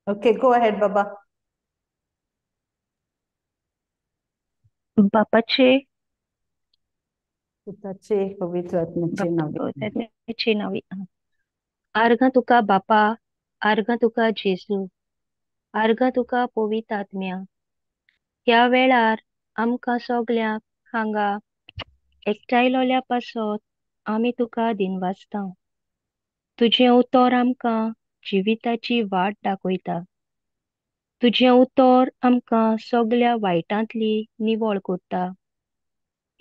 Okay, go ahead, Baba. बापाचे पुत्राचे पवित्र आत्म्याचे नावे. त्याची नावी अर्घ तुका बापा, अर्घ तुका जेजू, अर्घ तुका पवित्र आत्म्या. ह्या वेळार आमकां सगळ्यांक हांगा एकठांयलोल्या पासत आमी तुका दिनवाजता. तुझें उतर आमकां जिविताची वाट दाखयता. तुझें उतर आमकां सगळ्या वायटांतली निवळ कोरता.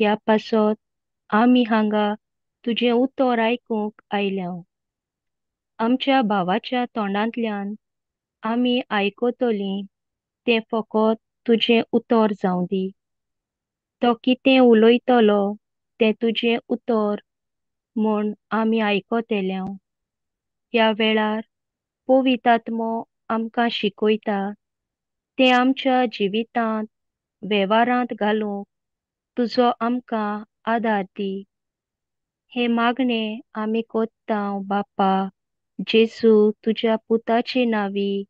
ह्या पासत आमी हांगा तुझें उतर आयकूंक आयल्या. आमच्या भावाच्या तोंडांतल्यान आमी आयकतलीं तें फकत तुझें उतर जावं दी. तो कितें उलयतलो तें तुझें उतर म्हूण आमी आयकत येयल्या. ह्या वेळार पवित्र आत्मो आमकां शिकयता तें आमच्या जिवितांत वेव्हारांत घालूंक तुजो आमकां आदार दी. हे मागणें आमी कोत्ता बापा जेजू तुज्या पुताचे नावी.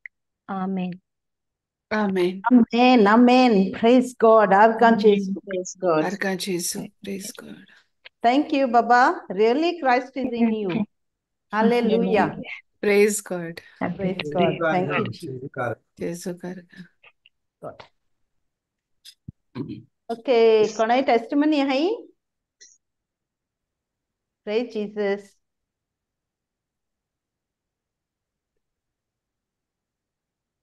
आमेन. Amen. Amen, amen. Praise God. Archangel. Praise God. Arca Jesu. Praise God. Thank you, Baba. Really, Christ is in you. Hallelujah. Praise God. Praise God. Thank you, Jesus. Jesu Karga. God. Okay, कोणाची testimony आहे? Praise Jesus.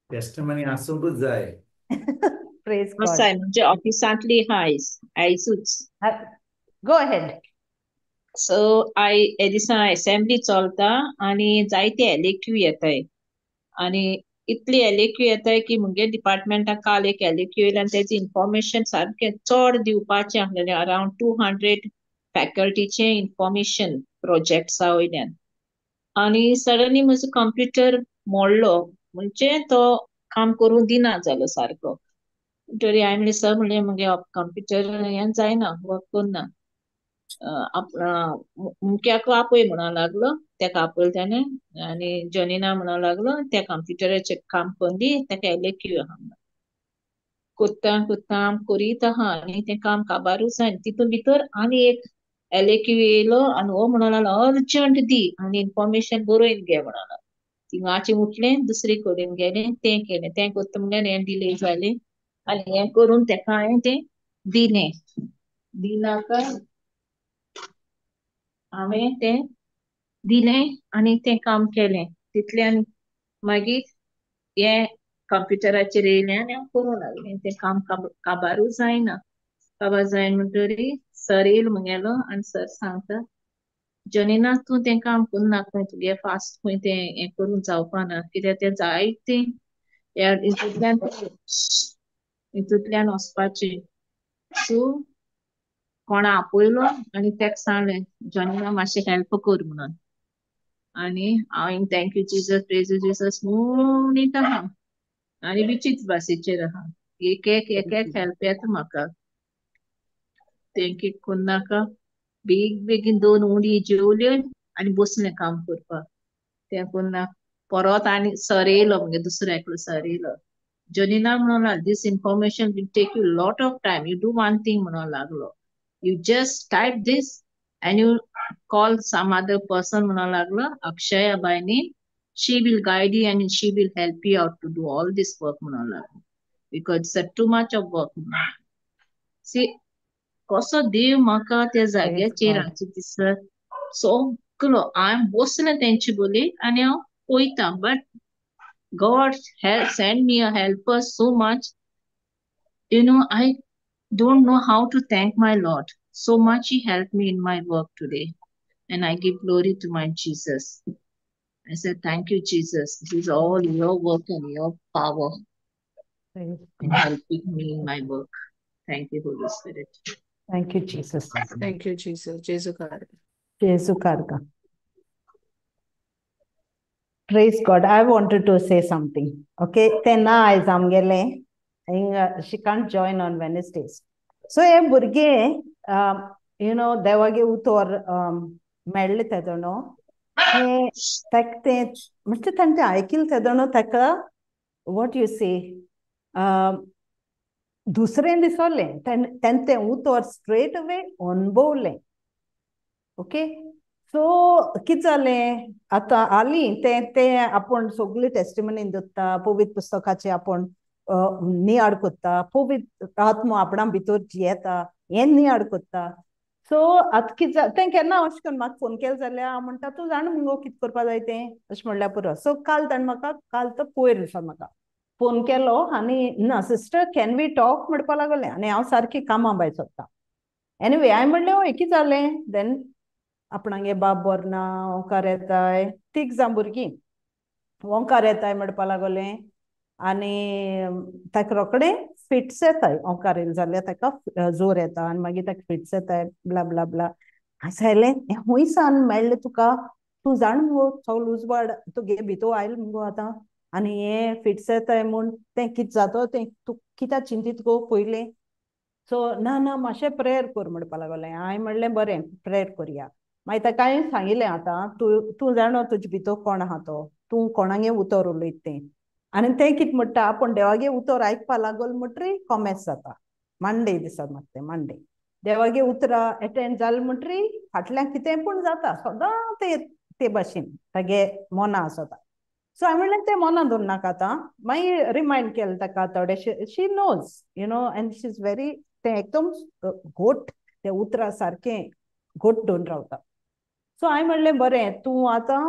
Testimony आसूंकूच जाय. Praise God. असं आहे म्हणजे ऑफिसांतली आयसूच. Go ahead. So हे दिसा assembly चलता आणि जायते एलेक्यू येताय आणि इतली एलेक्यू येताय की मुगे डिपार्टमेंटाक काल एक एलेक्यू येयला आणि तेजी इन्फॉर्मेशन सारखे चड दिवपाचे आसलेले अराउंड 200 फॅकल्टीचे इन्फॉर्मेशन प्रोजेक्ट्सा वयल्यान आणि सडनली म्हजो कंप्युटर मोडलो म्हणजे तो काम करूं दिना जालो सारको. तरी हांवें सर म्हणलें मुगे कंप्युटर हें जायना वर्क करना. मुख्याक आपय म्हणूंक लागलो तेका आपयल त्याने आनी जॉनीना म्हणूंक लागलो त्या कंप्युटराचेर काम करून दी तेका एलेक्यू आहा कोत्ता कोत्ता करीत आहा आनी तें काम काबारूच जायना. तितून भितर आनी एक एलेक्यू येयलो आनी हो म्हणूंक लागलो अर्जंट दी आनी इन्फॉर्मेशन बरोवन घे म्हणून लागलो. थिंगाचें उठलें दुसरे कडेन गेलें तें केलें तें कोत्ता म्हणल्यार हें डिले जालें आनी हें करून तेका हांवें तें दिलें. दिनाका हांवें तें दिलें आनी तें काम केलें. तितल्यान मागीर हें कंप्युटराचेर येयलें आनी हांव करूं लागलें. तें काम काबारूच जायना. काबार जायना म्हणटरी सर येयलो मुगेलो आनी सर सांगता जॉनीना तूं तें काम करना खंय तुगे फास्ट खंय तें हें करूं जावपाना कित्याक तें जायतें हितूंतल्यान वचपाचें. सो कोणा आपयलो आनी तेका सांगलें जॉनीना मातशें हेल्प कर म्हणून आनी हांवें थँक्यू जीसस प्रेज जीसस म्हणीत आहा आनी विचीत भाशेचेर आहा. एक हेल्प येता म्हाका. तें एक कोन्नाका बेगीन 2 उंडी जेवल्यो आनी बसलें काम करपाक. तें कोन्ना परत आनी सर येयलो मुगे दुसरो एकलो सर येयलो. जॉनीना म्हणूंक लागलो this information will take you lot of time you do one thing म्हणूंक लागलो. You just type this and you call some other person म्हणूंक लागलो अक्षया by name. She will guide you and she will help you out to do all this work म्हणूंक लागलो because it's too much of work. See कसो देव म्हाका त्या जाग्याचेर हाडचे दिसता सगलो हांवें बसलें तेंचे बोली आनी हांव पळयता but God sent me a helper so much. You know, I don't know how to thank my Lord. So much He helped me in my work today. And I give glory to my Jesus. I said, thank you, Jesus. This is all your work and your power in helping me in my work. Thank you, Holy Spirit. Thank you, Jesus. Thank you, Jesus. Jesu Karga. Jesu Karga. Praise God. I wanted to say something. Okay. Tena is amgele. She can't join on Wednesdays. So हे भुरगे you know देवागे उतर मेळ्ळे तेदोनो हे तेक ते म्हणजे तांचे आयकिल तेदोनो ताका what you say, दुसरें दिसोलें तें उतर स्ट्रेट अवे अनुभवलें. ओके, सो कितें जालें आतां आली तें आपण सगळी टेस्टिमनी दिता, पवित्र पुस्तकाचे आपण नियाड कोत्ता, पवित्र आत्मा आपणा भितर जियेता हें नियाड कोत्ता. सो आतां कितें तें केन्ना अशें करून म्हाका फोन केलो जाल्यार हांव म्हणटा तूं जाण मुगो कितें करपा जाय तें अशें म्हणल्यार पुरो. सो काल ताणें म्हाका काल तो पयर दिसा म्हाका फोन केलो आनी ना सिस्टर कॅन वी टॉक म्हणपा लागलें आनी हांव सारकी कामां भायर सरता. एनीवे हांवें म्हणलें हय कितें जालें. देन आपणागे बाब बरो ना, ओंकार येताय, तीग जां भुरगीं ओंकार येताय म्हणपा लागलें आनी ताका रोखडें फिट्स येताय. ओंकार येयलो जाल्यार ताका जोर येता आनी मागीर ताका फिट्स येताय ब्ला ब्ला ब्ला. हांवें सांगलें हें खूंय सान मेळ्ळें तुका, तूं जाण मुगो सगळो उजवाड तुगे भितर आयलो मुगो आतां आनी हें फिट्स येताय म्हूण तें कितें जातो तें तूं कित्याक चिंतीत गो पयलें. सो ना ना मातशें प्रेयर कर म्हणपा लागलें. हांवें म्हणलें बरें प्रेयर करया. मागीर ताका हांवें सांगिल्लें आतां तूं जाणो तुजे भितर कोण आहा तो, तूं कोणागे उतर उलयता तें. आनी तें कितें म्हणटा आपूण देवागे उतर आयकपा लागल म्हणटरी कॉमेस जाता. मांडे दिसा म्हाका तें मांडे देवागे उतरां एटेंड जालें म्हणटरी फाटल्यान कितें पूण जाता सदां ते भाशेन तागे मना आसता. सो हांवें म्हणलें तें मना दवर नाका आतां. मागीर रिमायंड केलें ताका थोडेशें. She knows you know and she is very तें एकदम घोट तें उतरां सारकें घोट दवरून रावता. सो हांवें म्हणलें बरें तूं आतां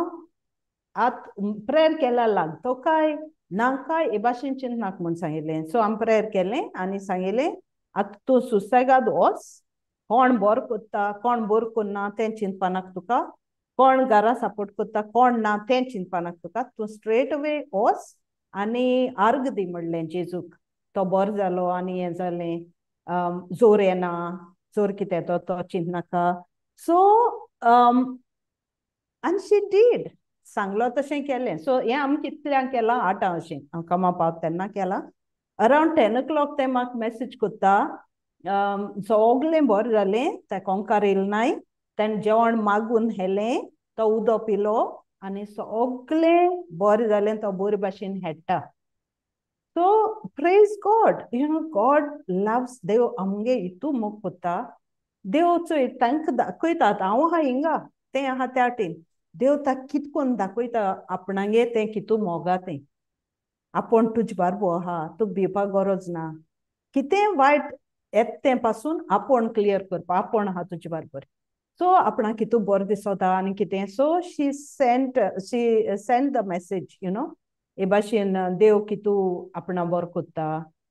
प्रेयर केल्या लाग तो काय नाकाय हे भाशेन चिंत नाका म्हूण सांगिल्लें. सो हांवें प्रेयर केलें आनी सांगिल्लें आतां तूं सुसेगाद वच, कोण बरो कोत्ता कोण बरो करना तें चिंतपा नाका तुका, कोण घरा सपोर्ट कोत्ता कोण ना तें चिंतपा नाका तुका, तूं स्ट्रेट अवे वच आनी अर्घ दी म्हणलें जेजूक. तो बरो जालो आनी हें जालें, जोर येना, जोर कितें येतो तो चिंत नाका. सो आनी शी डीड सांगलो तशें केलें. सो हें आमी कितल्यांक केलां 8 अशें हांव कामा पावता तेन्ना केलां. अरावंड 10 o'clock ते म्हाका मेसेज कोत्ता सगलें बरें जालें, ताका ओंकार येयलो नाय, ताणें जेवण मागून हेलें, तो उदो पिलो आनी सगलें बरें जालें, तो बरे भाशेन हेडटा. So praise God, you know God loves. देव आमगे हितू मोग कोत्ता. देव चोय तांकां दाखयता हांव आहा हिंगा तें आहा त्या वाटेन. देव ताका कितें करून दाखयता आपणागे तें कितू मोगा तें. आपूण तुजे बारबो आहा, तुका भिवपाक गरज ना. कितें वायट येता तें पासून आपूण क्लियर करपा आपूण आहा तुजे बारबर. सो आपणाक कितू बरो दिसोता आनी कितें. So she sent the message you know हे भाशेन देव कितू आपणा बरो कोत्ता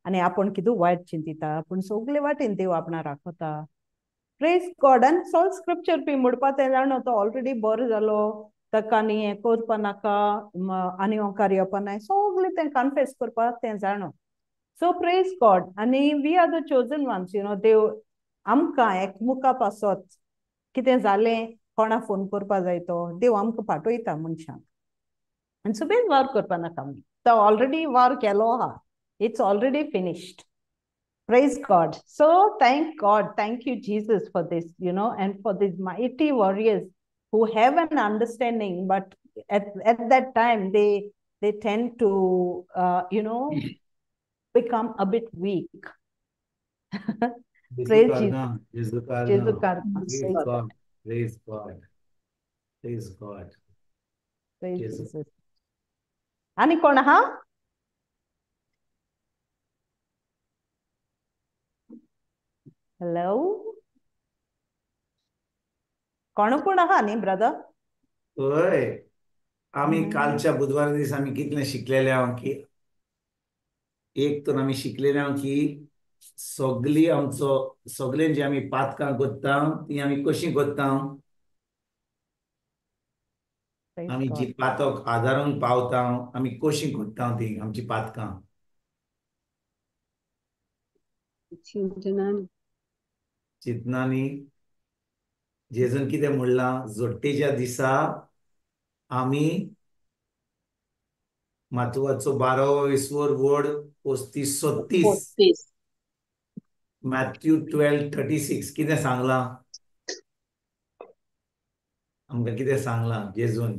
आनी आपूण कितू वायट चिंतिता पूण सगले वाटेन देव आपणा राखता. Praise God. आनी सगळें स्क्रिप्चर बी म्हणपा तें जाणो तो ऑलरेडी बरो जालो, ताका आनी हें करपा नाका आनी ओंकार येवपा नाय, सगलें तें कन्फेस करपा तें जाणो. So praise God. आनी we are the chosen ones you know. देव आमकां एकमुखा पासत कितें जालें कोणा फोन करपा जाय तो देव आमकां पाठयता मनशांक. आनी सुबेज वार करपा नाका आमी, तो ऑलरेडी वार केलो आहा. It's already finished. Praise God. So thank God. Thank you, Jesus, for this, you know, and for these mighty warriors who have an understanding, but at that time they tend to, you know, become a bit weak. Praise Jesus. Jesus Jesus karma. Praise God. Praise God. Praise God. Praise Jesus. Jesus. आणि कोण आहा? Hello, कोण आहा न्ही brother? होय, आम्ही कालच्या बुधवार दिस आम्ही कितले शिकलेले आहोत की एक तर आम्ही शिकलेले आहोत की सगळी आमचो सगळे जे आम्ही पातकां करता ती आम्ही कशी करता. आम्ही जी पातक आदारून पावता आम्ही कशी करता ती आमची पातकां चिंतनांनी. जेजून कितें म्हणलां जोडटेच्या दिसा आमी मातवाचो 12 वड 35-36 मॅथ्यू 12:36 कितें सांगलां आमकां कितें सांगलां जेजून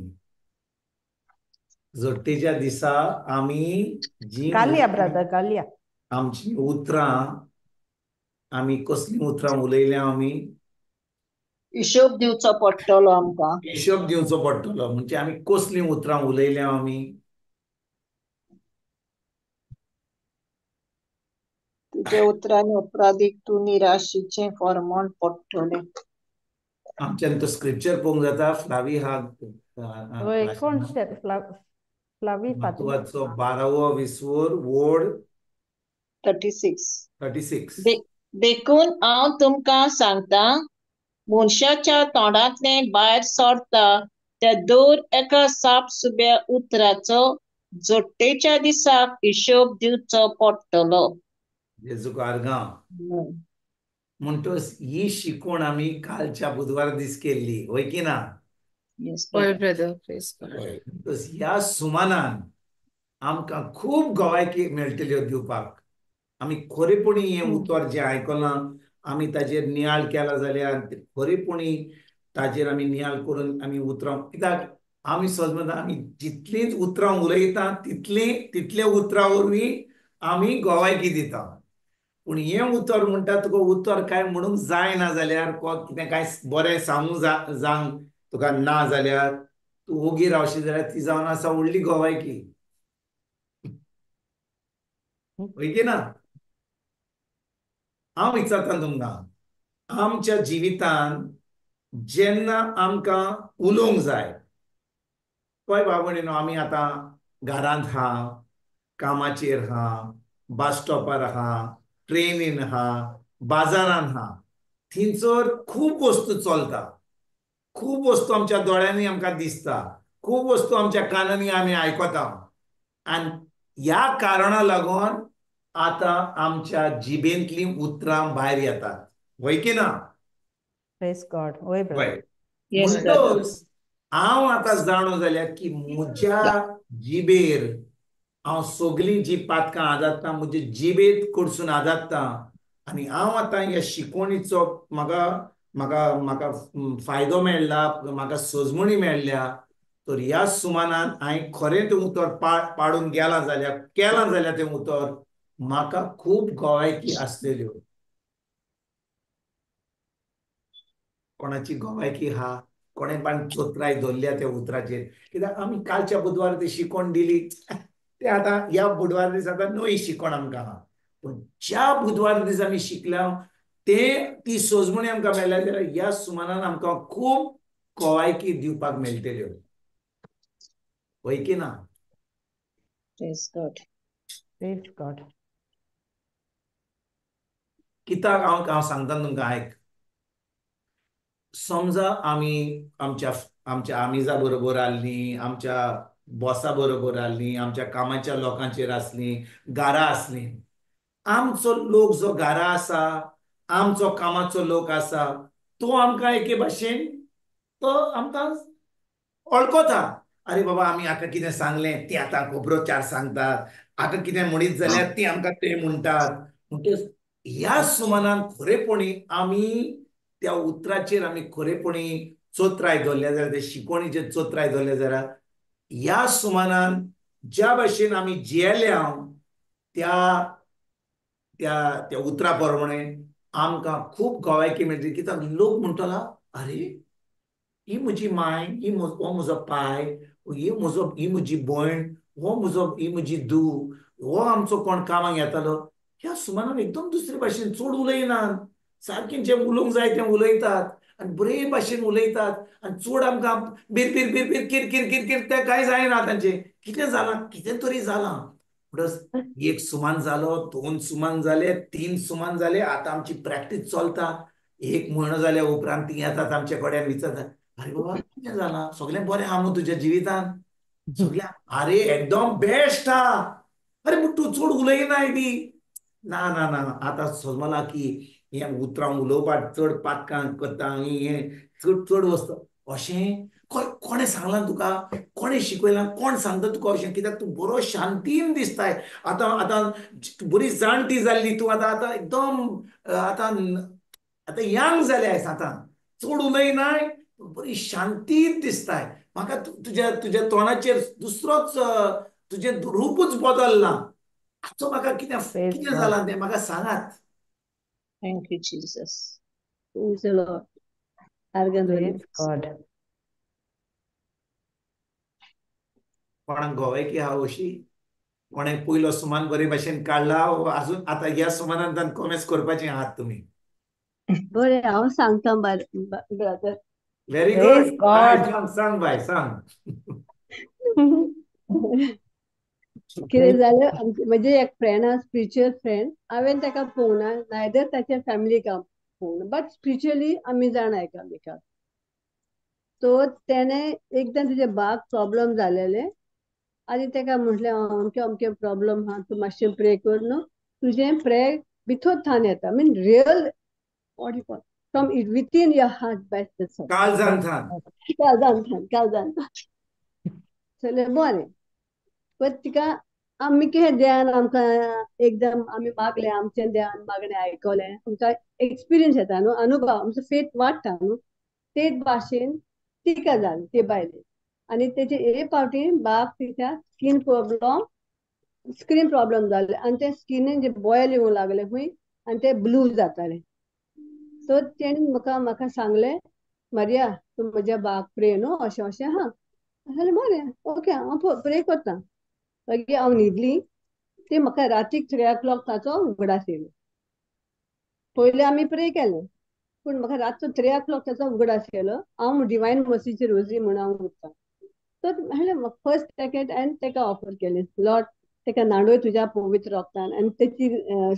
जोडटेच्या दिसा आम्ही जी घालया ब्रदर घालया. आमची उतरां आम्ही कसली उतरां उलयल्या आम्ही हिशोब दिवचो पडटलो आमकां. हिशोब दिवचो पडटलो. म्हणजे आम्ही कसली उतरां उलयल्या आम्ही तुजे उतरांनी अपराधीक तूं निराशेचें फर्मोण पडटलें. आमच्यान तो स्क्रिप्चर पळोवंक जाता. फ्लावी हा होय कोण फ्लावी फादर. महत्वाचो 12वो विसवोर वोड 36. 36. देखून हांव तुमकां सांगतां, मनशाच्या तोंडांतलें भायर सरता त्या दर एका सापसुब्या उतराचो जोडटेच्या दिसाक हिशोब दिवचो पडटलो. जेजूक आर्गां. म्हणटोच ही शिकवण आम्ही कालच्या बुधवार दीस केल्ली, होय की ना? Yes, होय brother. Brother, praise God. म्हणटोच ह्या सुमानान आमकां खूब गवायकी मेळटल्यो दिवपाक. आमी खरेपणी हें उतर जें आयकलां आमी ताजेर नियाळ केला जाल्यार खरेपणी ताजेर आमी नियाळ करून आमी उतरां, कित्याक आमी समज आमी जितलींच उतरां उलयता तितले उतरां वरवीं आमी गवायकी दिता. पूण हें उतर म्हणटा तुका उतर काय म्हणूंक जायना जाल्यार कितें काय बरें सांगूंक जांक तुका ना जाल्यार तूं ओगी रावशी जाल्यार ती जावन आसा व्हडली गवायकी, होय की ना? हांव विचारता तुमकां, आमच्या जिवितांत जेन्ना आमकां उलोवंक जाय, पळय भाव भयणीनो, आमी आतां घरांत आहा, कामाचेर आहा, बस स्टॉपार आहा, ट्रेनीन आहा, बाजारान आहा, थंयसर खूब वस्तू चलता, खूब वस्तू आमच्या दोळ्यांनी आमकां दिसता, खूब वस्तू आमच्या कानांनी आमी आयकता. आनी ह्या कारणा लागून आतां आमच्या जिबेंतलीं उतरां भायर येतात, होय की ना? Praise God. होय ब्रदर. Yes, brother. म्हणटोच हांव आतां जाणो जाल्यार की म्हज्या जिबेर हांव सगळीं जी पातकां आदारता म्हजे जिबेत कडसून आदारता. आनी हांव आतां ह्या शिकवणीचो म्हाका म्हाका म्हाका फायदो मेळ्ळा, म्हाका सजमणी मेळ्ळ्या. तर ह्या सुमानान हांवें खरें तें उतर पाडून केलां जाल्यार तें उतर म्हाका खूब गवायकी आसलेल्यो. कोणाची गवायकी आहा, कोणें पण चोत्राय धरल्या त्या उतराचेर, कित्याक आमी कालच्या बुधवार ती शिकवण दिली, ते आतां ह्या बुधवार दीस आतां नवी शिकवण आमकां आहा. पूण ज्या बुधवार दीस आमी शिकल्या ती सोजमणी आमकां मेळ्ळ्या जाल्यार ह्या सुमानान आमकां खूब गवायकी दिवपाक मेळटल्यो, होय की ना? Praise God. Praise God. कित्याक हांव सांगता तुमकां, आयक, समजा आमी आमच्या आमिजा बरोबर आसलीं, आमच्या बॉसा बरोबर आसलीं, आमच्या कामाच्या लोकांचेर आसलीं, घरा आसलीं, आमचो लोक जो घरा आसा, आमचो कामाचो लोक आसा, तो आमकां एके भाशेन तो आमकां वळखता. अरे बाबा, आमी हाका कितें सांगलें ती आतां खबरो चार सांगतात, हाका कितें म्हणीत जाल्यार ती आमकां ते म्हणटात. म्हणटच ह्या सुमानान खरेपणी आमी त्या उतराचेर आमी खरेपणी चोत्राय धरल्या जाल्यार ते शिकवणीचेर चोत्राय धरल्या जाल्यार ह्या सुमानान ज्या भाशेन आमी जियेल्या त्या त्या त्या उतरा प्रमाणे आमकां खूब गवायकी मेळटली. कित्याक लोक म्हणटलो, अरे ही म्हजी माय, हो म्हजो पाय, ही म्हजी भयण, ही म्हजी धूव, हो आमचो कोण कामाक येतालो. ह्या सुमानान एकदम दुसरे भाशेन चड उलयनात, सारकें जें उलोवंक जाय तें उलयतात आनी बरे भाशेन उलयतात. आनी चड आमकां बिरबीर बिरबीर किरकिर किरकिर तें कांय जायना तांचें. कितें जालां, कितें तरी जालां. म्हणटच एक सुमान जालो, 2 सुमान जाले, 3 सुमान जाले. आतां आमची प्रॅक्टीस चलता. 1 म्हयनो जाल्या उपरांत ती येतात आमचे कडेन, विचारतात, अरे बाबा कितें जालां, सगळें बरें आहा मुगो तुज्या जिवितांत? सगळें अरे एकदम बेस्ट आहा. अरे पूण तूं चड उलयनाय बी. ना ना ना, आतां समजलां की हें उतरां उलोवपाक चड पातकां करता आनी हें चड चड वस्त अशें कोणें सांगलां तुका, कोणें शिकयलां, कोण सांगता तुका अशें? कित्याक तूं बरो शांतीन दिसताय. आतां आतां बरी जाणटी जाल्ली तूं, आतां एकदम आतां आतां यंग जाल्याय, आतां चड उलयनाय, बरी शांतीन दिसताय. म्हाका तुज्या तुज्या तोंडाचेर दुसरोच तुजें रूपच बदलना. हाचो म्हाका कितें Praise कितें God. जालां तें म्हाका सांगात. Thank you, Jesus. Praise the Lord. अर्घ ध्वनी. Praise God. कोणाक गोवेकी आहा अशी? कोणे पयलो सुमान बरे भाशेन काडला अजून आतां ह्या सुमानांतल्यान कॉमेंट्स करपाचे आहात तुमी? बरें, हांव सांगता brother. Very Praise good. God. सांग सांग बाय सांग. कितें जालें, म्हजे एक फ्रेंड आहा, स्पिरिच्युअल फ्रेंड. हांवें ताका पळोवना, नायदर ताच्या फॅमिलीक हांव पळोवना, बट स्पिरिच्युअली आमी जाणा एकामेकाक. सो तेणें एकदां तुजे बाक प्रॉब्लम जालेले आनी ताका म्हटलें अमके अमके प्रॉब्लम आहा, तूं मातशें प्रे कर न्हू. तुजें प्रेयर भितर थान येता, mean real what you call from within your heart best. काळजांतल्यान जाल्यार बरें. पण तिका आमी कितें देयान आमकां एकदम आमी मागलें, आमचें देयान मागणें आयकलें, आमकां एक्सपिरियन्स येता न्हू, अनुभव, आमचो फेथ वाडटा न्हू. तेच भाशेन तिका जालें, ते बायलेक. आनी तेचे एक फावटी बाब तिच्या स्कीन प्रॉब्लम जाले आनी ते स्किनीन जे बॉयल येवंक लागले खंय आनी ते ब्लू जाताले. सो तेणी म्हाका सांगलें, मारिया तूं म्हज्या बाक प्रे न्हू, अशें अशें आहा. जाल्यार बरें, ओके, हांव प्रे करतां. मागीर हांव न्हिदलीं. ती म्हाका रातीक 3 o'clock ताचो उगडास येयलो. पयलीं आमी प्रे केलें, पूण म्हाका रातचो 3 o'clock ताचो उगडास येयलो. हांव डिवायन मर्सीची रोझरी म्हणून हांव उरतां. तर फर्स्ट पॅकेट हांवें ताका ऑफर केलें, लॉर्ड ताका नाडोय तुज्या पवित्र रोगतान आनी तेची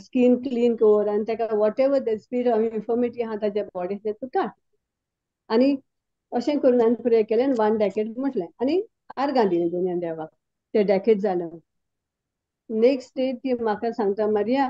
स्कीन क्लीन कर आनी ताका what ever the spirit of infirmity आहा ताच्या बॉडीन तूं काड. आनी अशें करून हांवें प्रे केलें आनी 1 decade म्हटलें आनी आर्गां दिलीं दोनूय देवाक. ते डेकेड जालें. नेक्स्ट डे ती म्हाका सांगता, मारिया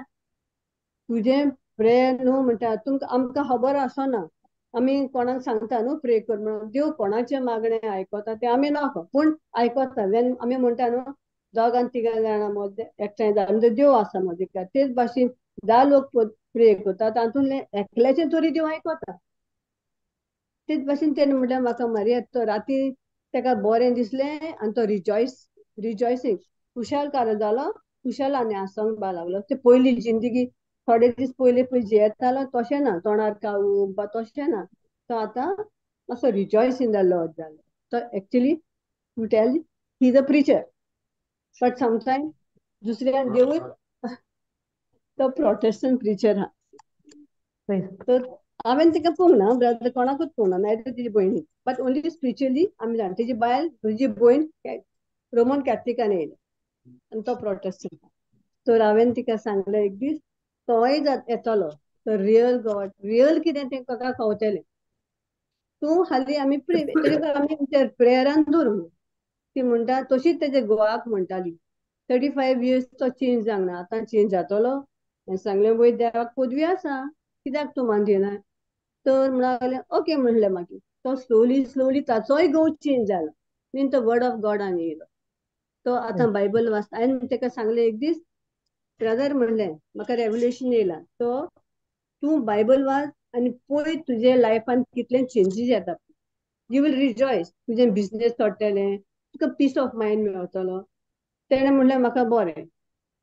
तुजें प्रेयर न्हू म्हणटा तुमकां आमकां खबर आसना. आमी कोणाक सांगता न्हू प्रे कर म्हणून, देव कोणाचें मागणें आयकता तें आमी नाका, पूण आयकता. वेन आमी म्हणटा न्हू 2-3 जाणां मदें एकठांय जालें म्हणजे देव आसा मदीं. तेच भाशेन 10 लोक प्रे करता तातूंतले एकल्याचें तरी देव आयकता. तेच भाशेन तेणें म्हणलें म्हाका, मारिया तो राती ताका बरें दिसलें आनी तो रिजॉयसींग खुशालकारो जालो. खुशालांनी हांसोंक बा लागलो. ते पयली जिंदगी थोडे दीस पयलीं जियेतालो तशें ना, तोंडार काळूक बा तशें ना. तो आतां मातसो रिजॉयस इन द लॉर्ड जालो. तो actually to tell he is a preacher, but sometime दुसऱ्यान देवूय तो प्रोटेस्टंट प्रिचर आहा. तर हांवें तिका पळोवना, ब्रदर कोणाकूच पळोवना, नायतर तिची भयणी, बट ओन्ली स्पिरिच्युअली आमी जाणा. तेजी बायल तुजी भयण रोमन कॅथलिकान येयली आनी तो प्रोटेस्टंट. तर हांवें तिका सांगलें एक दीस तोय येतलो, तर रियल गॉड रियल कितें तें ताका कळटलें. तूं हालीं आमी प्रेयरान दवर म्हणून. ती म्हणटा तशीच तेजे घोवाक म्हणटाली 35 years तो चेंज जावंक ना, आतां चेंज जातलो. हांवें सांगलें वय देवाक पदवी आसा, कित्याक तूं मानदिना? तर म्हणलें ओके म्हणलें. मागीर तो स्लोली ताचोय घोव चेंज जालो. मीन तो वर्ड ऑफ गॉडान येयलो. तो आतां बायबल वाचता. हांवें ताका सांगलें एक दीस, ब्रदर म्हणलें म्हाका रेवल्युशन येयला, तो तूं बायबल वाच आनी पळय तुजे लायफान कितले चेंजीस येता. You will rejoice. तुजें बिझनेस चडटलें, तुका पीस ऑफ मायंड मेळटलो. तेणें म्हणलें म्हाका बरें.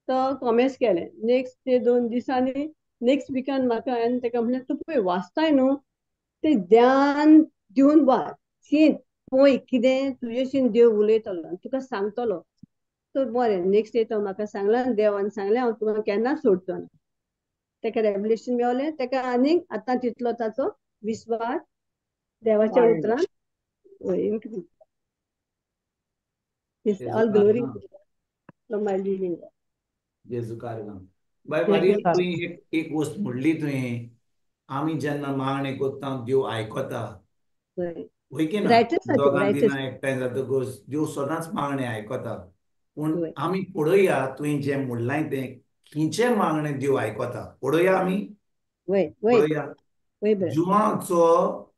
तो कॉमेस केलें. नेक्स्ट 2 दिसांनी नेक्स्ट विकान म्हाका हांवें ताका म्हणलें तूं पळय वाचताय न्हू, तें ध्यान दिवन वाच. शीत पळय कितें तुजेशीन देव उलयतलो, तुका सांगतलो. तर बरें. नेक्स्ट डे तो म्हाका सांगला आनी देवान सांगलें हांव तुका केन्ना सोडचो ना. ताका रेवल्युशन मेवलें. ताका आनीक आतां तितलो ताचो विस्वास देवाच्या उतरान all glory from my living. Jezu कारगाम. बाय मारिया तुवें एक गोष्ट म्हणली तुवें, आमी जेन्ना मागणें कोत्ता देव आयकता. वय की ना? दोगां दिना एकठांय जातकच देव सदांच मागणें आयकता. पूण आमी पळोवया तुवें जें म्हणलां तें खंयचें मागणें देव आयकता पळोवया आमी. पळोवया.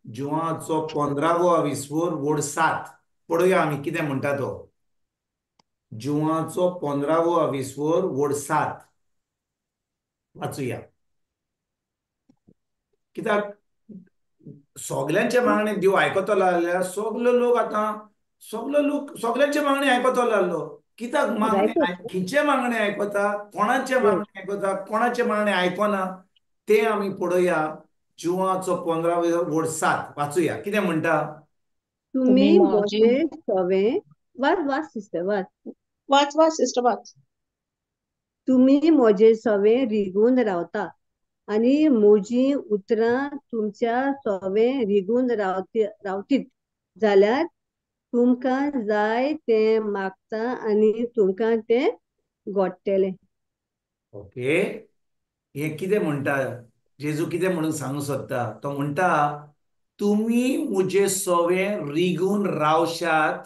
जुवाचो 15वो विस्वोर वोड 7 पळोवया आमी कितें म्हणटा तो. जुवाचो 15वो विस्वोर वोड 7 वाचुया. कित्याक सगल्यांचे मागणें देव आयकतलो जाल्यार सगलो लोक आतां सगलो लोक सगळ्यांचे मागणी आयकतो लागलो. कित्याक मागणी Right. खंयचे मागणी आयकता, कोणाचे मागणी आयकता, कोणाचे मागणी आयकना, ते आमी पळोवया. जुवाचो 15:7 वाचूया. कितें म्हणटा? तुम्ही मोजे मोजे सवे वाच सिस्टर वाच वाच सिस्टर वाच. तुम्ही मोजे सवे रिगून रावता आणि मोजी उतरां तुमच्या सवे रिगून रावतीत जाल्यार तुमकां जाय ते मागता आणि तुमकां ते घडटले. ओके, हे कितें म्हणटा? जेजू कितें म्हणून सांगूंक सोदता? तो म्हणटा, तुम्ही मुझे सवे रिगून रावशात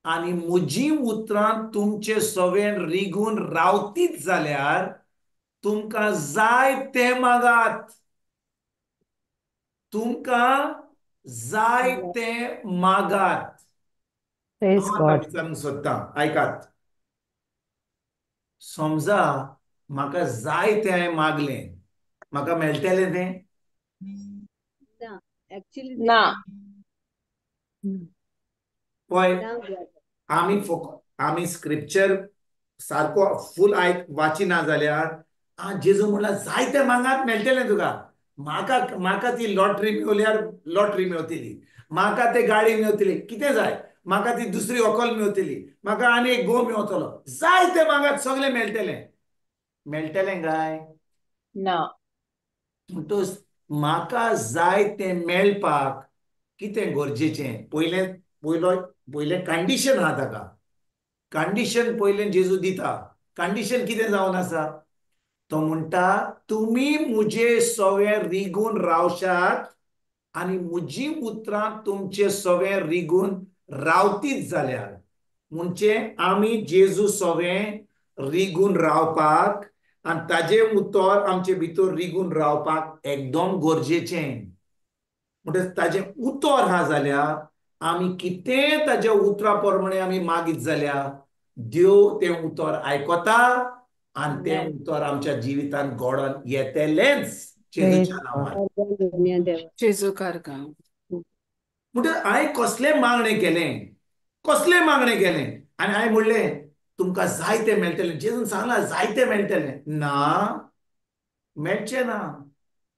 आणि म्हजी उतरां तुमचे सवेन रिगून रावतीत जाल्यार तुमकां जाय ते मागात. तुमकां जाय ते मागात. Praise हांव आतां God. विचारूंक सोदतां, आयकात. समजा म्हाका जाय तें हांवें मागलें, म्हाका मेळटलें तें? ना ऍक्च्युली ना. पळय, आमी स्क्रिप्चर सारको फूल वाचिना जाल्यार जेजू म्हणला जाय तें मागात मेळटलें तुका. म्हाका ती लॉटरी मेवल्यार लॉटरी मेवतली, म्हाका ते गाडी मेवतली, कितें जाय, म्हाका ती दुसरी व्हंकल मेवतली, म्हाका आनी एक घोव मेवतलो. जाय तें मागात सगळें मेळटलें. मेळटलें काय? ना. म्हणटच म्हाका जाय तें मेळपाक कितें गरजेचें? पयलें कंडिशन आहा ताका. कंडिशन पयलें जेजू दिता. कंडिशन कितें जावन आसा? तो म्हणटा, तुम्ही मुझे सवे रिगून रावशात आणि म्हजी उतरां तुमचे सवे रिगून रावतीत जाल्यार. म्हणजे आमी जेजू सवे रिगून रावपाक आणि ताजे उतर आमचे भितर रिगून रावपाक एकदम गरजेचें. म्हणटच ताजें उतर हा जाल्यार आमी कितें ताज्या उतरा प्रमाणे आमी मागीत जाल्यार देव तें उतर आयकता आणि तें उतर आमच्या जिवितांत घडोवन येतलेंच जेजूच्या नांवान. जेजू कारका. म्हणजे हांवें कसलें मागणें केलें आनी हांवें म्हणलें तुमकां जाय तें मेळटलें. जेजून सांगलां जाय तें मेळटलें. ना, मेळचें ना.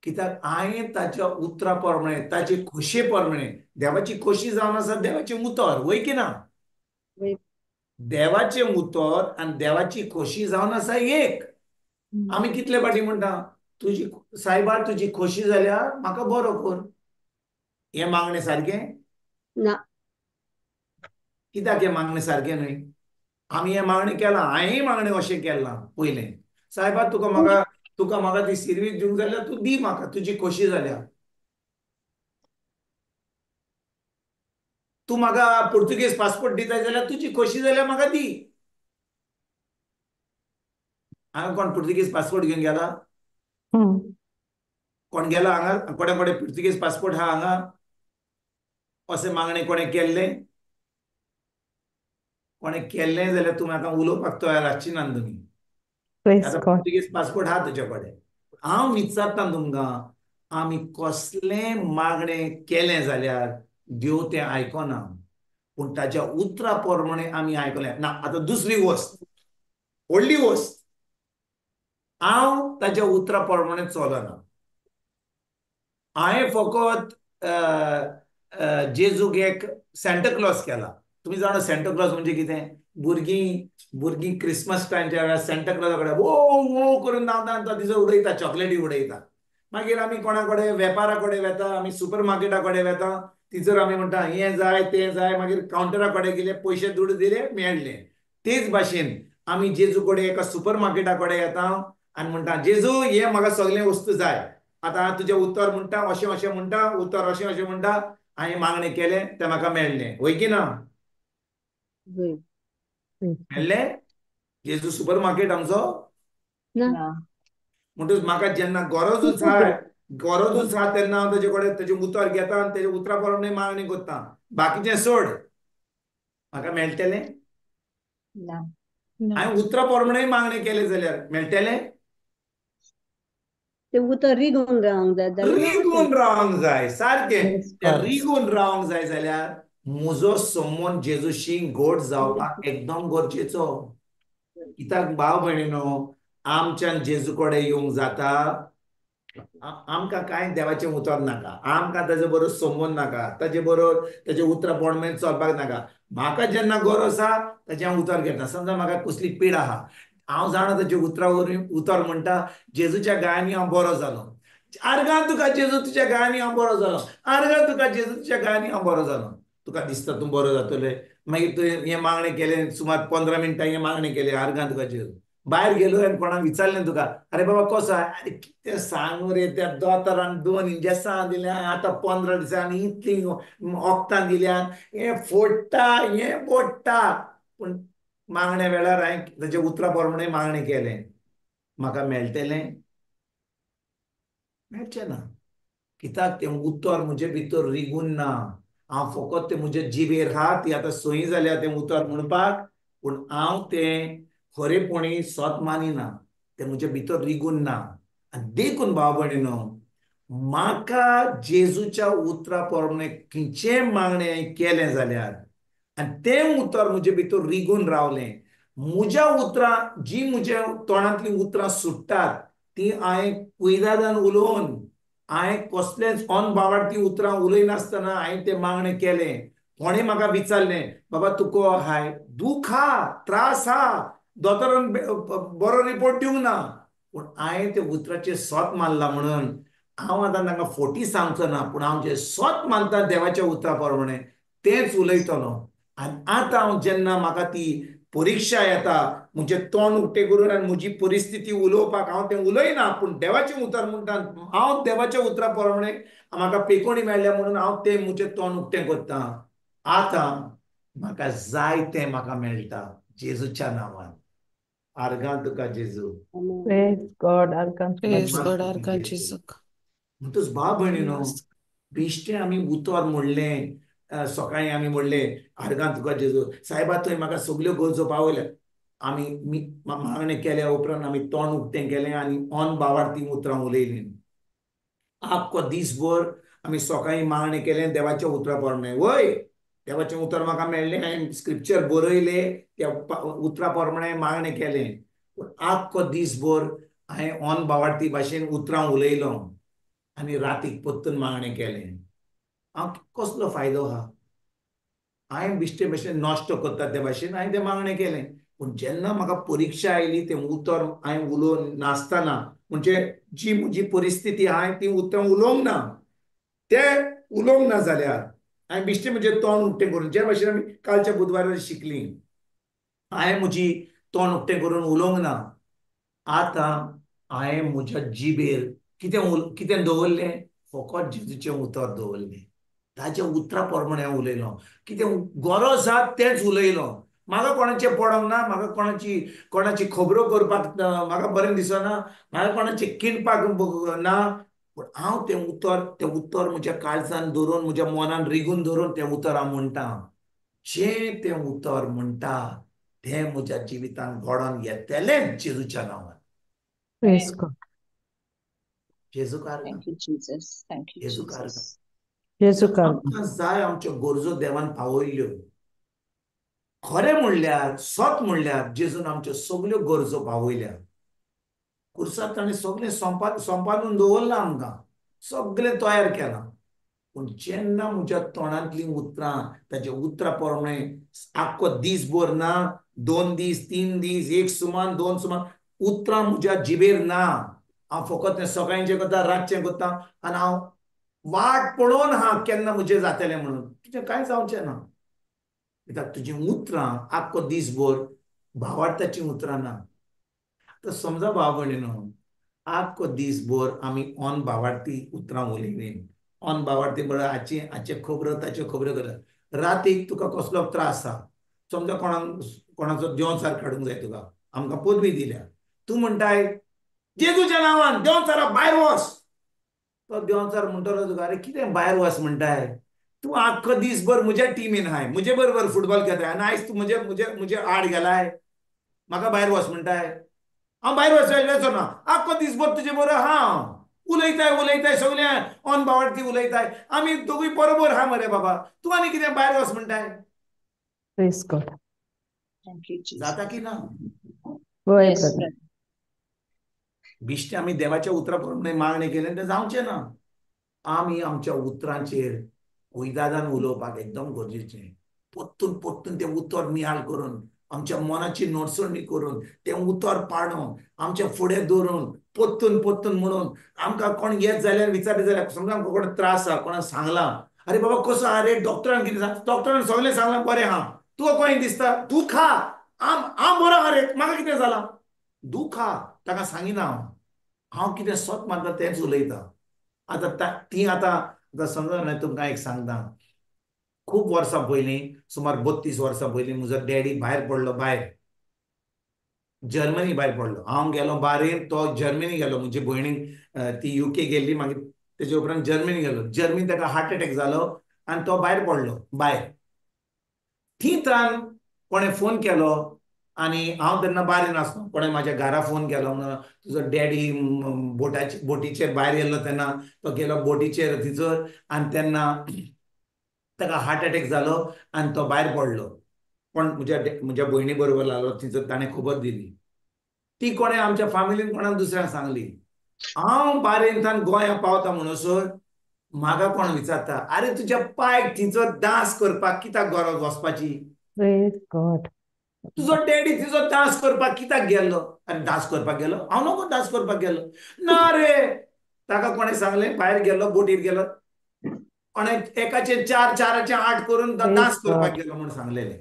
कित्याक हांवें ताच्या उतरा प्रमाणे, ताचे खोशये प्रमाणे, देवाची खोशी जावन आसा देवाचें उतर, वय की ना? देवाचें उतर आनी देवाची खोशी जावन आसा एक. आमी कितले फाटी म्हणटा, तुजी सायबा तुजी खोशी जाल्यार म्हाका बरो कर. हें मागणें सारकें ना. कित्याक हें मागणें सारकें न्हय? आमी हें मागणें केलां, हांवेंय मागणें अशें केलां पयलें. सायबा तुका म्हाका ती सर्वीस दिवंक जाल्यार तूं दी म्हाका, तुजी खोशी जाल्यार. तूं म्हाका पुर्तुगेज पासपोर्ट दिताय जाल्यार तुजी खोशी जाल्यार म्हाका दी. हांगा कोण पुर्तुगेज पासपोर्ट घेवन गेला? कोण गेला हांगा? कोणे पुर्तुगेज पासपोर्ट आहा हांगा? अशें मागणें कोणें केल्लें? कोणें केल्लें जाल्यार तूं म्हाका उलोवपाक तयार आसची ना तुमी. Praise आतां God. पुर्तुगेज पासपोर्ट आहा तुजे कडेन. हांव विचारता तुमकां, आमी कसलें मागणें केलें जाल्यार देव तें आयकना, पूण ताच्या उतरा प्रमाणे आमी आयकलें ना. आतां दुसरी वस्त, व्हडली वस्त, हांव ताच्या उतरा प्रमाणे चलना. हांवें फकत जेजूक एक सेंटा क्लॉज केला. तुमी जाणा सेंटा क्लॉज म्हणजे कितें? भुरगीं क्रिसमस टायमच्या वेळार सेंटा क्लॉजा कडेन वो वो करून धांवता आनी तो दिसो उडयता, चॉकलेटी उडयता. मागीर आमी कोणा कडेन वेपारा कडेन वेता, आमी सुपर मार्केटा कडेन वेता, थंयसर आमी म्हणटा हें जाय तें जाय, मागीर कावंटरा कडेन गेले, पयशे दूड दिले, मेळ्ळें. तेच भाशेन आमी जेजू कडेन एका सुपर मार्केटा कडेन येता आनी म्हणटा जेजू हें म्हाका सगळें वस्तू जाय. आतां तुजें उतर म्हणटा अशें अशें म्हणटा, उतर अशें अशें म्हणटा, हांवें मागणें केलें तें म्हाका मेळ्ळें. वय की ना? मेळ्ळें? जेजू सुपर मार्केट आमचो ना. म्हणटच म्हाका जेन्ना गरजूच आहा तेन्ना हांव ताजे कडेन ताजें उतर घेता आनी ताच्या उतरा प्रमाणे मागणी करता. बाकीचें सोड, म्हाका मेळटलें? ना. हांवें उतरा प्रमाणे मागणें केलें जाल्यार मेळटलें? ते उतर रिगून रावंक जाय जाल्यार रिगून रावंक जाय. सारकें. Praise तें God. रिगून रावंक जाय जाल्यार म्हजो संबंद जेजूशी घोट जावपाक एकदम गरजेचो. कित्याक भाव भयणीनो, आमच्यान जेजू कडेन येवंक जाता. आमकां कांय देवाचें उतर नाका, आमकां ताजे बरोबर संबंद नाका, ताजे बरोबर ताजे उतरां पोरमेन चलपाक नाका. म्हाका जेन्ना गरज आसा ताजें हांव उतर घेता. समजा म्हाका कसली पीड आहा, हांव जाणा ताजे उतरां वरवीं उतर म्हणटा, जेजूच्या गायांनी हांव बरो जालो. आर्गां तुका जेजू तुज्या गायांनी हांव बरो जालो, आर्गां तुका जेजू तुज्या गायांनी हांव बरो जालो. तुका दिसता तूं बरो जातलें. मागीर तुवें हें मागणें केलें, सुमार 15 मिनटां हें मागणें केलें, आर्गां तुका जेजू. भायर गेलो आनी कोणाक विचारलें तुका, अरे बाबा कसो आहा? अरे कितें सांगू रे, त्या दोतोरान 2 इंजेक्शनां दिल्यां, आतां 15 दिसांनी इतलीं वखदां दिल्यां, हें फोडटा हें बोडटा. पूण मागण्या वेळार हांवें ताचे उतरां प्रमाणें मागणें केलें. म्हाका मेळटलें? मेळचें ना. कित्याक तें उतर म्हजे भितर रिगून ना. हांव फकत तें म्हज्या जिबेर आहा, ती आतां सय जाल्या तें उतर म्हणपाक, पूण हांव तें खरेपणी सोत मानिना. तें म्हजे भितर रिगून ना. आनी देखून भाव भयणीनो, म्हाका जेजूच्या उतरां प्रमाणें खंयचेंय मागणें हांवें केलें जाल्यार, आनी तें उतर म्हजे भितर रिगून रावलें, म्हज्या उतरां जी म्हज्या तोंडांतलीं उतरां सुट्टात ती हांवें कुयदादान उलोवन, हांवें कसलेंच अनबावार्थी उतरां उलयनासतना हांवें तें मागणें केलें. कोणें म्हाका विचारलें, बाबा तुका हाय दूख आहा, त्रास आहा, दोतोरान बरो रिपोर्ट दिवंक ना, पूण हांवें त्या उतराचेर सोत मारला म्हणून हांव आतां तांकां फोटी सांगचो ना, पूण हांव जें सोत मानता देवाच्या उतरा प्रमाणें तेंच उलयतलों. आनी आतां हांव जेन्ना म्हाका ती परिक्षा येता, म्हजें तोंड उक्तें करून आनी म्हजी परिस्थिती उलोवपाक हांव तें उलयना, पूण देवाचें उतर म्हणटा, हांव देवाच्या उतरा प्रमाणें म्हाका पेकोणी मेळ्ळ्या म्हणून हांव तें म्हजें तोंड उक्तें करतां. आतां म्हाका जाय तें म्हाका मेळटा जेजूच्या नांवान. आर्गां तुका जेजू. Praise God. Argan tuka praise Jesu. God, आर्गां जेजूक. म्हणटच भाव भयणीनो, बेश्टें आमी उतर म्हणलें, सकाळीं आमी म्हणलें आर्गां तुका जेजू. सायबा थंय म्हाका सगल्यो गरजो पावयल्या. आमी मागणें केल्या उपरांत आमी तोंड उक्तें केलें आनी अनबावार्थी उतरां उलयलीं. आख्खो दिसभर आमी सकाळीं मागणें केलें देवाच्या उतरा प्रमाणें. वय देवाचें उतर म्हाका मेळ्ळें, हांवें स्क्रिप्चर बरयलें, त्या उतरा प्रमाणें मागणें केलें. पूण आख्खो दिसभर हांवें अनबावार्थी भाशेन उतरां उलयलो आनी रातीक पत्तून मागणें केलें. हांव कसलो फायदो आहा? हांवें बिश्टे भशेन नश्ट करता ते भाशेन हांवें तें मागणें केलें. पूण जेन्ना म्हाका परिक्षा आयली, तें उतर हांवें उलोवन नासतना, म्हणजे जी म्हजी परिस्थिती हांवें ती उतरां उलोवंक ना, तें उलोवंक ना जाल्यार हांवें बिश्टें म्हजें तोंड उक्तें करून, जे भाशेन आमी कालच्या बुधवारा शिकलीं, हांवें म्हजी तोंड उक्तें करून उलोवंक ना. आतां हांवें म्हज्या जिबेर कितें दवरलें? फकत जेजूचें उतर दवरलें. ताच्या उतरा प्रमाणें हांव उलयलों. कितें गरज आसा तेंच उलयलों. म्हाका कोणाचें पडोंक ना, म्हाका कोणाची खबरो करपाक म्हाका बरें दिसना, म्हाका कोणाचें किणपाक ना, पूण हांव तें उतर म्हज्या काळजान धरून, म्हज्या मनान रिगून धरून तें उतर हांव म्हणटां. जें तें उतर म्हणटा तें म्हज्या जिवितांत घडोवन येतलेंच जेजूच्या नांवान. Praise God. जेजूक आर्गां. Thank you, Jesus. Thank you, जेजूक आर्गां. Jesus. Jesu karga. आमकां जाय आमच्यो गरजो देवान पावयल्यो. खरें म्हणल्यार, सत म्हणल्यार जेजून आमच्यो सगल्यो गरजो पावयल्या. कुर्सांत ताणें सगळें संपादून दवरलां आमकां, सगळें तयार केलां. पूण जेन्ना म्हज्या तोंडांतलीं उतरां ताच्या उतरा प्रमाणें आख्खो दिसभर ना, 2 दीस 3 दीस, 1 सुमान 2 सुमान उतरां म्हज्या जिबेर ना, हांव फकत तें सकाळचें करता, रातचें करता आनी हांव वाट पळोवन आहा केन्ना म्हजें जातलें म्हणून. तुजें कांय जावचें ना. कित्याक तुजीं उतरां आख्खो दिसभर भावार्थाचीं उतरां ना. आतां समजा भाव भयणीनो, आख्खो दिसभर आमी अनभावार्थी उतरां उलयलीं, अनभावार्थी म्हळ्यार हाचे खबरो ताच्यो खबरो करता. रातीक तुका कसलो त्रास आसा, समजा कोणाचो देंवचार काडूंक जाय, तुका आमकां पदवी दिल्या, तूं म्हणटाय जेजूच्या नांवान देंवचारा भायर वच. तो देंवचार म्हणटलो तुका, अरे कितें भायर वच म्हणटाय? तूं आख्खो दिसभर म्हज्या टिमीन आहाय, म्हजे बरोबर फुटबॉल खेळटाय, आनी आयज तूं म्हजे आड गेलाय, म्हाका भायर वच म्हणटाय. हांव भायर वचचो ना, आख्खो दिसभर तुजे बरोबर आहा, उलयताय सगळे ऑन बावडती उलयताय आमी दोगूय बरोबर हा मरे बाबा तूं आनी कितें भायर वच म्हणटाय Praise God. Thank you, Jesus. जाता की ना होय Yes, brother. brother. बिश्टे आमी देवाच्या उतरा प्रमाणे मागणे केले ते जावचे ना आमी आमच्या उतरांचेर कुयदादान उलोवपाक एकदम गरजेचें पोत्तून पोत्तून तें उतर नियाळ करून आमच्या मनाची नडसणी करून तें उतर पाडून आमच्या फुडें दवरून पोत्तून पोत्तून म्हणून आमकां कोण येत जाल्यार विचारले जाल्यार समजा आमकां कोण त्रास आहा कोणाक सांगलां अरे बाबा कसो आहा रे डॉक्टरान कितें सांग डॉक्टरान सगळें सांगलां बरें आहा तुका कशें दिसता तूं खा हांव बरो आहा रे म्हाका कितें जालां तूं खा ताका सांगिना हांव कितें स्वत मारता तेंच उलयता ती आतां समजा हांवें तुमकां एक सांगता खूब वर्सां पयलीं सुमार 32 वर्सां पयलीं म्हजो डॅडी भायर पडलो भायर जर्मनी भायर पडलो हांव गेलो बारेन तो जर्मनी गेलो म्हजे भयणीक ती UK गेल्ली मागीर तेजे उपरांत जर्मनी गेलो जर्मनी ताका हार्ट अटॅक जालो आनी तो भायर पडलो भायर थंयच्यान कोणें फोन केलो आनी हांव तेन्ना बारेन आसलो कोणें म्हाज्या घरा फोन केलो म्हणून तुजो डॅडी बोटीचेर भायर गेल्लो तेन्ना तो गेलो बोटीचेर थंयसर आनी तेन्ना ताका हार्ट अटॅक जालो आनी तो भायर पडलो पण म्हज्या भयणी बरोबर लागलो थंयसर ताणें खबर दिली ती कोणें आमच्या फॅमिलीन कोणाक दुसऱ्यांक सांगली हांव बारेंतल्यान गोंया पावता म्हणसर म्हाका कोण विचारता अरे तुज्या पांयक थंयसर डांस करपाक कित्याक गरज वचपाची Praise God. तुजो डॅडी थंयसर डांस करपाक कित्याक गेल्लो अरे डांस करपाक गेलो हांव नको डांस करपाक गेलो ना रे ताका कोणें सांगलें भायर गेल्लो बोटीर गेलो कोणें एकाचेर 4 4 8 करून डांस करपाक गेलो म्हूण सांगलेलें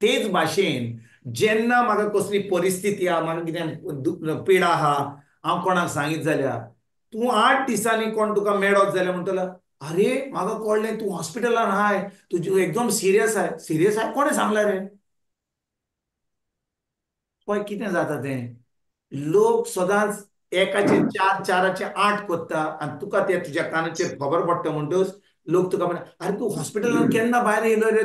तेच भाशेन जेन्ना म्हाका कसली परिस्थिती आहा म्हाका कितें पिडा आहा हांव कोणाक सांगीत जाल्यार तूं 8 दिसांनी कोण तुका मेळत जाल्यार म्हणटलो अरे म्हाका कळ्ळें तूं हॉस्पिटलान आहाय तुजें एकदम सिरियस आहाय कोणें सांगलां रे पळय कितें जाता तें लोक सदांच एकाचेर 4 4 8 कोत्ता आनी तुका ते तुज्या कानाचेर खबर पडटा म्हणटच लोक तुका म्हणटा अरे तूं हॉस्पिटलान केन्ना भायर येयलो रे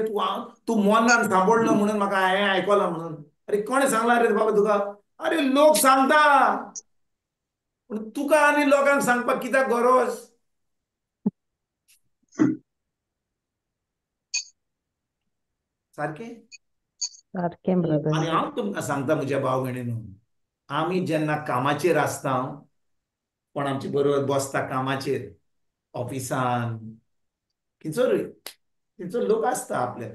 तूं मोनान सांपडलो म्हणून म्हाका हांवें आयकलां म्हणून अरे कोणें सांगलां रे बाबा तुका अरे लोक सांगता पूण तुका आनी लोकांक सांगपाक कित्याक गरज सारकें सारकें brother. आनी हांव तुमकां सांगता म्हज्या भाव भयणीनो आमी जेन्ना कामाचेर आसता कोण आमचे बरोबर बसता कामाचेर ऑफिसान खंयसरूय थंयसर लोक आसता आपले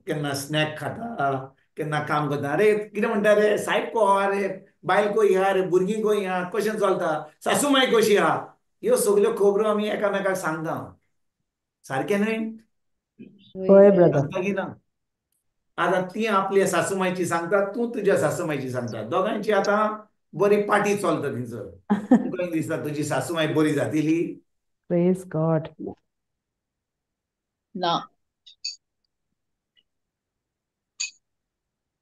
केन्ना स्नॅक खाता केन्ना काम करता अरे कितें म्हणटा रे सायब को अरे बायल कोई या रे भुरगीं कोई या कशें चलता सासूमाय कशी आहा ह्यो सगल्यो खबरो आमी एकामेकाक सांगता सारकें न्हय होय brother. सांगता की ना आतां ती आपल्या सासूमायची सांगता तूं तुज्या सासूमायची सांगता दोगांयची आतां बरी पाटी चलता थंयसर तुका दिसता तुजी सासूमाय बरी जातली Praise God. ना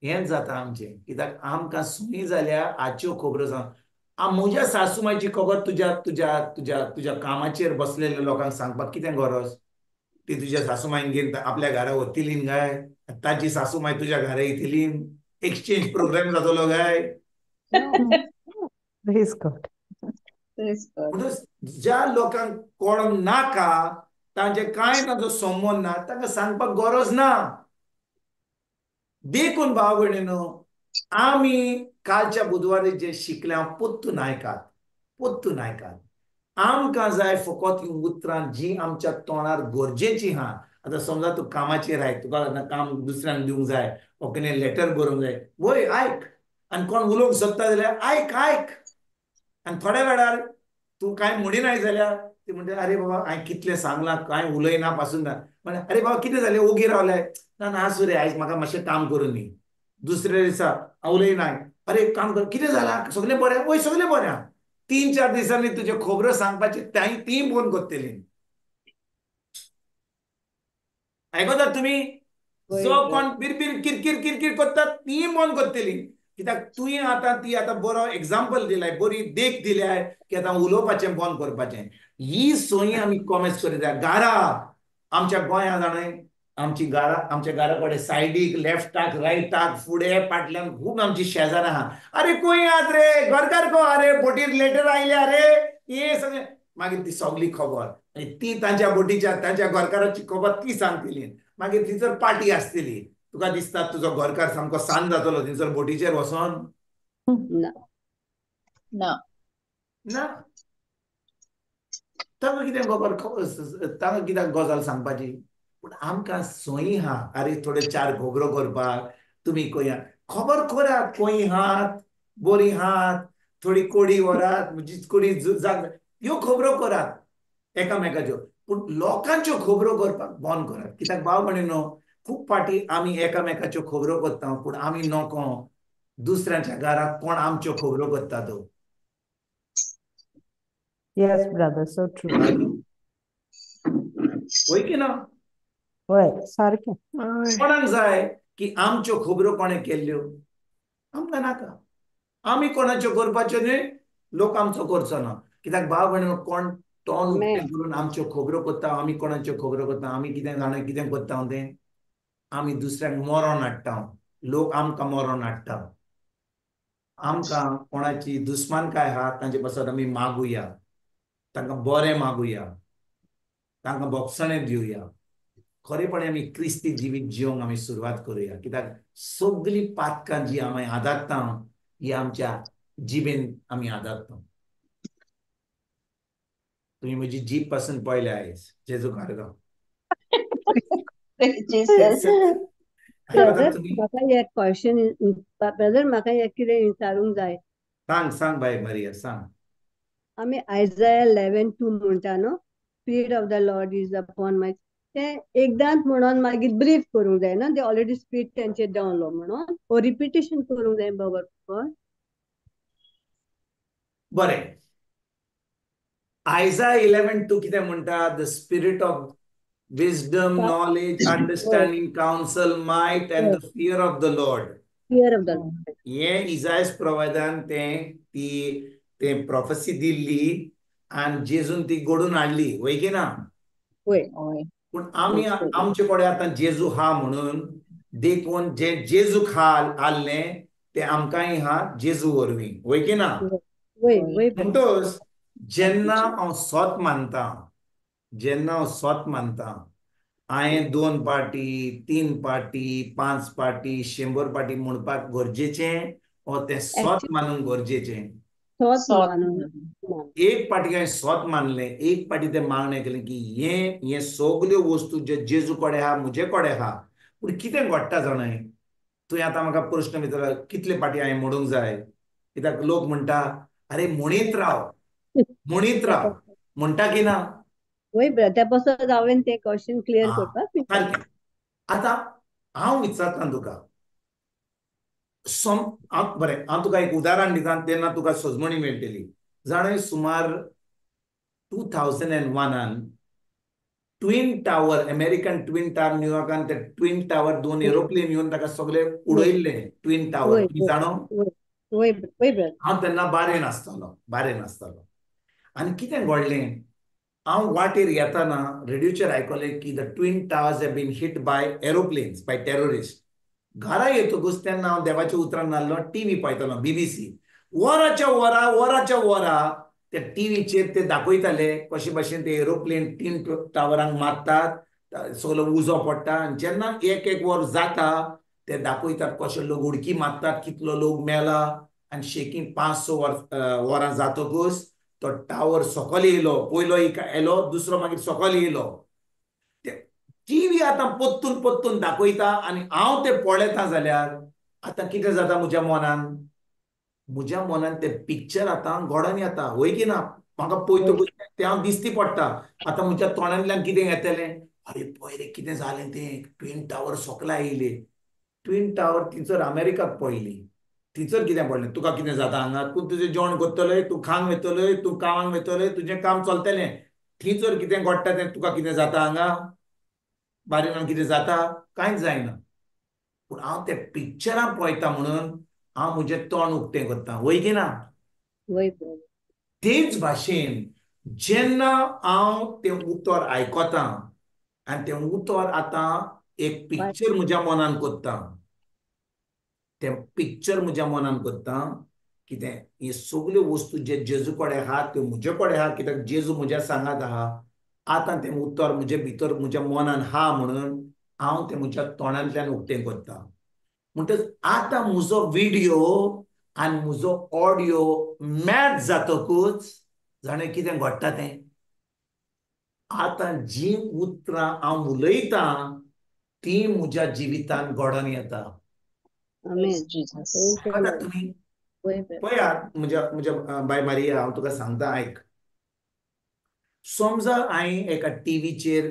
हेंच जाता आमचें कित्याक आमकां सुणी जाल्यार आजच्यो खबरो सांग म्हज्या सासूमायची खबर तुज्या तुज्या तुज्या तुज्या कामाचेर बसलेल्या लोकांक सांगपाक कितें गरज ती तुज्या सासूमायन घेवन आपल्या घरा व्हरतली काय ताची सासूमाय तुज्या घरा येतली एक्सचेंज प्रोग्राम जातलो काय Praise God. Praise God. म्हणून ज्या लोकांक कळोंक नाका तांचे कांय ताचो संबंद ना तांकां सांगपाक गरज ना देखून भाव भयणीनो आमी कालच्या बुधवारी जे शिकल्या पोत्तून आयकात आमकां जाय फकत ही उतरां जी आमच्या तोंडार गरजेची आहा आतां समजा तूं कामाचेर आय तुका काम दुसऱ्यांक दिवंक जाय वा कितें लेटर बरोवंक जाय वय आयक आनी कोण उलोवंक सोदता जाल्यार आयक आनी थोड्या वेळार तूं कांय म्हणिनाय जाल्यार ती म्हणटा अरे बाबा हांवें कितलें सांगलां कांय उलयना पासून ना म्हणजे अरे बाबा कितें जालें ओगी रावलें ना आसूं रे आयज म्हाका मातशें काम करून दी दुसऱ्या दिसा हांव उलयनाय अरे काम कर कितें जालां सगळें बरें वय सगळें बरें आहा 3-4 दिसांनी तुज्यो खबरो सांगपाची ती फोन करतली आयकतात तुमी जो कोण बिरबीर किरकीर करतात ती फोन करतली कित्याक तुवें आतां ती आतां बरो एग्जाम्पल दिलाय बरी देख दिल्याय की आतां उलोवपाचें बंद करपाचें ही सोयी आमी कॉमेस करीत जाय घरा आमच्या गोंयांत जाणय आमच्या घरा कडेन सायडीक लेफ्टाक रायटाक फुडें फाटल्यान खूब आमची शेजारां आहा अरे कोई आहात रे घरकार को अरे बोटीर लेटर आयल्या रे हे सगळें मागीर ती सगळी खबर आनी ती तांच्या बोटीच्या तांच्या घरकाराची खबर ती सांगतली मागीर थंयसर पार्टी आसतली तुका दिसता तुजो घरकार सामको सांज जातलो थंयसर बोटीचेर वचोन ना ना ना ताका कितें खबर ताका कित्याक गजाल सांगपाची पूण आमकां सोयी हा अरे थोडे चार घोगरो करपाक तुमी खंय खबर करात खंय हात बरी हात थोडी कोडी व्हरात म्हणजे कोडी ह्यो खबरो करात एकामेकाच्यो पूण लोकांच्यो खबरो करपाक बंद करात कित्याक भाव भयणीनो खूब फाटी आमी एकामेकाच्यो खबरो करता पूण आमी नोको दुसऱ्याच्या घराक कोण आमच्यो खबरो करता तो Yes, brother, so true. होय की ना होय सारकें कोणाक जाय की आमच्यो खबरो कोणें केल्ल्यो आमकां नाका आमी कोणाच्यो करपाच्यो न्हय लोक आमचो करचो ना कित्याक भाव भयणीनो कोण तोंड उक्तें करून आमच्यो खबरो करता आमी कोणाच्यो खबरो करता आमी कितें जाणा कितें करता तें आमी दुसऱ्याक मरण हाडटा लोक आमकां मरण हाडटा आमकां कोणाची दुस्मानकाय आहा तांचे पासत आमी मागुया तांकां बरें मागुया तांकां भोगसणें दिवया खरेपणी आमी क्रिस्ती जिवीत जिवंक आमी सुरवात करुया कित्याक सगळी पातकां जी आमी आदारता ही आमच्या जिबेन आमी आदारता तुम्ही म्हजी जीब पासून पळयल्या आयज जेजू कारगांव ब्रदर म्हाका एक क्वेश्चन ब्रदर म्हाका एक कितें विचारूंक जाय सांग सांग बाय मारिया सांग आमी आयजाया 11:2 म्हणटा न्हू spirit of the Lord is upon my ते एकदांच म्हणून मागीर ब्रीफ करूंक जाय ना ते ऑलरेडी स्पीड तेंचे देंवलो म्हणून ओ रिपिटेशन करूंक जाय बरोबर बरें आयजा 11:2 कितें म्हणटा the spirit of wisdom knowledge understanding counsel might and the fear of the lord fear of the Lord हे इसायास प्रवादान ते प्रोफेसी दिल्ली आणि जेजून ती घडून हाडली वय की ना होय पूण आमी आमचे कडेन आतां जेजू हा म्हणून देखून जे जेजू हाडले ते आमकांय हा जेजू वरवीं वय की ना होय होय म्हणटोच जेन्ना हांव स्वत मानता हांवें 2 पार्टी 3 पार्टी 5 पार्टी 100 पार्टी म्हणपाक गरजेचें ओ तें स्वत मानून गरजेचें एक पार्टी हांवें स्वत मानलें एक पार्टी तें मागणें केलें की हे सगल्यो वस्तू जे जेजू कडेन आहा म्हजे कडेन आहा पूण कितें घडटा जाणाय तुवें आतां म्हाका प्रश्न विचारला कितले पार्टी हांवें म्हणूंक जाय कित्याक लोक म्हणटा अरे म्हणीत राव म्हणटा की ना होय त्या पासून हांवें ते क्वेश्चन क्लियर करपाक सारकें आतां हांव विचारतां तुका बरें हांव तुका एक उदाहरण दिता तेन्ना तुका सोजमणी मेळटली जाणा सुमार 2001 twin tower American twin tower न्यूयॉर्कान ते ट्विन टावर 2 एरोप्लेन येवन ताका सगळे उडयल्ले ट्विन टावर तुम्ही जाणो हांव तेन्ना बारेन आसतालो आनी कितें घडलें हांव वाटेर येताना रेडिओचेर आयकलें की the twin towers have been hit by aeroplanes by terrorist घरा येतकूच तेन्ना हांव देवाच्या उतरान नासलो टीव्ही पळयतालो BBC वराच्या वरा ते टीव्हीचेर ते दाखयताले कशे भाशेन ते एरोप्लेन ट्विन टावरांक मारतात सगळो उजो पडटा आनी जेन्ना एक वर जाता ते दाखयतात कशे लोक उडकी मारतात कितलो लोक मेला आनी शेकींग 5-6 वरां जातकूच तो टावर सकयल येयलो पयलो येयलो दुसरो मागीर सकयल येयलो टीव्ही आतां पोत्तून दाखयता आनी हांव ते पळयता जाल्यार आतां कितें जाता म्हज्या मनान ते पिक्चर आतां घोडोन येता वय की ना म्हाका पळयतकूच ते हांव दिसती पडटा आतां म्हज्या तोंडांतल्यान कितें येतलें अरे पळय रे कितें जालें तें ट्विन टावर सकला येयले ट्विन टावर थंयसर अमेरिकाक पळयली थंयसर कितें पडलें तुका कितें जाता हांगा तूं तुजें जेवण करतलोय तूं खांक वयतलोय तूं कामाक वयतलोय तुजें काम चलतलें थंयसर कितें घडटा तें तुका कितें जाता हांगा बारीनान कितें जाता कांयच जायना पूण हांव ते पिक्चरां पळयता म्हणून हांव म्हजें तोंड उक्तें करता वय की ना तेच भाशेन जेन्ना हांव तें उतर आयकतां आनी तें उतर आतां एक पिक्चर म्हज्या मनान करता तें पिक्चर म्हज्या मनान करता कितें हे सगल्यो वस्तू जे जेजू कडेन आहा त्यो म्हजे कडेन आहा कित्याक जेजू म्हज्या सांगात आहा आतां तें उतर म्हजे भितर म्हज्या मनान आहा म्हणून हांव तें म्हज्या तोंडांतल्यान उक्तें करता म्हणटच आतां म्हजो व्हिडिओ आनी म्हजो ऑडियो मॅच जातकूच जाणें कितें घडटा तें आतां जीं उतरां हांव उलयतां ती म्हज्या जिवितांत घडोवन येता Amen. Jesus. Praise the आतां Lord. तुमी Wait, wait. पळयात म्हज्या बाय मारिया हांव तुका सांगता आयक समजा हांवें एका टीव्हीचेर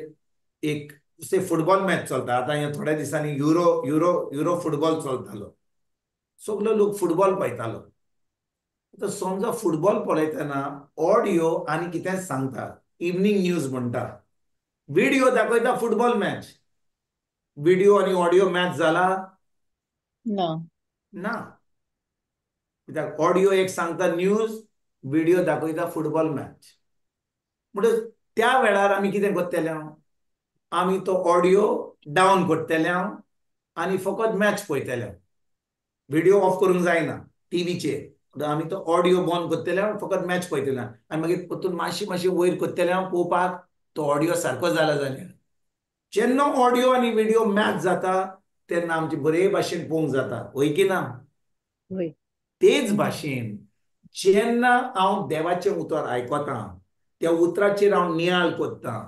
एक से फुटबॉल मॅच चलता आतां ह्या थोड्या दिसांनी युरो युरो युरो फुटबॉल चलतालो सगलो लोक फुटबॉल पळयतालो आतां समजा फुटबॉल पळयतना ऑडियो आनी कितें सांगता इवनिंग न्यूज म्हणटा व्हिडिओ दाखयता फुटबॉल मॅच व्हिडिओ आनी ऑडियो मॅच जाला No. ना कित्याक ऑडियो एक सांगता न्यूज व्हिडिओ दाखयता फुटबॉल मॅच म्हणटच त्या वेळार आमी कितें करतले आमी तो ऑडियो डावन करतले आनी फकत मॅच पळयतले व्हिडिओ ऑफ करूंक जायना टीव्हीचेर आमी तो ऑडियो बंद करतले फकत मॅच पळयतले आनी मागीर परतून मातशी मातशी वयर करतले पळोवपाक तो ऑडियो सारको जाला जाल्यार जेन्ना ऑडियो आनी व्हिडिओ मॅच जाता तेन्ना आमचे बरे भाशेन पळोवंक जाता वय की ना Wait. तेच भाशेन जेन्ना हांव देवाचें उतर आयकतां त्या उतराचेर हांव नियाळ कोत्तां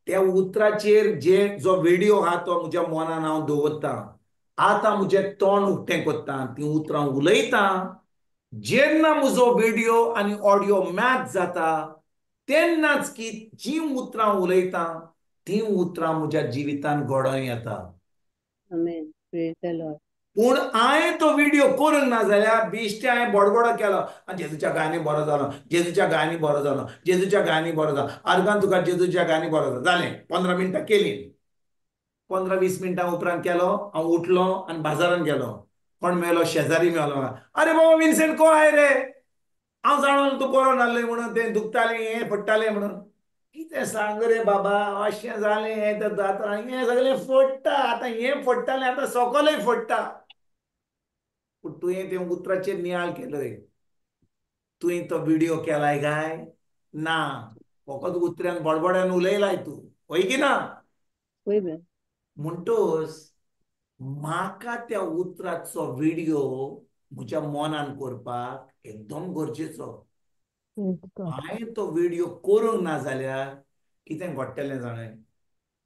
त्या उतराचेर जो व्हिडिओ आहा तो म्हज्या मनान हांव दवरतां आतां म्हजें तोंड उक्तें कोत्तां ती उतरां उलयतां जेन्ना म्हजो व्हिडिओ आनी ऑडियो मॅच जाता तेन्नाच की जीं उतरां उलयतां तीं उतरां म्हज्या जिवितांत घडोवन येता Amen. Praise the Lord. पूण हांवें तो व्हिडिओ करूंक ना जाल्यार बेश्टे हांवें बडबडो केलो जेजूच्या गायनी बरो जालो जेजूच्या गायनी बरो जालो जेजूच्या गायनी बरो जालो आर्गान तुका जेजूच्या गायनी बरो जालो जालें 15 मिनटां केली 15-20 मिनटां उपरांत केलो हांव उठलो आनी बाजारांत गेलो कोण मेळलो शेजारी मेळलो आरे बाबा विन्सेंट को आय रे हांव जाणलो तूं बरो नासलें म्हणून तें दुखतालें हें फुट्टालें म्हणून कितें सांग रे बाबा अशें जालें हें तर जाता हें सगळें फोडटा आतां हें फोडटालें आतां सकलय फोडटा पूण तुवें तें उतराचेर नियाळ केलय तुवें तो व्हिडिओ केलाय काय ना फकत उतऱ्यान बडबड्यान उलयलाय तूं वय की ना Wait, wait. म्हणटोच म्हाका त्या उतराचो व्हिडिओ म्हज्या मनान करपाक एकदम गरजेचो Praise God. हांवें तो व्हिडिओ करूंक ना जाल्यार कितें घडटलें जाणें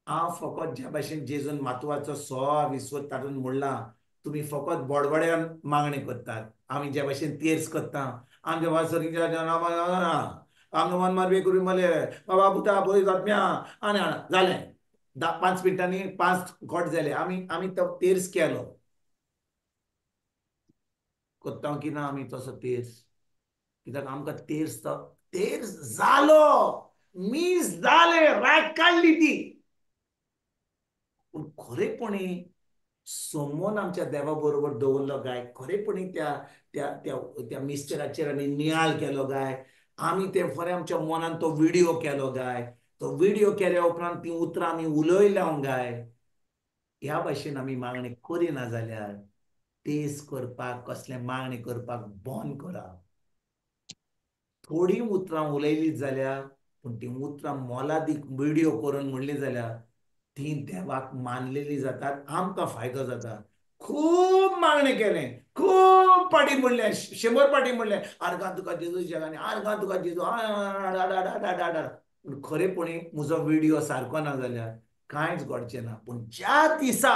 हांव फकत ज्या भाशेन जेजून मातवाचो विस्वत तातूंत म्हणलां तुमी फकत बडबड्यान मागणी करतात आमी ज्या भाशेन तेर्स करता आमच्या वासरीच्या आमकां मन मारबी करून मले बाबा पुता पळय जातम्या आनी हाडा जालें 5 मिनटांनी 5 घोट जाले आमी तो तेर्स केलो करता की ना आमी तसो तेर्स कित्याक आमकां तेर्स जालो मीस जाले राग काडली ती पूण खरेपणी समोन आमच्या देवा बरोबर दवरलो गाय खरेपणी त्या मिस्टराचेर आमी नियाळ केलो गाय आमी ते खरें आमच्या मनान तो व्हिडिओ केलो गाय तो व्हिडिओ केल्या उपरांत ती उतरां आमी उलयल्या गाय ह्या भाशेन आमी मागणी करिना जाल्यार तेस करपाक कसले मागणी करपाक बंद करा थोडी उतरां उलयलीं जाल्यार पूण ती उतरां मोलादीक व्हिडिओ करून म्हणली जाल्यार ती देवाक मानलेली जातात आमकां फायदो जाता खूब मागणें केलें खूब पाटी म्हणलें 100 पाटी म्हणलें आर्गां तुका जेजू जगांनी आर्गां तुका जेजू पूण खरेपणी म्हजो व्हिडिओ सारको ना जाल्यार कांयच घडचें ना पूण ज्या दिसा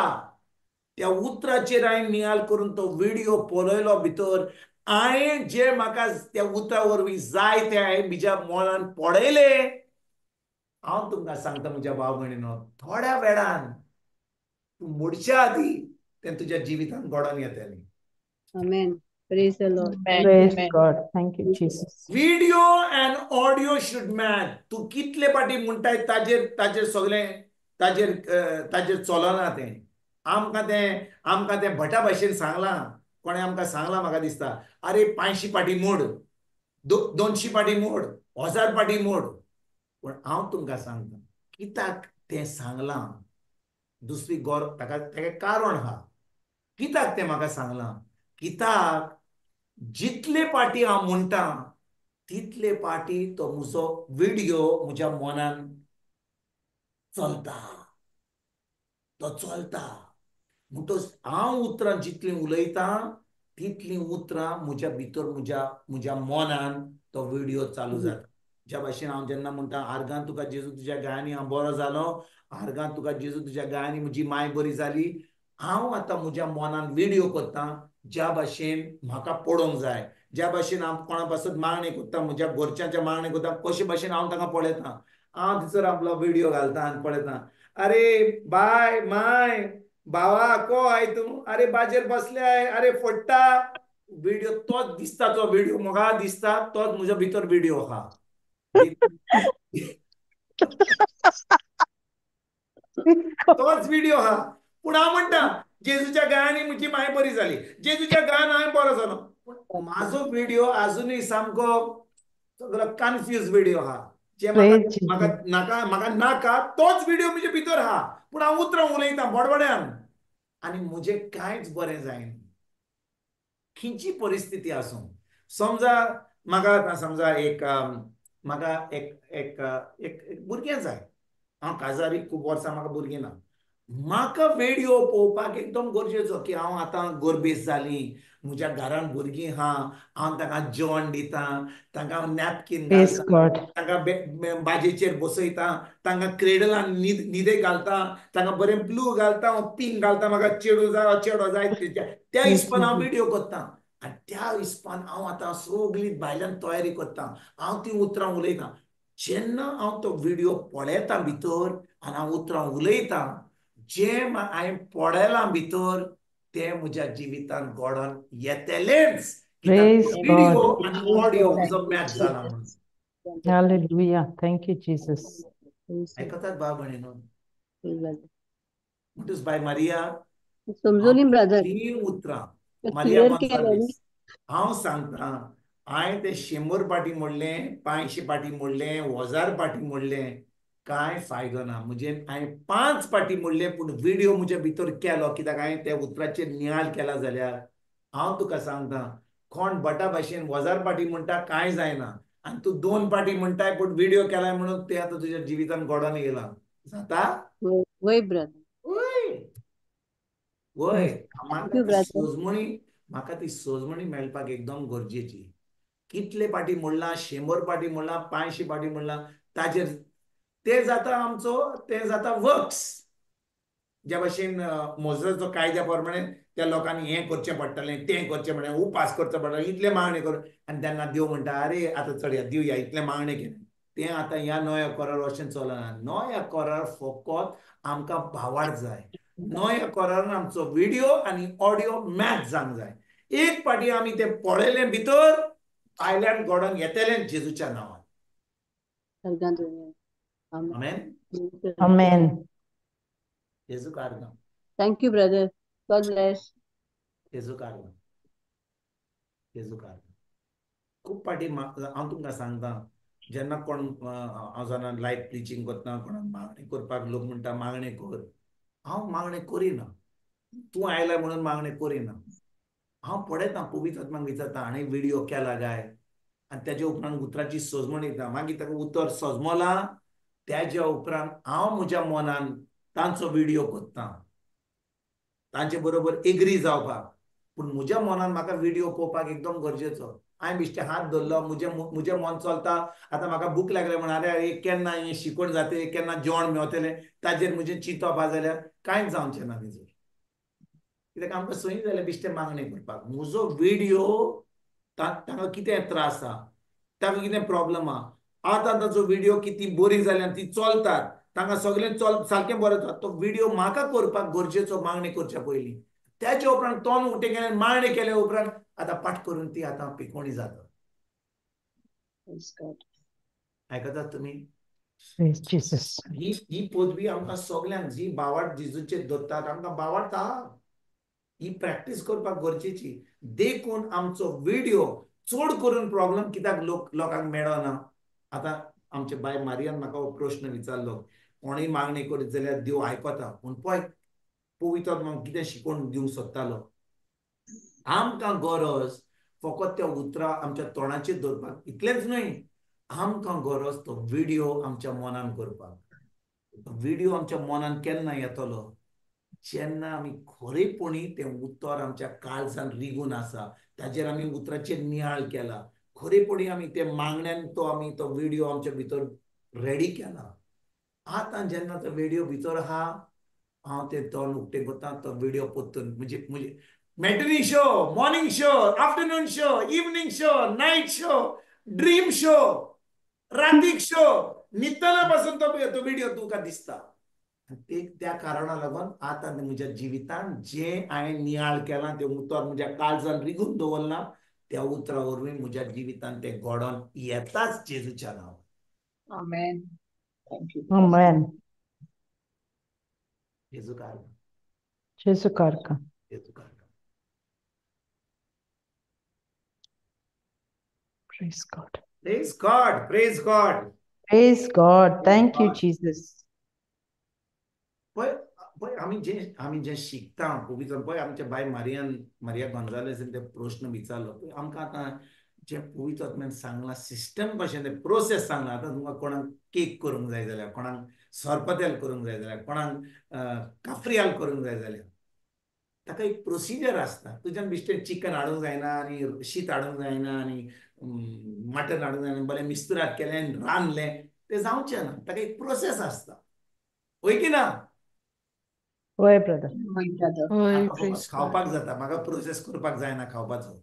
त्या उतराचेर हांवें नियाळ करून तो व्हिडिओ पळयलो भितर हांवें जे म्हाका त्या उतरा वरवीं जाय ते हांवें म्हज्या मनान पडयले हांव तुमकां सांगता म्हज्या भाव भयणीनो थोड्या वेळान तूं मोडच्या आदीं तें तुज्या जिवितांत घडोवन येतलें Amen. Praise the Lord. Amen. Praise Amen. God. Thank you, Jesus. Video end audio should match तूं कितले पाटी म्हणटाय ताजेर सगळें ताजेर चलना तें आमकां तें भटा भाशेन सांगलां कोणें आमकां सांगलां म्हाका दिसता आरे 500 पाटी मोड 200 पाटी मोड 1000 पाटी मोड पूण हांव तुमकां सांगता कित्याक तें सांगलां दुसरी ताका कारण आहा कित्याक तें म्हाका सांगलां कित्याक जितले पाटी हांव म्हणटा तितले पाटी तो म्हजो व्हिडिओ म्हज्या मनान चलता, तो चलता. म्हणटच हांव उतरां जितली उलयतां तितली उतरां म्हज्या भितर म्हज्या मनान तो व्हिडिओ चालू जाता. ज्या भाशेन हांव जेन्ना म्हणटा आर्गां तुका जेजू तुज्या गायांनी हांव बरो जालो, आर्गां तुका जेजू तुज्या गायांनी म्हजी माय बरी जाली, हांव आतां म्हज्या मनान व्हिडिओ करतां ज्या भाशेन म्हाका पडोवंक जाय, ज्या भाशेन हांव कोणा पासत मागणी करता, म्हज्या घरच्यांच्या मागणी करता, कशे भाशेन हांव तांकां पळयतां. हांव थंयसर आपलो व्हिडिओ घालतां आनी पळयतां, अरे बाय माय भावा को आय तूं, अरे बाजेर बसल्याय, अरे फोडटा व्हिडिओ. तोच दिसता, तो व्हिडिओ म्हाका दिसता तोच म्हज्या भितर व्हिडिओ आहा. तोच व्हिडिओ आहा. पूण हांव म्हणटा जेजूच्या गायांनी म्हजी माय बरी जाली, जेजूच्या गायान हांवें बरो जालो. पूण म्हाजो व्हिडिओ आजुनूय सामको सगळो कन्फ्यूज व्हिडिओ आहा. जे म्हाका नाका तोच व्हिडिओ म्हजे भितर आहा. पूण हांव उतरां उलयतां बडबड्यान आनी म्हजें कांयच बरें जायना. खंयची परिस्थिती आसूं, समजा म्हाका एक भुरगें जाय, हांव काजारी खूब वर्सां म्हाका भुरगीं ना. म्हाका व्हिडिओ पळोवपाक एकदम गरजेचो की हांव आतां गरबेज जालीं, म्हज्या घरान भुरगीं आहा, हांव तांकां जेवण दितां, तांकां नॅपकीन घालतां, तांकां बाजेचेर बसयतां, तांकां क्रेडलान न्हिदे घालतां, तांकां बरें ब्लू घालतां, पींक घालतां, म्हाका चेडूं जाय वा चेडो जाय त्या हिसपान हांव व्हिडिओ करतां. आनी त्या हिसपान हांव आतां सगळी भायल्यान तयारी करतां, हांव ती उतरां उलयतां. जेन्ना हांव तो व्हिडिओ पळयतां भितर आनी हांव उतरां उलयतां, जें हांवें पळयलां भितर तें म्हज्या जिवितांत घडोवन येतलेंच, कित्याक व्हिडिओ आनी ऑडियो म्हजो मॅच जाला म्हणून. Hallelujah. Thank you, Jesus. आयकतात भाव भयणीनो? म्हणटूच बाय मारिया, समजून ब्रदर ती उतरां मारिया क्लियर गोन्साल्वीस हांव सांगतां, हांवें ते 100 पाटी म्हणलें, 500 पाटी म्हणलें, 1000 पाटी म्हणलें, कांय फायदो ना. म्हणजे हांवें 5 पाटी म्हणलें पूण व्हिडिओ म्हज्या भितर केलो, कित्याक हांवें त्या उतराचेर नियाळ केला जाल्यार हांव तुका सांगतां, कोण बटा भाशेन 1000 पाटी म्हणटा कांय जायना, आनी तूं 2 पाटी म्हणटाय पूण व्हिडिओ केलाय म्हणून तें आतां तुज्या जिवितांत घडोवन येयलां. जाता? वय ब्रदर. वय Thank you, brother. म्हाका ती सोजमणी मेळपाक एकदम गरजेची. कितले पाटी म्हणला, 100 पाटी म्हणला, 500 पाटी म्हणला, ताजेर ते जाता वर्क्स. ज्या भाशेन मोजरेचो कायद्या प्रमाणे त्या लोकांनी हें करचें पडटलें, तें करचें पडटलें, उपास करचो पडटलो, इतले मागणे कर, आनी तेन्ना देव म्हणटा अरे आतां चडया दिवया, इतले मागणे केले. तें आतां ह्या नव्या करार अशें चलना. नव्या करार फकत आमकां भावार्थ जाय. नव्या करारान आमचो व्हिडिओ आनी ऑडियो मॅच जावंक जाय. एक पाटी आमी तें पळयलें भितर, भायल्यान घडोवन येतलें जेजूच्या नांवान. आमेन. Amen. जेजू कारगां. Thank you, brother. God bless. जेजू कारगां. जेजू कारगां. खूब पाटी हांव तुमकां सांगतां, जेन्ना कोण हांव जेन्ना लायव्ह प्रिचींग करता, कोणाक मागणी करपाक लोक म्हणटा मागणे कर, हांव मागणे करिना. तूं आयला म्हणून मागणे करिना. हांव पळयतां, पवित्र आत्म्याक विचारता हाणें व्हिडिओ केला काय, आनी तेज्या उपरांत उतराची सोजमण येता. मागीर ताका उतर सोजमलां, तेज्या उपरांत हांव म्हज्या मनान तांचो व्हिडिओ करतां, तांचे बरोबर एग्री जावपाक. पूण म्हज्या मनान म्हाका व्हिडिओ पळोवपाक एकदम गरजेचो. हांवें बिश्टें हात धरलो, म्हजें मन चलता. आतां म्हाका भूक लागल्या म्हणून अरे केन्ना हें शिकवण जातलें, केन्ना जेवण मेवतलें, ताजेर म्हजें चिंतप जाल्यार कांयच जावचें ना तेजेर. कित्याक आमकां संय जालें बिश्टें मागणें करपाक. म्हजो व्हिडिओ तांकां कितें त्रास आहा, ताका कितें प्रॉब्लम आहा, आतां ताचो व्हिडिओ किती बरी जाली आनी ती चलतात, तांकां सगळें सारकें बरें जाता, तो व्हिडिओ म्हाका करपाक गरजेचो मागणी करच्या पयलीं. त्याच्या उपरांत तोंड उठें केलें, मागणी केल्या उपरांत आतां पाठ करून ती आतां पिकोवणी जाता. आयकतात तुमी? Praise Jesus. ही पदवी आमकां सगळ्यांक जी बावार्थ जेजूचेर दवरतात, आमकां बावार्थ आहा. ही प्रॅक्टीस करपाक गरजेची. देखून आमचो व्हिडिओ चड करून प्रॉब्लेम कित्याक लोकांक मेळना. आतां आमचे बाय मारियान म्हाका हो प्रश्न विचारलो, कोणूय मागणी करीत जाल्यार देव आयकता. पूण पळय, पवित्र आत्म्याक कितें शिकोवन दिवंक सोदतालो, आमकां गरज फकत त्या उतरां आमच्या तोंडाचेर दवरपाक इतलेंच न्हय, आमकां गरज तो व्हिडिओ आमच्या मनान करपाक. व्हिडिओ आमच्या मनान केन्ना येतलो, जेन्ना आमी खरेपणी तें उतर आमच्या काळजान रिगून आसा, ताजेर आमी उतराचेर नियाळ केला, खरेपणी आमी ते मागण्यान आमी तो व्हिडिओ आमच्या भितर रेडी केला. आतां जेन्ना तो व्हिडिओ भितर आहा, हांव ते तोंड उक्तें करता, तो व्हिडिओ पत्तून म्हणजे matinee show, morning show, afternoon show, evening show, night show, dream show, रातीक शो, न्हिदतना पासून तो व्हिडिओ तुका दिसता. त्या कारणाक लागून आतां म्हज्या जिवितान जें हांवें नियाळ केलां, तें उतर म्हज्या काळजान रिगून दवरलां, त्या उतरा वरवीं म्हज्या जिवितान तें घडोवन येताच जेजूच्या नांवान. Amen. Thank you. Amen. जेजू कारगा, जेजू कारगा. जेजू कारगा. Praise God. Praise God, praise God. Praise God. Thank you, Jesus. पळय आमी जे शिकता पवित्र, पळय आमच्या बाय मारिया गोंजालेसान ते प्रश्न विचारलो, पळय आमकां आतां जे पवित्र आत्म्यान सांगलां सिस्टम कशें तें प्रोसेस सांगलां. आतां तुमकां कोणाक केक करूंक जाय जाल्यार, कोणाक सोरपातेल करूंक जाय जाल्यार, कोणाक काफ्रियाल करूंक जाय जाल्यार ताका एक प्रोसिजर आसता. तुज्यान बिश्टें चिकन हाडूंक जायना आनी शीत हाडूंक जायना आनी मटन हाडूंक जायना, बरें मिस्त्रात केलें रांदलें, तें जावचें ना. ताका एक प्रोसेस आसता, वय की ना? होय ब्रदर. My brother. होय, म्हाका praise फकत खावपाक God. जाता, म्हाका प्रोसेस करपाक जायना खावपाचो.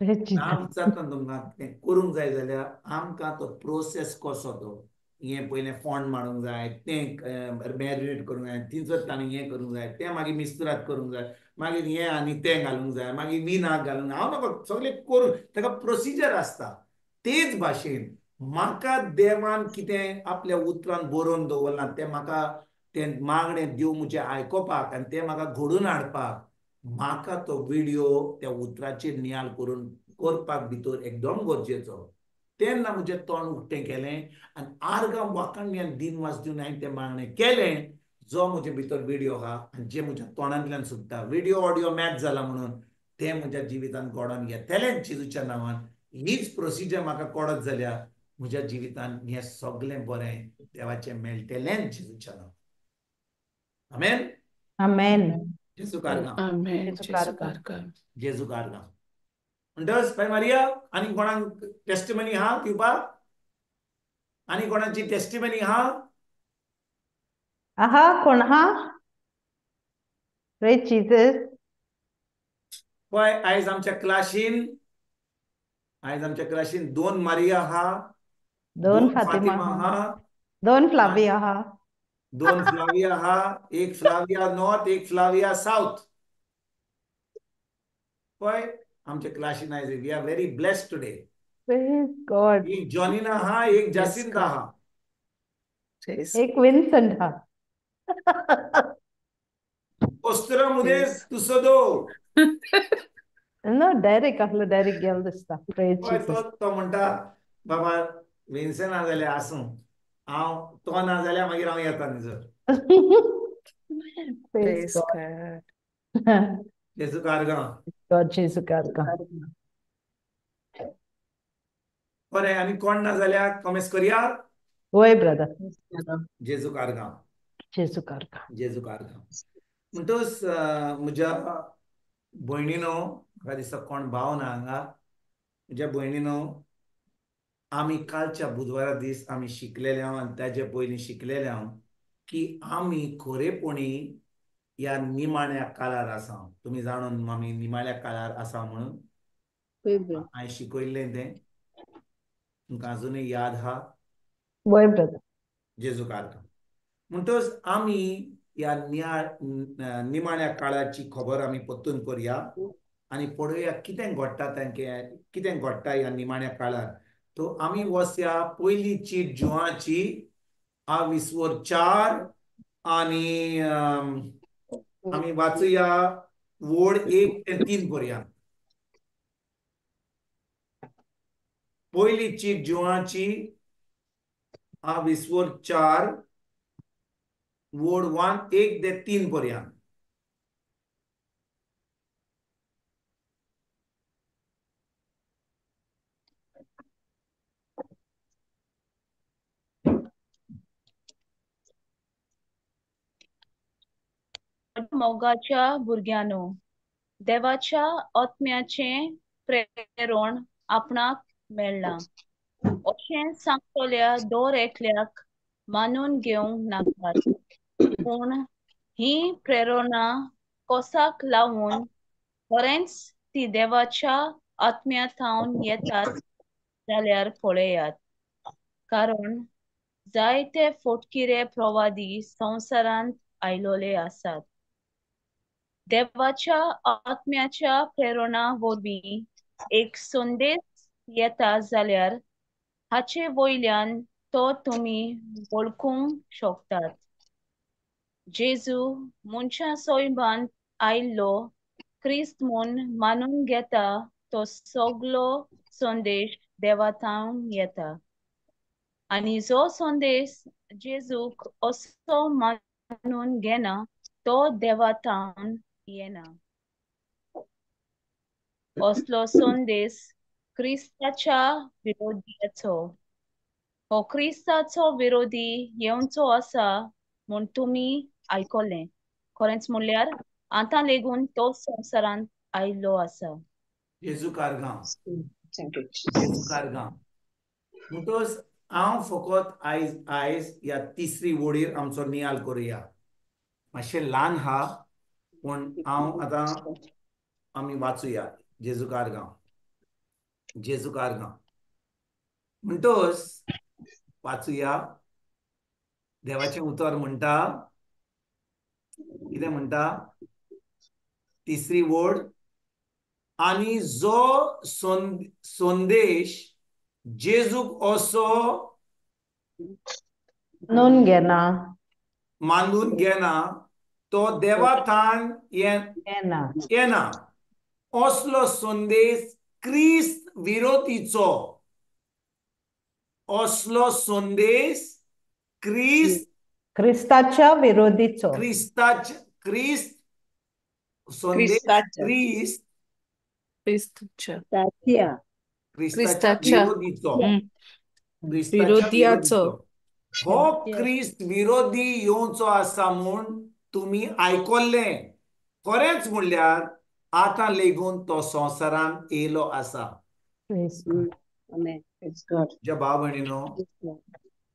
Praise हांव Jesus. विचारता तुमकां, तें करूंक जाय जाल्यार आमकां तो प्रोसेस कसो तो, हें पयलें फोंड मारूंक जाय, तें मॅरिनेट करूंक जाय, तिजत आनी हें करूंक जाय, तें मागीर मिस्त्रात करूंक जाय, मागीर हें आनी तें घालूंक जाय, मागीर विनाक घालूंक जाय. हांव नकळो सगळें करून ताका प्रोसिजर आसता. तेच भाशेन म्हाका देवान कितें आपल्या उतरान बरोवन दवरलां, तें म्हाका तें मागणें देव म्हजें आयकोपाक आनी तें म्हाका घडोवन हाडपाक, म्हाका तो व्हिडिओ त्या उतराचेर नियाळ करून करपाक भितर एकदम गरजेचो. तेन्ना म्हजें तोंड उक्तें केलें आनी आर्गां वाखाणण्यान दिनवास दिवन हांवें तें मागणें केलें, जो म्हजे भितर व्हिडिओ आहा आनी जे म्हज्या तोंडांतल्यान सुट्टा. व्हिडिओ ऑडियो मॅच जाला म्हणून तें म्हज्या जिवितान घडोवन येतलेंच जेजूच्या नांवान. हीच प्रोसिजर म्हाका कळत जाल्यार म्हज्या जिवितान हें सगळें बरें देवाचें मेळटलेंच जेजूच्या नांवान. आमेन. Amen. जेजू कारगा, Amen. जेजू जेजू कारगा. कारगा. जेजू कारगा. म्हणटस बाय मारिया, आनी कोणाक टेस्टिमनी आहा दिवपाक? आनी कोणाची टेस्टिमनी आहा? Aha, कोण हा? Praise Jesus. पळय आयज आमच्या क्लासीन 2 मारिया आहा, 2 2 फातिमा फातिमा हा. आहा, 2 फ्लाविया हा. 2 फ्लाविया आहा, 1 फ्लाविया नॉर्थ, 1 फ्लाविया साऊथ. पळय आमच्या क्लासीन आयज we are very blessed today. Praise God. एक जॉनिना आहा, एक Praise जासिंता God. आहा. Praise एक विन्सेंट हा. Postura mudes Praise. tusodo. No, Derek आपलं डायरेक्ट गेल दिसता. Praise पळय Jesus. तो म्हणटा बाबा विन्सेंट ना जाल्यार आसूं, हांव तो ना जाल्यार मागीर हांव येता न्ही. Praise Praise God. God. जेजू कारगा. God जेजू कारगा. बरें आनी कोण ना जाल्यार कमेंट्स करया. होय ब्रदर. जेजू कारगा, जेजू कारगा. जेजू कारगा. म्हणटच म्हज्या भयणीनो, म्हाका दिसता कोण भाव ना हांगा. म्हज्या भयणीनो, आमी कालच्या बुधवारा दीस आमी शिकलेले हांव आनी ताचे पयलीं शिकलेले हांव की आमी खरेपणी ह्या निमाण्या काळार आसा. तुमी जाणून आमी निमाण्या काळार आसा म्हणून हांवें शिकयल्लें तें तुमकां अजुनूय याद आहा. होय ब्रदर. जेजू कारगा. म्हणटच आमी ह्या निमाण्या काळाची खबर आमी परतून करया आनी पळोवया कितें घडटा कितें घडटा ह्या निमाण्या काळार. तो आमी वसया पयली चीट जुवाची 4 आनी आमी वाचुया वोड 1 ते 3 पर्यंत. पयली चीट जुवाची 4 वोड 1 ते 3 पर्यंत. मोगाच्या भुरग्यानो, देवाच्या आत्म्याचे प्रेरण आपणाक मेळ्ळा. अशें सांगतल्या दर एकल्याक मानून घेवंक नाकात. पूण ही प्रेरणा कोसाक लावून खरेंच ती देवाच्या आत्म्यांतल्यान येतात जाल्यार पळयात. कारण जायते फोटकिरे प्रवादी संवसारांत आयलोले आसात. देवाच्या आत्म्याच्या प्रेरणा वरवीं एक संदेश येता जाल्यार हाचे वयल्यान तो तुमी वळखूंक शकतात. जेजू मनशा सोयबान आयिल्लो क्रिस्त म्हूण मानून घेता तो सगळो संदेश देवातावन येता. आनी जो संदेश जेजूक असो मानून घेना तो देवातावन येना. असलो संदेश क्रिस्ताच्या विरोधीचो. हो क्रिस्ताचो विरोधी येवचो आसा म्हूण तुमी आयकले. खरेंच म्हणल्यार आतां लेगून तो संवसारांत आयिल्लो आसा. जेजू कारगांव जेजू कारगांव म्हणटच हांव फकत आयज ह्या तिसरी वडीर आमचो नियाल करुया. मातशें ल्हान हा पूण हांव आतां आमी वाचुया. जेजू कारगांव जेजू कारगांव म्हणटच वाचुया. देवाचें उतर म्हणटा, कितें म्हणटा? तिसरी वड. आनी जो संदेश जेजूक असो मानून घेना मानून घेना तो देवातान येना. येना. असलो संदेश क्रिस्त विरोधीचो. असलो संदेश क्रिस्ताच्या विरोधीचो. क्रिस्त संदेश क्रिस्त क्रिस्ताच्या क्रिस्ताच्या विरोधीचो. विरोधियाचो. हो क्रिस्त विरोधी येवचो आसा म्हूण तुमी आयकल्लें. खरेंच म्हणल्यार आतां लेगून तो संवसारांत येयलो आसा. तुज्या भाव भयणीनो,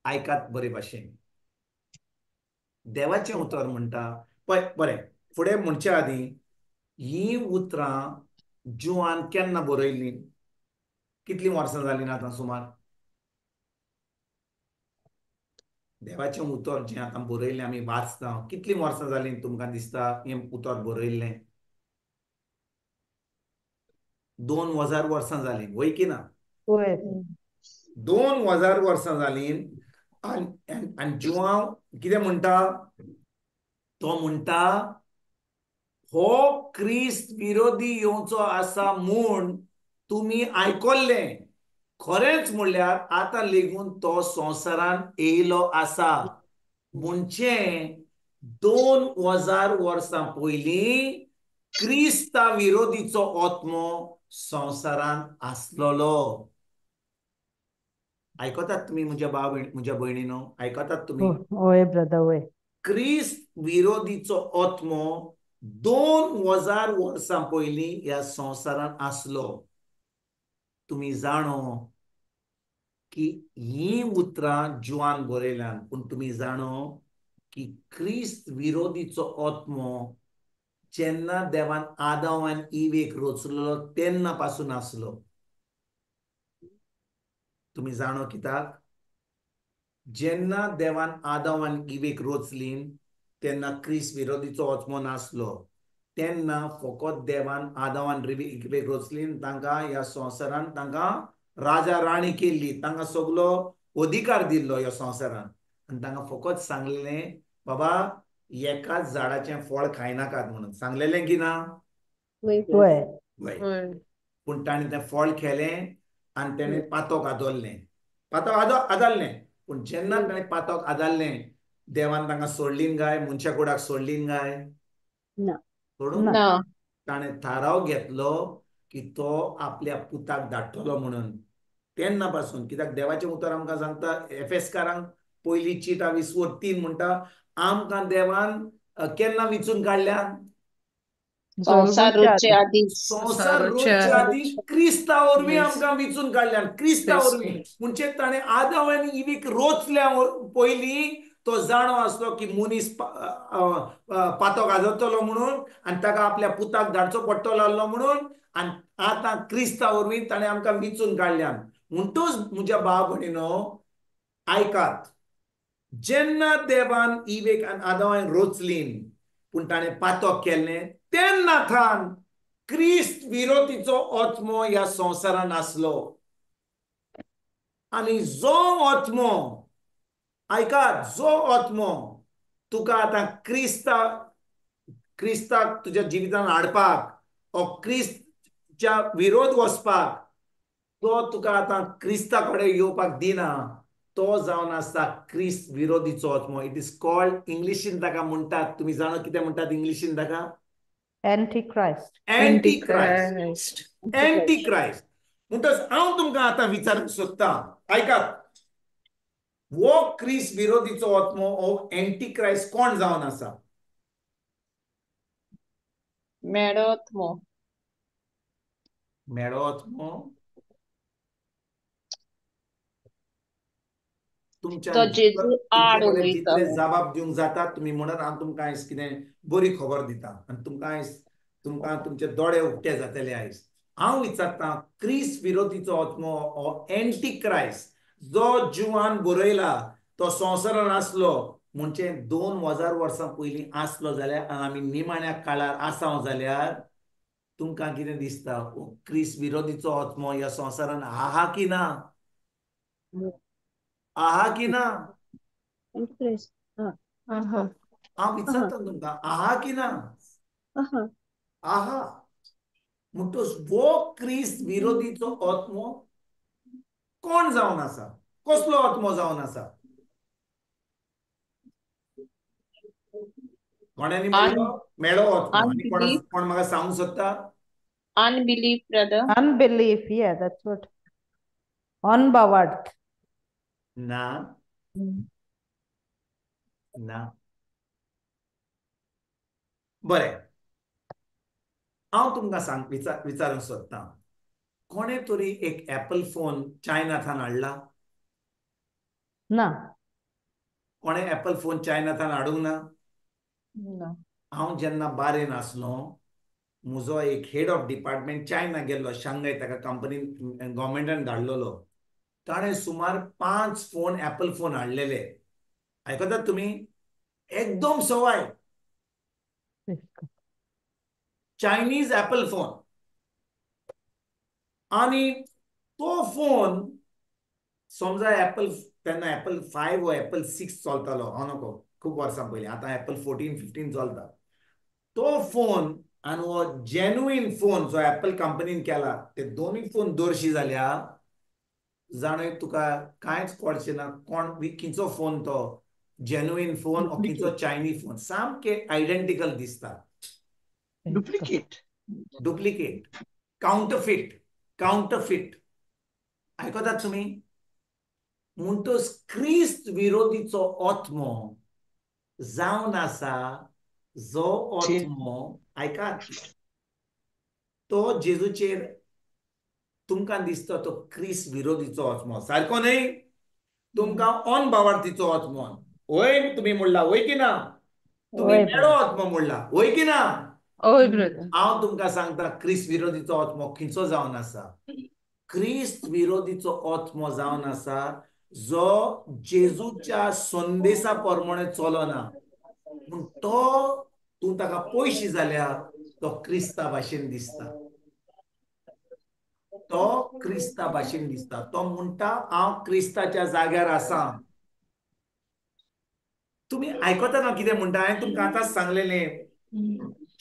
आयकात बरे भाशेन. देवाचें उतर म्हणटा पळय. बरें, फुडें म्हणचे आदीं ही उतरां जुवान केन्ना बरयल्लीं? कितलीं वर्सां जालीं आतां सुमार? देवाचें उतर जें आतां बरयल्लें आमी वाचता, कितलीं वर्सां जालीं तुमकां दिसता हें उतर बरयल्लें? 2000 वर्सां जालीं, वय की ना? 2000 वर्सां जालीं. आनी जुवांव कितें म्हणटा? तो म्हणटा हो क्रिस्त विरोधी येवचो आसा म्हूण तुमी आयकल्लें. खरेंच म्हणल्यार आतां लेगून तो संवसारांत येयलो आसा. म्हणजे 2000 वर्सां पयलीं क्रिस्ता विरोधीचो आत्मो संवसारांत आसलोलो. आयकतात तुमी म्हज्या भाव म्हज्या भयणीनो? आयकतात तुमी? होय ब्रदर, होय. क्रिस्त विरोधीचो आत्मो 2000 वर्सां पयलीं ह्या संवसारांत आसलो. तुमी जाणो की ही उतरां जुवान बरयल्यान, पूण तुमी जाणो की क्रिस्त विरोधीचो आत्मो जेन्ना देवान आदाम आनी इवेक रचलेलो तेन्ना पासून आसलो. तुमी जाणो कित्याक? जेन्ना देवान आदाम आनी इवेक रचलीं तेन्ना क्रिस्त विरोधीचो आत्मो नासलो. तेन्ना फकत देवान आदाम आनी इवेक रचलीं, तांकां ह्या संवसारांत तांकां राजा राणी केल्ली, तांकां सगळो अधिकार दिल्लो ह्या संवसारांत. आनी तांकां फकत सांगलेलें, बाबा एकाच झाडाचें फळ खायनाकात म्हणून सांगलेलें की ना? पूण ताणें तें फळ खेलें आनी तेणें पातोक आदोरलें. पातोक आदारलें. पूण जेन्ना ताणें पातोक आदारलें, देवान तांकां सोडलीं काय? मनशा कुडाक सोडलीं काय? सोडूंक ना. ताणें थाराव घेतलो की तो आपल्या पुताक धाडटलो म्हणून. तेन्ना पासून, कित्याक देवाचें उतर आमकां सांगता, एफेसकारांक पयली चिट 20:3 म्हणटा, आमकां देवान केन्ना विचून काडल्यान संसार रोजचे आदीच संसार रोजच्या आधी क्रिस्ता वरवीं आमकां विचून काडल्यान क्रिस्ता वरवीं म्हणजे ताणें आदाम आनी इवीक रोचल्या पयलीं तो जाणो आसलो की मनीस पातो गाजरतलो म्हणून आनी ताका आपल्या पुताक धाडचो पडटलो आहलो म्हणून आनी आतां क्रिस्ता वरवीं ताणें आमकां विचून काडल्यान म्हणटूच म्हज्या भाव भयणीनो आयकात जेन्ना देवान इवेक आनी आदामान रोचलीं पूण ताणें पातक केल्लें तेन्ना थान क्रिस्त विरोधीचो आत्मो ह्या संवसारान आसलो आनी जो आत्मो आयकात जो आत्मो तुका आतां क्रिस्ताक तुज्या जिवितान हाडपाक ओ क्रिस्तच्या विरोध वचपाक तो तुका आतां क्रिस्ता कडेन येवपाक दिना तो जावन आसता क्रिस्त विरोधीचो आत्मो इट इज कॉल्ड इंग्लिशीन ताका म्हणटात तुमी जाणो कितें म्हणटात इंग्लिशीन ताका Antichrist. एंटीक्राइस्ट एंटीक्राइस्ट म्हणटच हांव तुमकां आतां विचारूंक सोदतां आयकात वो क्रिस्त विरोधीचो आत्मो हो एंटीक्राइस्ट कोण जावन आसा मेळो आत्मो मेळो आत्मो तो जेजू आड तुमचे वयता जितले जबाब दिवंक जाता तुमी म्हणत हांव तुमकां आयज कितें बरी खबर दिता आनी तुमकां आयज तुमकां तुमचे दोळे उक्ते जातले आयज हांव विचारतां क्रिस्त विरोधीचो आत्मो हो एंटीक्राइस्ट जो जुवान बरयला तो संवसारान आसलो म्हणजे 2000 वर्सां पयलीं आसलो जाल्यार आमी निमाण्या काळार आसाव जाल्यार तुमकां कितें दिसता क्रिस्त विरोधीचो आत्मो ह्या संवसारान आहा की ना आहा की ना हांव विचारता तुमकां आहा की ना आहा म्हणटच वो क्रिस्त विरोधीचो आत्मो कोण जावन आसा कसलो आत्मो जावन आसा कोणानी मेळो आत्मो आनी कोण म्हाका सांगूंक सोदता unbelief brother Unbelief, yeah, that's what. Unbaward. ना ना बरें हांव तुमकां विचारूंक सोदतां कोणे तरी एक एप्पल फोन चायनाथान हाडला ना कोणे एप्पल फोन चायनाथान हाडूंक ना हांव जेन्ना बारेन आसलो म्हजो एक हेड ऑफ डिपार्टमेंट चायना गेल्लो शांघाय ताका कंपनीन गव्हर्मेंटान धाडलेलो ताणें सुमार 5 फोन एप्पल फोन हाडलेले आयकतात तुमी एकदम सवाय चायनीज एप्पल फोन आणि तो फोन समजा एप्पल तेन्ना एप्पल 5 व एप्पल 6 चलतालो हांव नको खूब वर्सां पयलीं आतां एप्पल 14 15 चलता तो फोन आनी हो जेन्युइन फोन जो एप्पल कंपनीन केला ते दोनूय फोन दोरशी जाल्या जाणय तुका कांयच कळचें ना कोण खंयचो फोन तो जेन्युइन फोन ओ खंयचो चायनीज फोन सामके आयडेंटिकल दिसता डुप्लिकेट काउंटरफीट आयकतात तुमी म्हणटच क्रिस्त विरोधीचो आत्मो जावन आसा जो आत्मो आयकात तो जेजूचेर तुमकां दिसता तो क्रिस्त विरोधीचो आत्मो सारको न्हय तुमकां अनभावार्थीचो आत्मो होय तुमी म्हणला होय की ना तुमी मेळो आत्मो म्हणला होय की ना हांव तुमकां सांगता क्रिस्त विरोधीचो आत्मो खंयचो जावन आसा क्रिस्त विरोधीचो आत्मो जावन आसा जो जेजूच्या संदेशा प्रमाणे चलना पूण तो तूं ताका पयशी जाल्यार तो क्रिस्ता भाशेन दिसता तो म्हणटा हांव क्रिस्ताच्या जाग्यार आसा तुमी आयकता ना कितें म्हणटा हांवें तुमकां आतांच सांगलेलें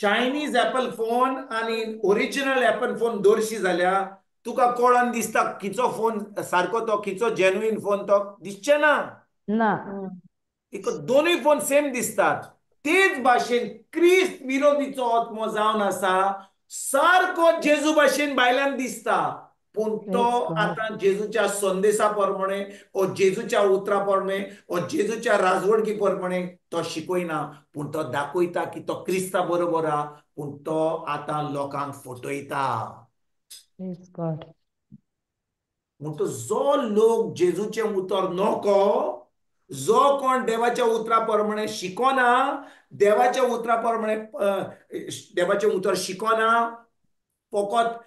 चायनीज एप्पल फोन आनी ओरिजिनल एप्पल फोन दोरशी जाल्यार तुका कळोन दिसता खंयचो फोन सारको तो खंयचो जेन्युइन फोन तो दिसचें ना दोनूय फोन सेम दिसतात तेच भाशेन क्रिस्त विरोधीचो आत्मो जावन आसा सारको जेजू भाशेन भायल्यान दिसता पूण तो Praise God. आतां जेजूच्या संदेशा प्रमाणे ओ जेजूच्या उतरा प्रमाणे ओ जेजूच्या राजवडकी प्रमाणे तो शिकयना, पूण तो दाखयता की तो क्रिस्ता बरोबर आहा, पूण तो आतां लोकांक फटयता. Praise God. म्हणटो जो लोक जेजूचे उतर नको, जो कोण देवाच्या उतरा प्रमाणे शिकोना, देवाच्या उतरा प्रमाणे देवाचे उतर शिकोना, फकत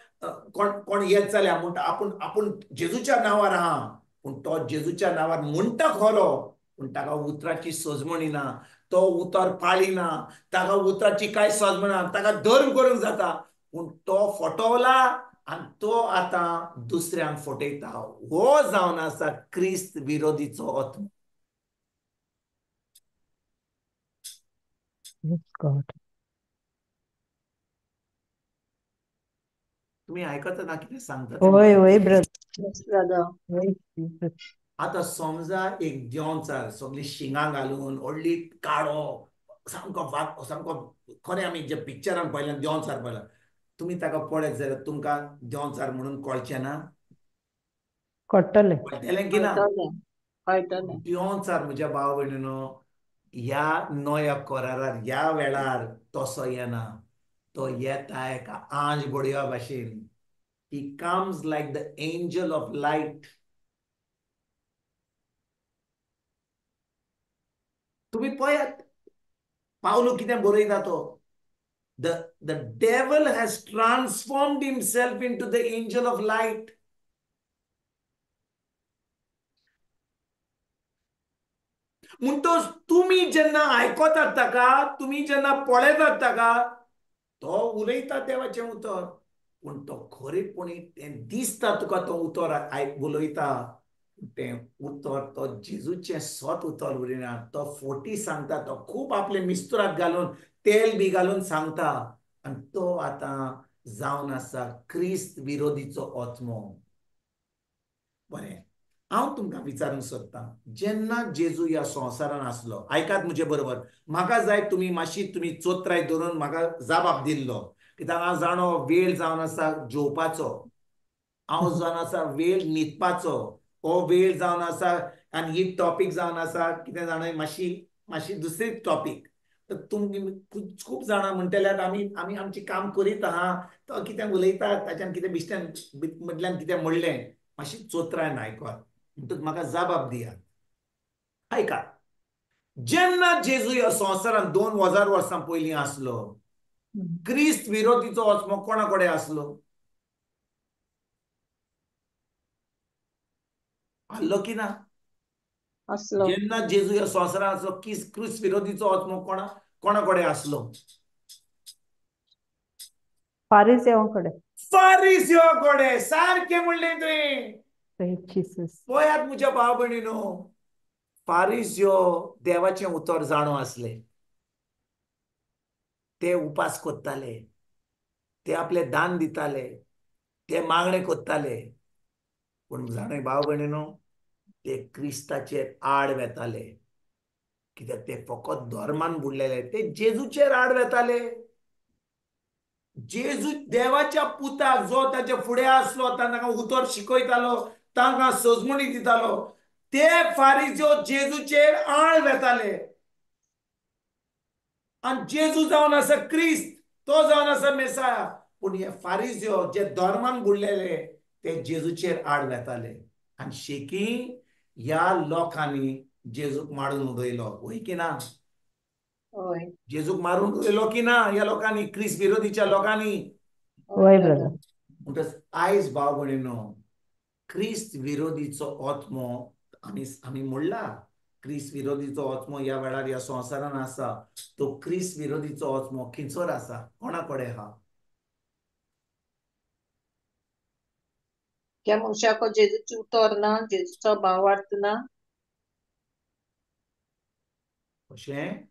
कोण कोण येत जाल्या म्हणटा आपूण जेजूच्या नांवार आहा, पूण तो जेजूच्या नांवार म्हणटा खरो, पूण ताका उतराची सजमणी ना, तो उतर पाळिना, ताका उतराची कांय सजमण ना, ताका धर्म करूंक जाता, पूण तो फटवला आनी तो आतां दुसऱ्यांक फटयता. हो जावन आसा क्रिस्त विरोधीचो आत्मो. Praise God. तुम्ही ऐकता ना कितें सांगता? होय ब्रदर. Yes, brother. होय Jesus. आता समजा एक देंवचार सगळी शिंगां घालून व्हडली काळो सामको खरें आमी जे पिक्चरान पळयलें देंवचार पळयला, तुम्ही ताका पळयत जाल्यार तुमकां देंवचार म्हणून कळचें ना. कळटलें. कळटलें की ना? कळटलें. देंवचार म्हज्या भाव भयणीनो, ह्या नव्या करारार ह्या वेळार तसो येना. तो येता एका आंज बडया भाशेन. He comes like the angel of light. तुम्ही पळयात पावलो कितें बरयता तो. The devil has transformed himself into the angel of light. म्हणटोच तुम्ही जेन्ना आयकतात ताका, तुम्ही जेन्ना पळयतात ताका, तो उलयता देवाचें उतर, पूण तो खरेपणी तें दिसता तुका तो उतर उलयता, तें उतर तो जेजूचें स्वत उतर उलयना. तो फोटी सांगता, तो खूब आपले मिस्तुराक घालून तेल बी घालून सांगता, आनी तो आतां जावन आसा क्रिस्त विरोधीचो आत्मो. बरें, हांव तुमकां विचारूंक सोदतां, जेन्ना जेजू ह्या संवसारान आसलो, आयकात म्हजे बरोबर, म्हाका जाय तुमी मातशी तुमी चोत्राय धरून म्हाका जबाब दिल्लो, कित्याक हांव जाणो वेळ जावन आसा जेवपाचो, हांव जावन आसा वेळ न्हिदपाचो, हो वेळ जावन आसा आनी ही टॉपीक जावन आसा कितें जाणां मातशी दुसरी टॉपीक. तर तुमी खूब जाणां म्हणटल्यार आमी आमचें काम करीत आहा, तो कितें उलयता ताच्यान कितें बिश्ट्यान मदल्यान कितें म्हणलें, मातशी चोत्रायन आयकत, म्हणटच म्हाका जबाब दियात. आयका, जेन्ना जेजू ह्या संवसारान 2000 वर्सां पयलीं आसलो, क्रिस्त विरोधीचो आत्मो कोणा कडेन आसलो? आसलो की ना? असलो. जेन्ना जेजू ह्या संवसारान आसलो, क्रिस्त विरोधीचो आत्मो कोणा कडेन आसलो? फारिसेवां कडेन. फारिसेवा कडेन. सारकें म्हणलें तुवें. Praise Jesus. पळयात म्हज्या भाव भयणीनो, फारिसेव देवाचें उतर जाणो आसले. ते उपास कोत्ताले, ते आपले दान दिताले, ते मागणे कोत्ताले, पूण जाणय भाव भयणीनो, ते क्रिस्ताचेर आड वेताले, कित्याक ते फकत धर्मान बुडलेले, ते जेजूचेर आड वेताले. जेजू देवाच्या पुताक जो ताचे फुडें आसलो, ताका उतर शिकयतालो, तांकां सजमणी दितालो, ते फारिसेव जेजूचेर आड वेताले. आनी जेजू जावन आसा क्रिस्त, तो जावन आसा मेसाया, पूण हे फारिसेव जे धर्मान बुडलेले, ते जेजूचेर आड वेताले. आनी शेकी ह्या लोकांनी जेजूक मारून उडयलो, वय की ना? होय. जेजूक मारून उडयलो की ना ह्या लोकांनी, क्रिस्त विरोधीच्या लोकांनी? होय ब्रदर. म्हणटच आयज भाव भयणीनो, क्रिस्त विरोधीचो आत्मो आमी म्हणला, क्रिस्त विरोधीचो आत्मो ह्या वेळार ह्या संवसारान आसा. तो क्रिस्त विरोधीचो आत्मो खंयसर आसा, कोणा कडेन आहा? त्या मनशाक जेजूची उतर ना, जेजूचो भावार्थ ना. अशें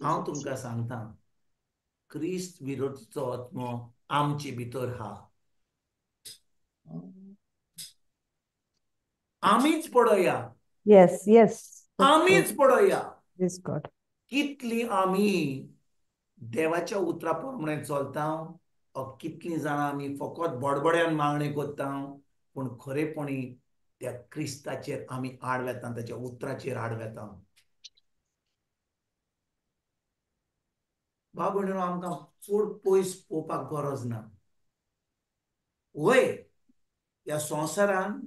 हांव तुमकां सांगता, क्रिस्त विरोधीचो आत्मो आमचे भितर आहा. आमीच पळया, Yes, yes. आमीच पळया Praise God. कितली आमी देवाच्या उतरा प्रमाणे चलता, कितलीं जाणां आमी फकत बडबड्यान मागणी करता पूण खरेपणी त्या क्रिस्ताचेर आमी आड वेता त्याच्या उतराचेर आड वेता. भाव भयणीनो आमकां चड पयस पळोवपाक गरज ना. वय ह्या संवसारान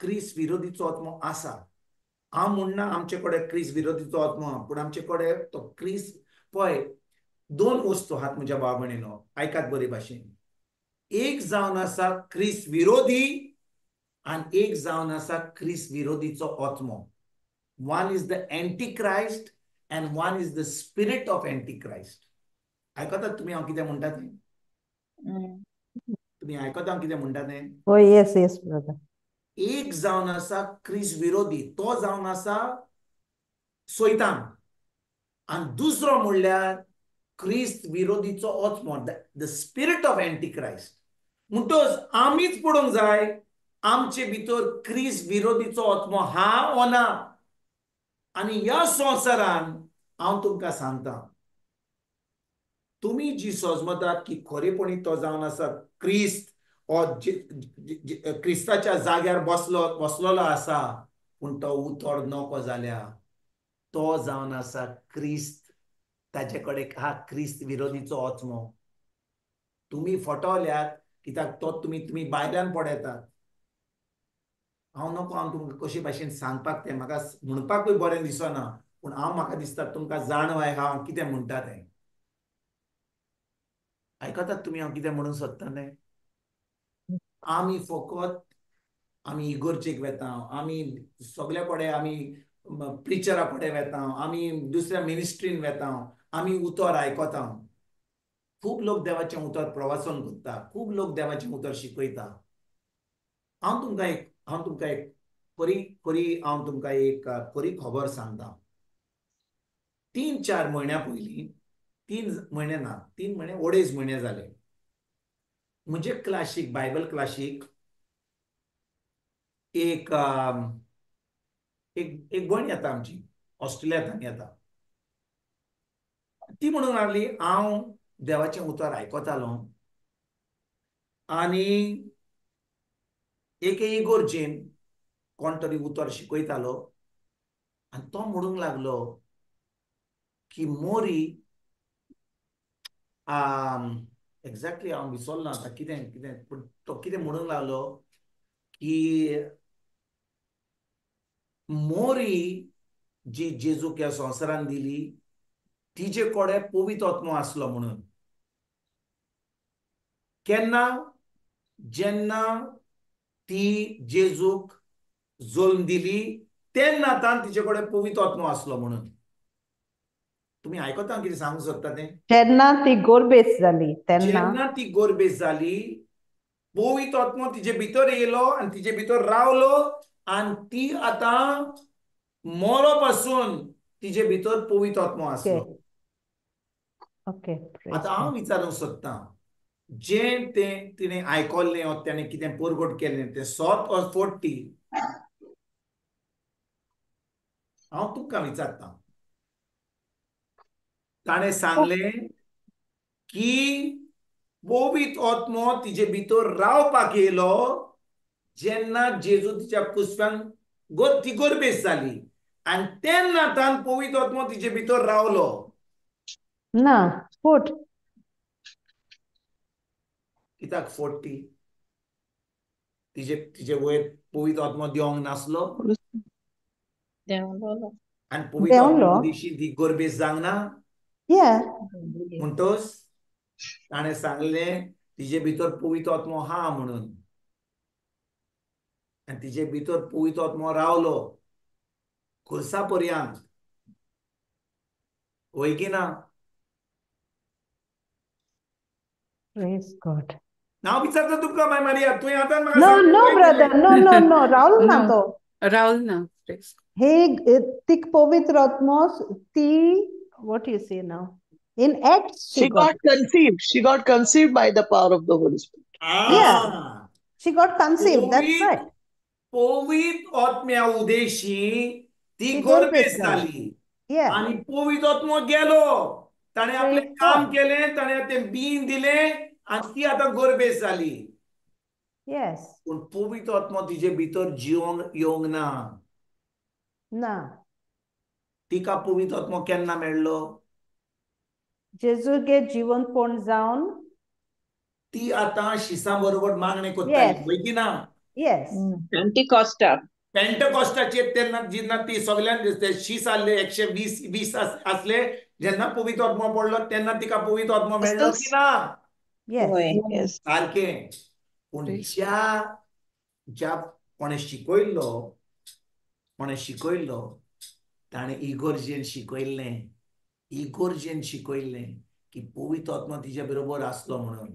क्रिस्त विरोधीचो आत्मो आसा. हांव म्हणना आमचे कडेन क्रिस्त विरोधीचो आत्मो आहा, पूण आमचे कडेन तो क्रिस्त पळय दोन वस्तू आहात म्हज्या भाव भयणीनो, आयकात बरे भाशेन. एक जावन आसा क्रिस्त विरोधी आनी एक जावन आसा क्रिस्त विरोधीचो आत्मो. One is the antichrist and one is the spirit of antichrist. आयकतात तुम्ही हांव कितें म्हणटा तें? तुम्ही आयकतात हांव कितें म्हणटा तें? Oh, yes, yes, brother. एक जावन आसा क्रिस्त विरोधी, तो जावन आसा सैतान, आनी दुसरो म्हणल्यार क्रिस्त विरोधीचो आत्मो, द स्पिरिट ऑफ एंटीक्रायस्ट. म्हणटच आमीच पळोवंक जाय आमचे भितर क्रिस्त विरोधीचो आत्मो हा वा ना. आणि ह्या संवसारान हांव तुमकां सांगता, तुम्ही जी सोजमतात की खरेपणी तो जावन आसा क्रिस्त क्रिस्ताच्या जाग्यार बसलेलो आसा, पूण तो उतर नको जाल्यार तो जावन आसा क्रिस्त, ताचे कडेन हा क्रिस्त विरोधीचो आत्मो. तुम्ही फटवल्यात कित्याक तो तुम्ही भायल्यान पडयतात. हांव नको हांव तुमकां कशे भाशेन सांगपाक तें म्हाका म्हणपाकूय बरें दिसना, पूण म्हाका दिसता तुमकां जाणवाय हांव कितें म्हणटा तें. आयकतात तुम्ही हांव कितें म्हणूंक सोदता तें? आमी फकत आमी इगोर्जेक वेता, आमी सगळे कडेन आमी प्रिचरा कडेन वेता, आमी दुसऱ्या मिनिस्ट्रीन वेता, आमी उतर आयकता. खूब लोक देवाचें उतर प्रवासन करता, खूब लोक देवाचें उतर शिकयता. हांव तुमकां एक खरी खबर सांगता. 3-4 म्हयन्या पयलीं, 3 म्हयने ना, 3 म्हयने 2.5 म्हयने जाले, म्हणजे क्लासीक बायबल क्लासीक एक भयण येता आमची, ऑस्ट्रेलियांतल्यान येता. ती म्हणूंक लागली हांव देवाचें उतर आयकतालो आनी एके इगोर्जेन कोण तरी उतर शिकयतालो आनी तो म्हणूंक लागलो की मोरी एक्झॅक्टली हांव विसरलो आतां कितें पूण तो कितें म्हणूंक लागलो की मोरी जी जेजूक ह्या संवसारान दिली तिचे कडेन पवित्र आत्मो आसलो म्हणून. केन्ना? जेन्ना ती जेजूक जल्म दिली तेन्ना तिचे कडेन पवित्र आत्मो आसलो म्हणून. तुम्ही आयकता हांव कितें सांगूंक सोदता तें? जेन्ना ती गोरबेस जाली जेन्ना ती गोरबेस जाली, पवित्र आत्मो तिचे भितर येयलो आनी तिचे भितर रावलो आनी ती आतां मरो पासून तिचे भितर पवित्र आत्मो आसलो. ओके. आतां हांव विचारूंक सोदतां, जें तें तिणें आयकल्लें वा ताणें कितें परगट केल्लें तें सोत वा फोट्टी? हांव तुमकां विचारतां. ताणें सांगलें की पवित्र आत्मो तिचे भितर रावपाक येयलो जेन्ना जेजू तिच्या कुसव्यान ती गोरबेस जाली आनी तेन्ना पवित्र आत्मो तिचे भितर रावलो. ना, फूट. कित्याक फोट्टी? तिचे वयर पवित्र आत्मो देवंक नासलो आनी पवित्र आत्मो दिवशी ती गोरबेस जावंक ना. म्हणटच ताणें सांगलें तिचे भितर पवित्र आत्मो हा म्हणून आनी तिचे भितर पवित्र आत्मो रावलो खुर्सा पर्यंत. वय की ना? Praise God. हांव विचारता तुमकां बाय मारिया, तुवें आतां म्हाका No, सांगलें no, वय की brother. ना? No. राहुल ना तो. राहुल ना. हे ती पवित्र आत्मो ती, what you say now? In Acts She got conceived. She got conceived by the power of the Holy Spirit. Yeah. She got conceived. That's right. पवित्र आत्म्या उदेशी ती ती गोरबेस गोरबेस जाली Yeah. आनी पवित्र आत्मो गेलो ताणे आपले Praise काम God. केले, ताणे ते बीन दिले आणि ती आता गोरबेस झाली. Yes. पण पवित्र आत्मा तिचे भितर जिवंक येवंक ना. ना. तिका पवित्र आत्मा केन्ना मेळ्ळो? जेजूगे जीवन कोण जावन. ती आता शिसा बरोबर मागणे कोत्ताली, Yes. होय की ना? Yes. पेंटिकॉस्टा. पेंटकॉस्टाचे तेन्ना जेन्ना ती सगळ्यान शीस आसले 120 असले, जेन्ना पवित्र आत्मा पडलो तेन्ना तिका पवित्र आत्मा मेळ्ळो की ना? Yes. होय. Yes. सारकें. पूण ज्या कोणे शिकयल्लो ताणे इगोर्जेन शिकयल्लें की पवित्र आत्मा तिच्या बरोबर आसलो म्हणून.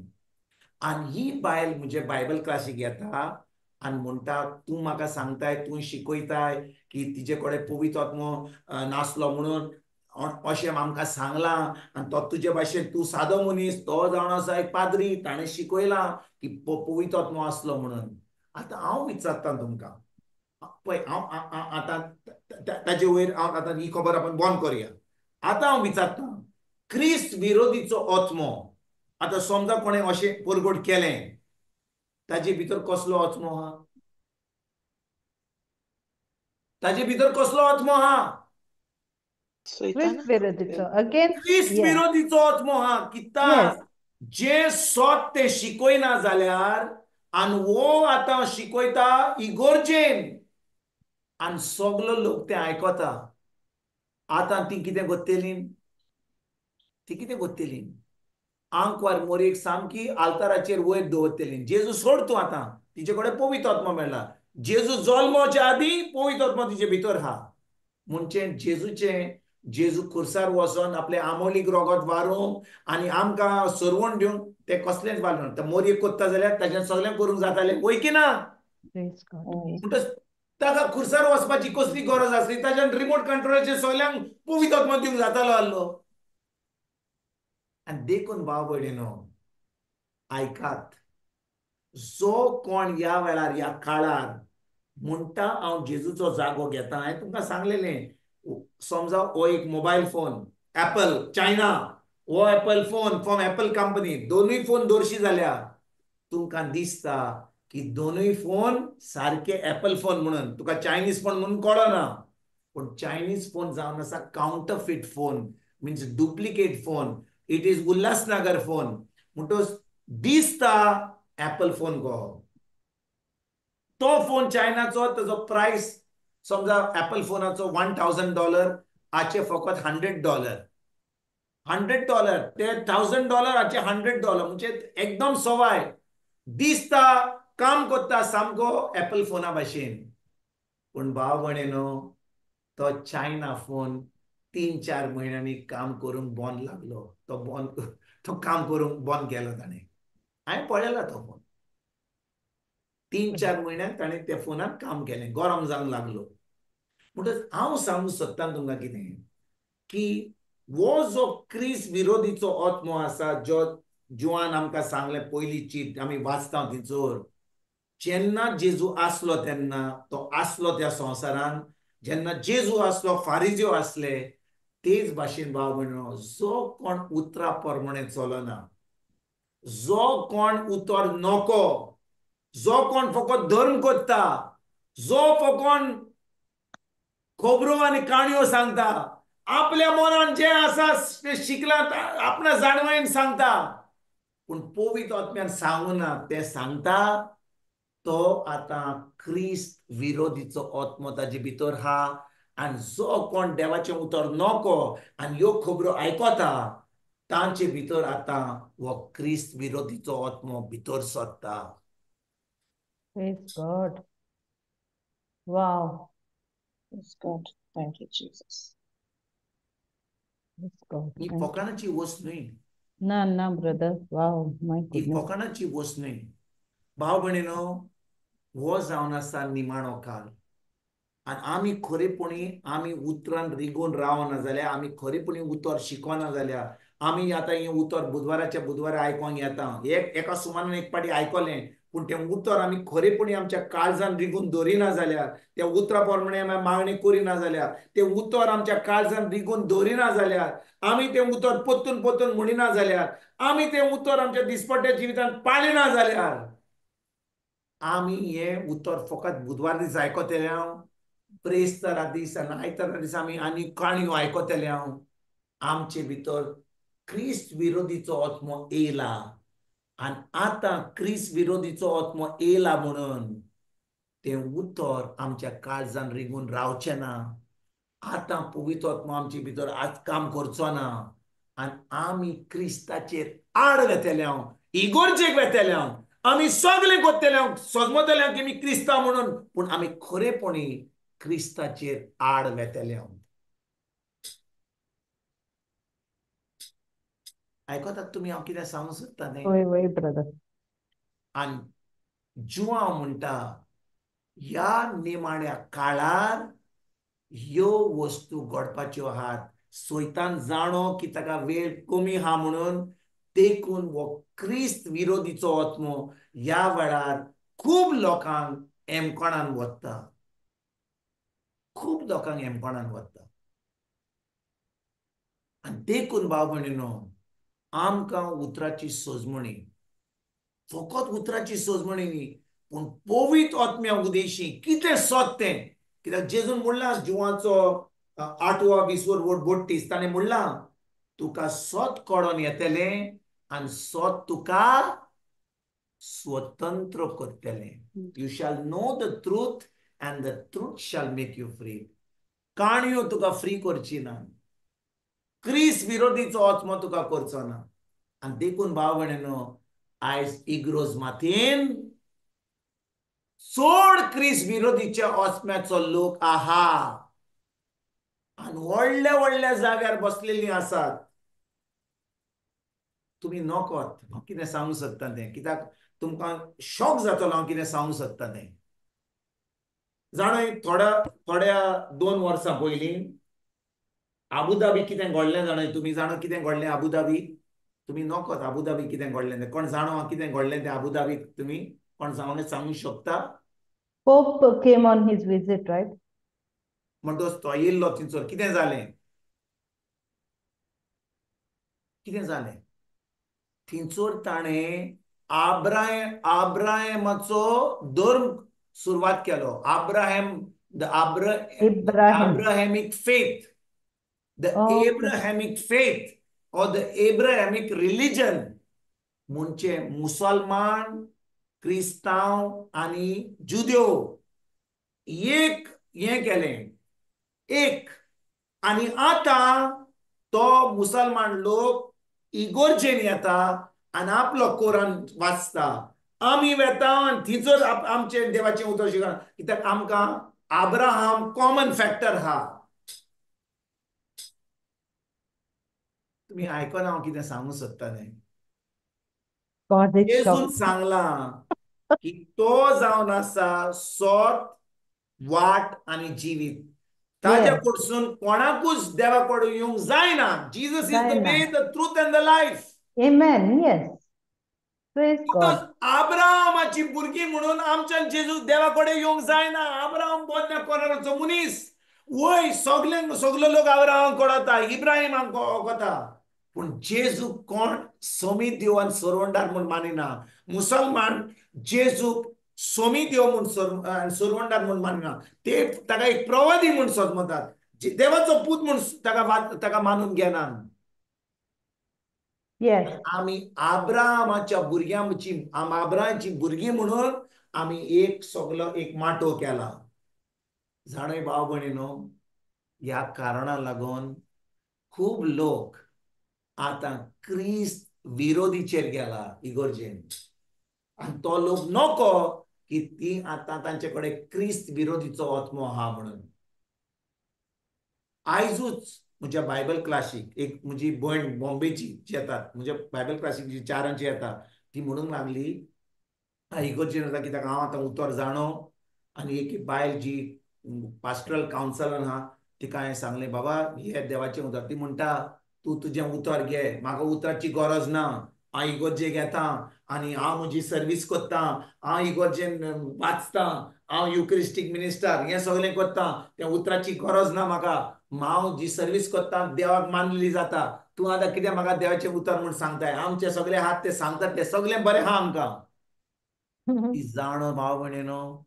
आणि ही बायल म्हणजे बायबल क्लासीक येता आणि म्हणटा तूं म्हाका सांगताय, तूं शिकयताय की तिचे कडेन पवित्र आत्मा नासलो म्हणून अशें आमकां सांगलां आनी तो तुजे भाशेन तूं सादो मनीस, तो जावन आसा एक पाद्री, ताणें शिकयलां की पवित्र आत्मा आसलो म्हणून. आतां हांव विचारतां तुमकां, पळय हांव आतां ताजे वयर हांव आतां ही खबर आपण बंद करुया. आतां हांव विचारतां, क्रिस्त विरोधीचो आत्मो आतां समजा कोणें अशें परगट केलें, ताजे भितर कसलो आत्मो आहा? ताजे भितर कसलो आत्मो आहा? Christ विरोधीचो. Against. क्रिस्त Yes. विरोधीचो आत्मो आहा. कित्याक जे सत ते शिकयना जाल्यार आनी वो आतां शिकयता इगोर्जेन आनी सगलो लोक ते आयकता. आतां ती कितें करतली? आंकवार मोरेक सामकी आल्ताराचेर वयर दवरतली. जेजू सोड तूं आतां, तिचे कडेन पवित्र आत्मा मेळ्ळा. जेजू जल्माच्या आदी पवित्र आत्मा तिचे भितर आहा. म्हणजे जेजू खुर्सार वचोन आपले आमोलीक रोगत वारूंक आनी आमकां सरवण दिवंक ते कसलेंच बांदून तर मोरयेक कोत्ता जाल्यार ताच्यान सगळें करूंक जातालें, वय की ना? Praise God. म्हणटच ताका खुर्सार वचपाची कसली गरज आसली? ताच्यान रिमोट कंट्रोलाचेर सगळ्यांक पवित्र आत्मा दिवंक जातालो आसलो. आनी देखून भाव भयणीनो, आयकात, जो कोण ह्या वेळार ह्या काळार म्हणटा हांव जेजूचो जागो घेता, हांवें तुमकां सांगलेलें, समजा हो एक मोबायल फोन एप्पल चायना, हो Apple phone from Apple company, दोनूय फोन दोरशी जाल्यार तुमकां दिसता की दोनूय फोन सारखे एप्पल फोन म्हणून, तुका चायनीज फोन म्हणून कळना. पण चायनीज फोन जावन आसा counterfeit phone, means duplicate phone. It is Ulhasnagar phone. म्हणटच दिसता एप्पल फोन गो. तो फोन चायनाचो, ताजो प्राइस समजा एप्पल फोनाचो $1000, हाचे फकत $100. $100 ते $1000 हाचे $100 म्हणजे एकदम सवाय दिसता, काम करता सामको एप्पल फोना भाशेन. पण भाव भयणीनो, तो चायना फोन 3-4 महिन्यांनी काम करूंक बंद लागलो. तो काम करूंक बंद केलो ताणें. हांवें पळयला तो फोन. 3-4 म्हयन्याक ताणें त्या फोनाक काम केलें, गरम जावंक लागलो. म्हणटच हांव सांगूंक सोदतां तुमकां कितें की वो जो क्रिस्त विरोधीचो आत्मो आसा, जो जुआन आमकां सांगलें पयलींची आमी वाचता थिंचोर, जेन्ना जेजू आसलो तेन्ना तो आसलो त्या संवसारान, जेन्ना जेजू आसलो, फारिजीव आसले, तेच भाशेन भाव भयणीनो, जो कोण उतरा प्रमाणे चलना, जो कोण उतर नको, जो कोण फकत धर्म करता, जो फकत खबरो आनी काणयो सांगता, आपल्या मनान जे आसा ते शिकला आपणा जाणवायेन सांगता, पण पवित्र आत्म्यान सांगूना, ते सांगता तो आतां क्रिस्त विरोधीचो आत्मो ताजे भितर हा. आनी जो कोण देवाचें उतर नको आनी ह्यो खबरो आयकता, तांचे भितर आतां हो क्रिस्त विरोधीचो आत्मो भितर सरता. Praise God. Wow. Praise God. Thank you, Jesus. Praise God. He Thank you. फकाणाची वस्त न्हय. ना brother. Wow. My he goodness. फकाणाची वस्त न्हय. भाव भयणीनो, हो जावन आसा निमाणो काळ. आनी आमी खरेपणी आमी उतरान रिगून रावना जाल्यार, आमी खरेपणी उतर शिकोना जाल्यार आमी आता हे उतर बुधवाराच्या बुधवारा आयकोंक येता एका सुमारान एक पाटी आयकलें पूण तें उतर आमी खरेपणी आमच्या काळजान रिगून दवरिना जाल्यार त्या उतरा प्रमाणे आमी मागणी करिना जाल्यार तें उतर आमच्या काळजान रिगून दवरिना जाल्यार आमी तें उतर पोत्तून पोत्तून म्हणिना जाल्यार आमी तें उतर आमच्या दिसपट्ट्या जिवितांत पाळिना जाल्यार आमी हें उतर फकत बुधवार दीस आयकतले ब्रेस्तारा दीस आनी आयतारा दीस आमी आनी काणयो आयकतले आमचे भितर क्रिस्त विरोधीचो आत्मो येयला आनी आतां क्रिस्त विरोधीचो आत्मो येयला म्हणून तें उतर आमच्या काळजान रिगून रावचें ना आतां पवित्र आत्मो आमचे भितर आज काम करचो ना आनी आमी क्रिस्ताचेर आड घेतले इगोर्जेक वेतले आमी सगळे कोत्तले समजतले की आमी क्रिस्तांव म्हणून पूण आमी खरेपणी क्रिस्ताचेर आड वेतले आयकतात तुमी हांव कितें सांगूंक सोदता तें वय वय ब्रदर आनी जुआंव म्हणटा ह्या निमाण्या काळार ह्यो वस्तू घडपाच्यो आहात सैतान जाणो की ताका वेळ कमी आहा म्हणून देखून हो क्रिस्त विरोधीचो आत्मो ह्या वेळार खूब लोकांक एमकोणान वता खूब लोकांक एमकोणान वता आनी देखून भाव भयणीनो आमकां उतराची सोजमणी फकत उतराची सोजमणी न्ही पूण पवित्र आत्म्या उदेशी कितें सोद तें कित्याक जेजून म्हणलां जुवाचो 8वा 20वर बोडटीस ताणें म्हणलां तुका सोद कळोन येतलें आनी सोद तुका स्वतंत्र करतलें you shall know the truth and the truth shall make you free काणयो तुका फ्री करची ना क्रिस्त विरोधीचो आत्मो तुका करचो ना आनी देखून भाव भयणीनो आयज इग्रोज माथेन चड क्रिस्त विरोधीच्या आत्म्याचो लोक आहा आनी व्हडल्या व्हडल्या जाग्यार बसलेलीं आसात तुमी नकळत हांव कितें सांगूंक सोदता तें कित्याक तुमकां शॉक जातलो हांव कितें सांगूंक सोदता तें जाणा थोड्या 2 वर्सां पयलीं आबुधाबी कितें घडलें जाणा तुमी जाणा कितें घडलें आबुधाबी तुमी नकळत आबुधाबी कितें घडलें तें कोण जाणो कितें घडलें तें आबुधाबीक तुमी कोण सांगूंक शकता Pope came on his visit, right? म्हणटच तो येयल्लो थंयसर कितें जालें थंयसर ताणें आब्राहमाचो धर्म सुरवात केलो Abrahamic faith the Abrahamic faith or the Abrahamic religion म्हणजे मुसलमान क्रिस्तांव आनी जुद्यो एक हें केलें एक आनी आतां तो मुसलमान लोक इगोर्जेन येता आनी आपलो कोरान वाचता आमी वेता आनी थंयसर आमचे देवाचें उतर शिकना कित्याक आमकां आब्राहाम कॉमन फॅक्टर आहा तुमी आयकना हांव कितें सांगूंक सोदता तें जेजून सांगलां की तो जावन आसा सोत वाट आनी जिवीत ताज्या कडसून कोणाकूच देवा कडेन येवंक जायना Jesus is the way the truth and the life Amen. Yes. Praise God. आब्राहामाची भुरगीं म्हणून आमच्यान जेजू देवा कडेन येवंक जायना आब्राहाम बोदल्या कोराचो मनीस वय सगलो लोक आब्राहामाक कळटा इब्राहिमाक वता पूण जेजू कोण सोमी देव आनी सोरवंडार म्हूण मानिना मुसलमान जेजूक सोमी देव म्हूण सोरवंडार म्हूण मानिना ते ताका एक प्रवादी म्हूण समजतात देवाचो पूत म्हूण ताका मानून घेनात आमी आब्राहामाच्या आब्राहामाची भुरगीं म्हणून आमी एक माटो केला जाणय भाव भयणीनो ह्या कारणाक लागून खूब लोक आतां क्रिस्त विरोधीचेर गेला इगोर्जेन आनी तो लोक नको की ती आतां तांचे कडेन क्रिस्त विरोधीचो आत्मो आहा म्हणून आयजूच म्हज्या बायबल क्लासीक एक म्हजी भयण बॉम्बेची जी येतात म्हज्या बायबल क्लासीक जी 4 येता ती म्हणूंक लागली इगोर्जेन येता कित्याक हांव आतां उतर जाणो आनी एक बायल जी पास्टरल कावन्सलर आहा तिका हांवें सांगलें बाबा हे देवाचें उतर ती म्हणटा तू तुझें उतर घे, म्हाका उतराची गरज ना, हांव इगोर्जेक येता आनी हांव म्हजी सर्वीस करता, हांव इगोर्जेन वाचता, हांव युक्रिस्टीक मिनिस्टर हें सगळें करता, त्या उतराची गरज ना म्हाका, हांव जी सर्वीस करता देवाक मानलेली जाता. तूं आतां कितें म्हाका देवाचें उतर म्हूण सांगताय? आमचे सगळे हात ते सांगतात ते सगळें बरें आहा आमकां. ती जाणो भाव भयणीनो,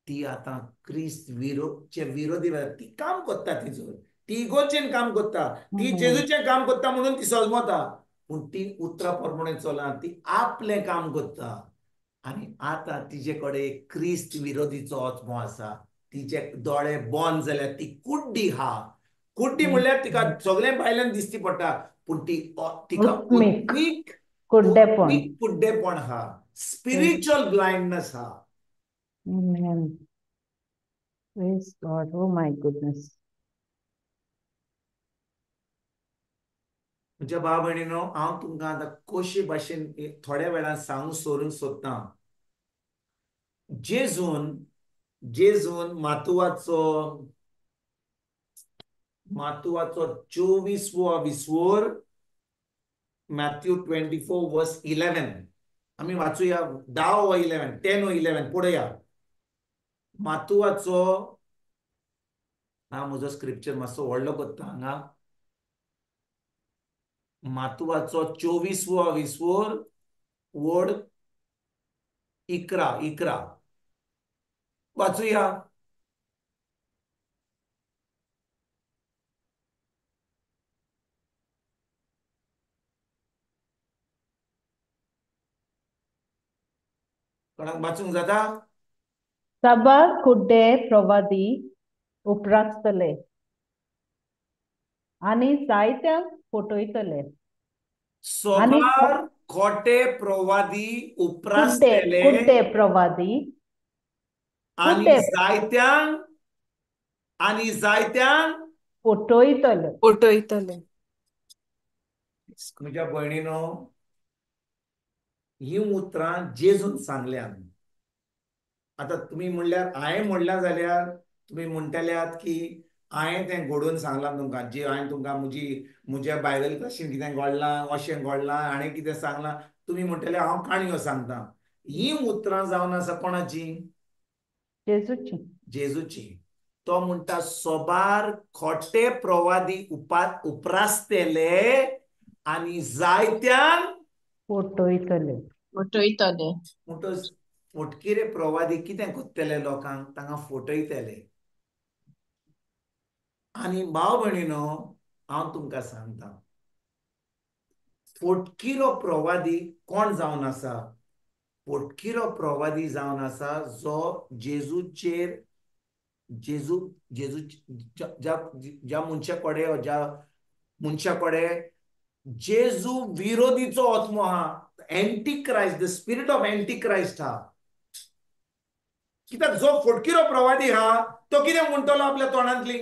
ती आतां क्रिस्त विरोधी ती काम करता तिचो, ती इगोचेन काम करता, ती जेजूचें काम करता म्हणून ती सजमता, पूण ती उतरां प्रमाणे चलना, ती आपलें काम करता. आनी आतां तिचे कडेन क्रिस्त विरोधीचो आत्मो आसा, तिचे दोळे बंद जाल्यात, ती कुड्डी हा. कुड्डी म्हणल्यार तिका सगळें भायल्यान दिसती पडटा, पूण तिका उत्मीक कुड्डेपण. कुड्डेपण हा, स्पिरिच्युअल ब्लायंडनेस हा. Amen. Praise God. Oh my goodness. म्हज्या भाव भयणीनो, हांव तुमकां आतां कशे भाशेन थोड्या वेळान सांगूंक सोदतां. जेजून मातुवाचो 24वो विसवोर, मॅथ्यू 24:11 आमी वाचूया. 10 व 11, 10 व 11 पळया. मातुवाचो, हांव म्हजो स्क्रिप्चर मातसो व्हडलो करता हांगा. मातुवाचो 24वो विसवोर, वड 11 वाचूया. कोणाक वाचूंक जाता? सभा कुड्डे प्रवादी उपरासतले आनी जायत्यांक फटयतले. सोबार खोटे प्रवादी कुड्डे उपरासतले प्रवादी आनी जायत्यांक फटयतले. फटयतले. म्हज्या भयणीनो, ही उतरां जेजून सांगल्यात. आतां तुमी म्हणल्यार, हांवें म्हणल्यार जाल्यार तुमी म्हणटल्यात की हांवें तें घडोवन सांगलां तुमकां, जी हांवें तुमकां म्हज्या बायबल क्लासीन कितें घडलां, अशें घडलां, हाणें कितें सांगलां, तुमी म्हणटले हांव काणयो सांगतां. ही उतरां जावन आसा कोणाची? जेजूची. तो म्हणटा सोबार खोटे प्रवादी उपरासतले आनी जायत्यांक फटयतले. फटकिरे प्रवादी कितें करतले लोकांक? तांकां फटयतले. आनी भाव भयणीनो, हांव तुमकां सांगतां, फटकिरो प्रवादी कोण जावन आसा? फटकिरो प्रवादी जावन आसा जो जेजूचेर ज्या मनशा कडेन जेजू विरोधीचो आत्मो आहा, anti Christ, the spirit of anti Christ हा. कित्याक जो फटकिरो प्रवादी हा तो कितें म्हणटलो आपल्या तोंडांतली?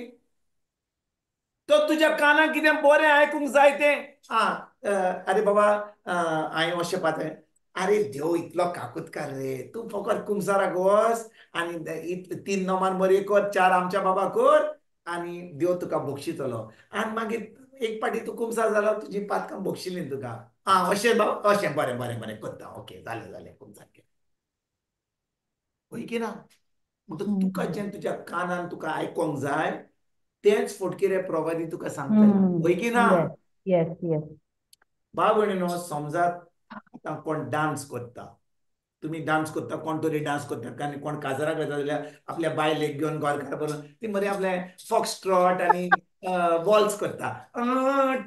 तो तुज्या कानाक कितें बरें आयकूंक जाय तें, अरे बाबा हांवें अशें पातय, अरे देव इतलो काकूतकार रे, तूं फकत कुंसाराक वच आनी 3 नोमान बरी कर, 4 आमच्या बाबा कर आनी देव तुका बक्षितलो. आनी मागीर एक पाटी तूं कुंसार जालो, तुजी पातकां बक्षिल्लीं तुका. अशें बरें बरें बरें करता, ओके जालें कुंसार केलें. पळय की ना? म्हणटच तुका जें तुज्या कानान तुका आयकोंक जाय तेंच फटकिरे प्रवादी तुका सांगतले. पळय की ना? भाव भयणीनो, समजात आतां कोण डान्स करता, तुमी डान्स करता, कोण तरी डान्स करता आनी कोण काजराक वयता जाल्यार आपल्या बायलेक घेवन गोंयकार बरोवन ती मरे आपलें फॉक्सट्रॉट आनी वॉल्स करता,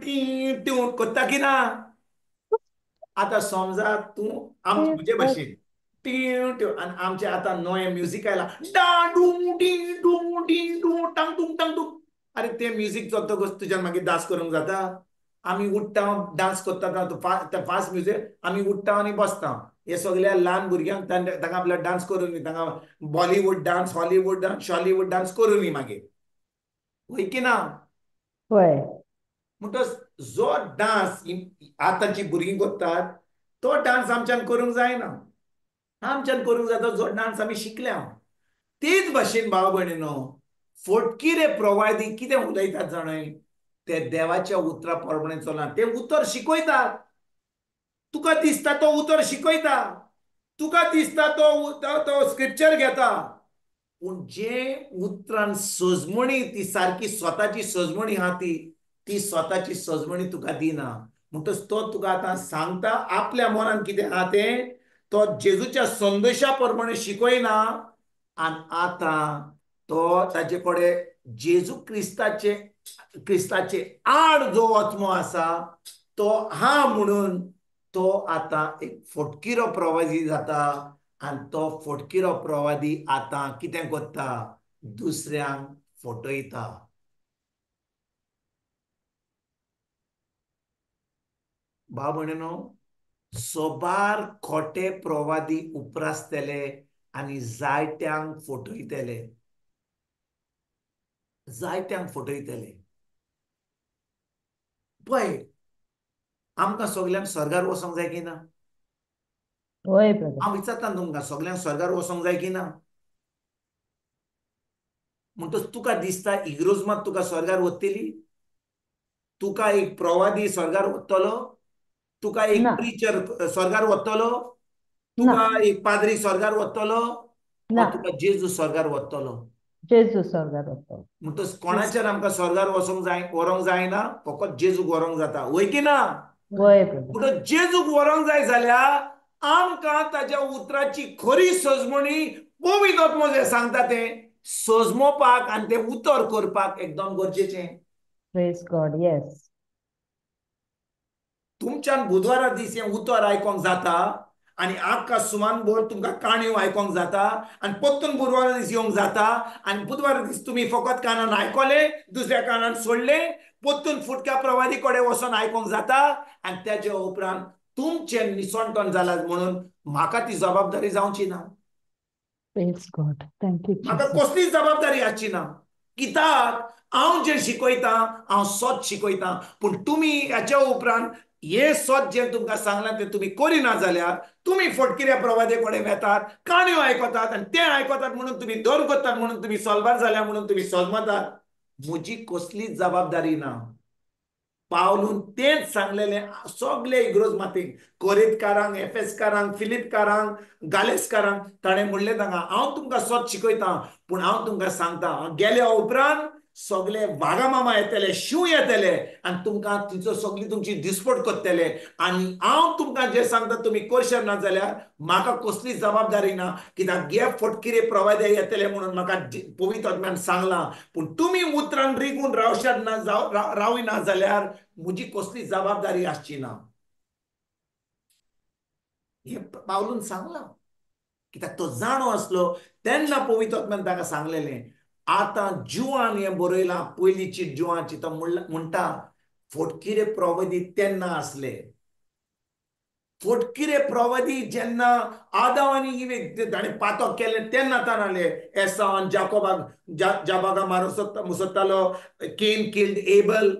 टी ट्यू करता की ना? आतां समजा तूं म्हणजे भाशेन टी ट्यू आनी आमचें आतां नवें म्युजीक आयलां, डा do D do D do टांग टूंग टांग टूंग. अरे तें म्युजीक चलतकच तुज्यान मागीर डान्स करूंक जाता? आमी उठ्ठा डान्स करता, फास्ट म्युजीक, आमी उठ्ठा आनी बसता. हे सगळ्या ल्हान भुरग्यांक तांकां आपल्याक डान्स करून दी, तांकां बॉलिवूड डान्स, हॉलिवूड डान्स, शॉलिवूड डान्स करून दी मागीर. पळय की ना? म्हणटच जो डान्स आतांची भुरगीं करतात तो डान्स आमच्यान करूंक जायना. आमच्यान करूंक जाता जो डान्स आमी शिकल्या. तेच भाशेन भाव भयणीनो, फटकिरे प्रवादी कितें उलयतात जाणाय? ते देवाच्या उतरा प्रमाणे चलना ते उतर शिकयतात तुका दिसता तो उतर शिकयता तुका दिसता तो स्क्रिप्चर घेता पूण जे उतरान सजमणी ती सारकी स्वताची सजमणी आहा ती स्वताची सजमणी तुका दिना म्हणटच तो तुका आतां सांगता आपल्या मनान कितें आहा तें तो जेजूच्या संदेशा प्रमाणे शिकयना आनी आतां तो ताचे कडेन जेजू क्रिस्ताचे आड जो वचमो आसा तो हा म्हणून तो आतां एक फटकिरो प्रवादी जाता आनी तो फटकिरो प्रवादी आतां कितें करता दुसऱ्यांक फटयता भाव भयणीनो सोबार खोटे प्रवादी उपरासतले आनी जायत्यांक फटयतले पळय आमकां सगळ्यांक स्वर्गार वचोंक जाय की ना होय ब्रदर हांव विचारता तुमकां सगळ्यांक स्वर्गार वचोंक जाय की ना म्हणटच तुका दिसता इग्रोज मात तुका स्वर्गार वतली तुका एक प्रवादी स्वर्गार वतलो तुका एक ना प्रिचर स्वर्गार वतलो ना तुका एक पाद्री स्वर्गार वतलो ना तुका जेजू स्वर्गार वतलो जेजू स्वर्गार वतलो म्हणटच कोणाच्यान आमकां स्वर्गार व्हरोंक जायना फकत जेजूक व्हरोंक जाता वय की ना होय ब्रदर म्हणटच जेजूक व्हरोंक जाय जाल्यार आमकां ताच्या उतराची खरी सजमणी पवित्र आत्मो जे सांगता तें सजमोवपाक आनी तें उतर करपाक एकदम गरजेचें प्रेज गॉड येस तुमच्यान बुधवारा दीस हें उतर आयकोंक जाता आनी आख्खा सुमानभर तुमकां काणयो आयकोंक जाता आनी परतून बुधवारा दीस येवंक जाता आनी बुधवारा दीस तुमी फकत कानान आयकले दुसऱ्या कानान सोडले परतून फुटक्या प्रवादी कडेन वचोन आयकोंक जाता आनी तेज्या उपरांत तुमचें निसंटन जालां म्हणून म्हाका ती जबाबदारी जावची ना प्रेज गॉड थँक यू म्हाका जीसस कसलीच जबाबदारी आसची ना कित्याक हांव जें शिकयतां हांव सत शिकयतां पूण तुमी हेच्या उपरांत हे सत जें तुमकां सांगलां तें तुमी करिना जाल्यार तुमी फटकिऱ्या प्रवादे कडेन वेतात काणयो आयकतात आनी तें आयकतात म्हणून तुमी दर करतात म्हणून तुमी सलबार जाल्या म्हणून तुमी सलमतात म्हजी कसलीच जबाबदारी ना पावलून तेच सांगलेलें सगळे इग्रोज मातीक कोरिंथकारांक एफेसकारांक फिलिपकारांक गालेसकारांक ताणें म्हणलें तांकां हांव तुमकां सत शिकयतां पूण हांव तुमकां सांगतां गेल्या उपरांत सगळे वागामामा येतले शिव येतले आनी तुमकां तिचो सगळी तुमची दिसपट करतले आनी हांव तुमकां जें सांगता तुमी करशे ना जाल्यार म्हाका कसलीच जबाबदारी ना कित्याक गे फटकिरे प्रवादे येतले म्हणून म्हाका पवित्र आत्म्यान सांगलां पूण तुमी उतरान रिगून रावशात ना राविना जाल्यार म्हजी कसली जबाबदारी आसची ना हे पावलून सांगलां कित्याक तो जाणो आसलो तेन्ना पवित्र आत्म्यान ताका सांगलेलें आतां जुवान हें बरयलां पयलींची जुवांची तो म्हणटा फटकिरे प्रवादी तेन्ना आसले फटकिरे प्रवादी जेन्ना आदाम आनी इवे ताणें पातक केलें तेन्ना ताणले एसावान जाबागा मारूंक सोदतालो केन किल्ड एबल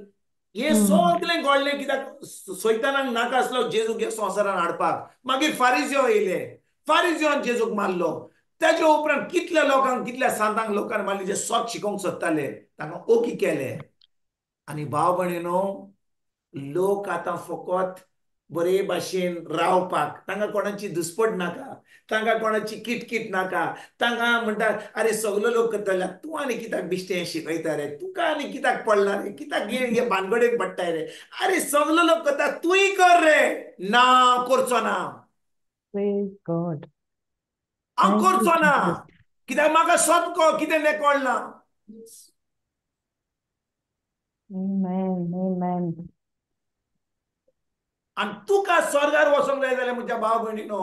हे सगळें घडलें कित्याक सैतानाक नाका आसलो जेजूक ह्या संवसारान हाडपाक मागीर फारिजियो येयले फारिजियोन जेजूक मारलो तेज्या उपरांत कितल्या लोकांक कितल्या सांतांक लोकांक मारले जे सत शिकोवंक सोदताले तांकां ओगी केले आनी भाव भयणीनो लोक आतां फकत बरे भाशेन रावपाक तांकां कोणाची दुस्पट नाका तांकां कोणाची किटकिट नाका तांकां म्हणटात अरे सगलो लोक करतले तूं आनी कित्याक बिश्टें शिकयता रे तुका आनी कित्याक पडला रे कित्याक हे भानगडेक पडटाय रे अरे सगलो लोक करता तूंय कर रे ना करचो ना प्रेज गॉड हांव करचो ना कित्याक म्हाका सत कितें तें कळना आमेन आमेन आनी तुका स्वर्गार वचोंक जाय जाल्यार म्हज्या भाव भयणीनो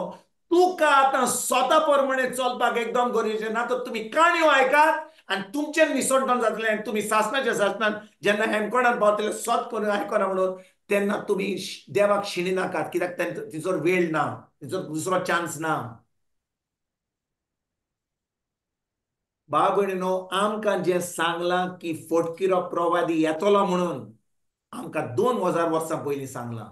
तुका आतां स्वता प्रमाणे चलपाक एकदम गरजेचें ना तर तुमी काणयो आयकात आनी तुमचें निसंटन जातलें आनी तुमी सासणाच्या सासणान जेन्ना हेमकोणान पावतले सत करून आयकना म्हणून तेन्ना तुमी देवाक शिणी नाकात कित्याक तिचो वेळ ना तिचो दुसरो चान्स ना भाव भयणीनो आमकां जें सांगलां की फटकिरो प्रवादी येतलो म्हणून आमकां 2000 वर्सां पयलीं सांगलां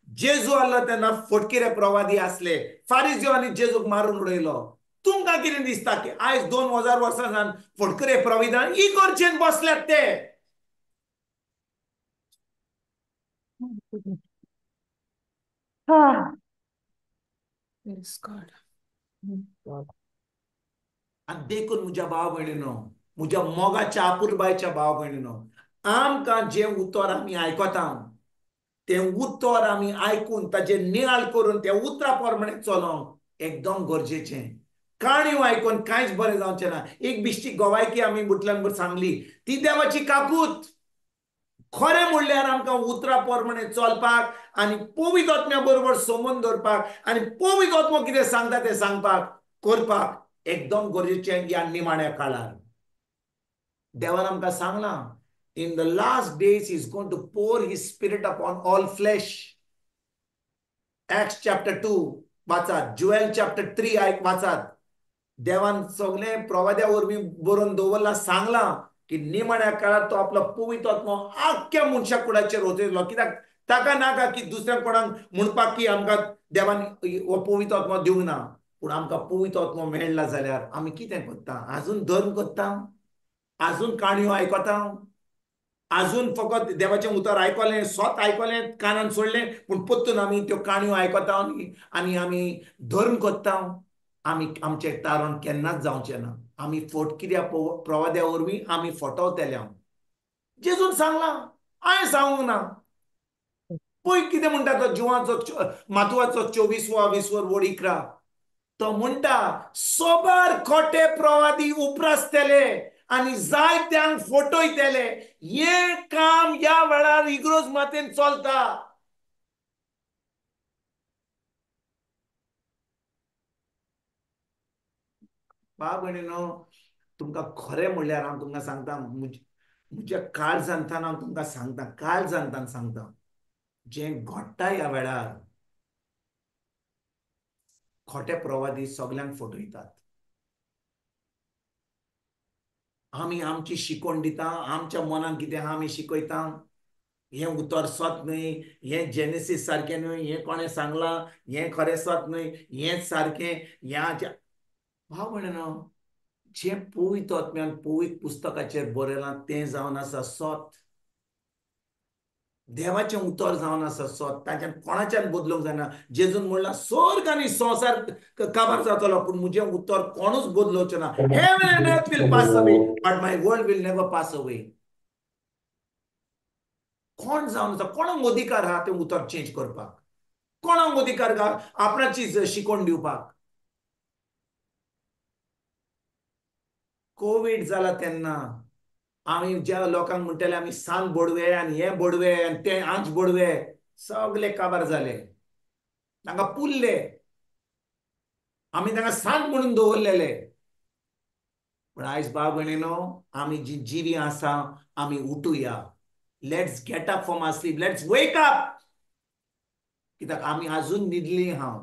जेजू आसलो तेन्ना फटकिरे प्रवादी आसले फारिजियो आनी जेजूक मारून उडयलो तुमकां कितें दिसता की आयज 2000 वर्सां जावन फटकिरे प्रवादी इगर्जेन बसल्यात ते Ah, Praise God. God. आणि देखून म्हज्या भाव भयणीनो, म्हज्या मोगाच्या आपुरबायच्या भाव भयणीनो, आमकां जे उतर आमी आयकता ते उतर आमी आयकून ताजे नियाळ करून त्या उतरा प्रमाणे चलोवंक एकदम गरजेचें. काणयो आयकून कांयच बरें जावचें ना. एक बिश्टी गोवायकी आमी बुटल्यान सांगली, ती देवाची काकूत. खरें म्हणल्यार आमकां उतरा प्रमाणे चलपाक आनी पवित्र आत्म्या बरोबर संबंद दवरपाक आनी पवित्र आत्मो कितें सांगता तें सांगपाक करपाक एकदम गरजेचें ह्या निमाण्या काळार. देवान आमकां सांगलां, in the last days he is going to pour his spirit upon all flesh. Acts chapter 2 वाचात, Joel chapter 3 वाचात. देवान सगळे प्रवाद्या वरवीं बरोवन दवरलां, सांगलां की निमाण्या काळात तो आपलो पवित्र आत्मो आख्ख्या मनशा कुळाचेर वतयतलो. कित्याक ताका नाका की दुसऱ्या कोणाक म्हणपाक की आमकां देवान हो पवित्र आत्मो दिवंक ना. पूण आमकां पवित्र आत्मो मेळ्ळा जाल्यार आमी कितें करता? आजून धर्म करता, आजून काणयो आयकता, आजून फकत देवाचें उतर आयकलें, स्वत आयकलें, कानान सोडलें, पूण परतून आमी त्यो काणयो आयकता आनी आमी धर्म करता. आमी आमचें तारण केन्नाच जावचें ना. आमी फटकिऱ्या प्रवाद्या वरवीं आमी फटवतले. जेजून सांगलां, हांवें सांगूंक ना. पळय कितें म्हणटा तो जिवाचो मातवाचो 24 वड 11. तो म्हणटा, सोबार खोटे प्रवादी उपरासतले आनी जायत्यांक फटयतले. हे काम ह्या वेळार इग्रोज मातेन चलता. भाव भयणीनो, तुमकां खरें म्हणल्यार हांव तुमकां सांगता, म्हज्या काळजांतल्यान हांव तुमकां सांगता, काळजांतल्यान सांगता, जें घडटा ह्या वेळार खोटे प्रवादी सगळ्यांक फटयतात. आमी आमची शिकवण दिता, आमच्या मनान कितें आहा आमी शिकयता. हें उतर सत न्हय, हें जेनेसीस सारकें न्हय, हें कोणें सांगलां, हें खरें सत न्हय, हेंच सारकें. भाव भयणीनो, जें पवित्र आत्म्यान पवित्र पुस्तकाचेर बरयलां तें जावन आसा सत. देवाचें उतर जावन आसा सत. ताच्यान कोणाच्यान बदलूंक जायना. जेजून म्हणलां, स्वर्ग आनी संवसार काबार जातलो पूण म्हजें उतर कोणूच बदलोवचें ना. Heaven and earth will pass away, but my word will never pass away. कोण जावन आसा, कोणाक अधिकार आहा तें उतर चेंज करपाक? कोणाक अधिकार आहा आपणाची शिकवण दिवपाक? कोविड जाला तेन्ना आमी ज्या लोकांक म्हणटले आमी सांग बडवे आनी हें बडवे आनी तें आंच बडवे सगळे काबार जाले, तांकां पुरले. आमी तांकां सांग म्हणून दवरलेले. पण आयज भाव भयणीनो, आमी जी जिवी आसा आमी उठुया. Let's get up from our sleep, let's wake up. कित्याक आमी आजून न्हिदली आहा.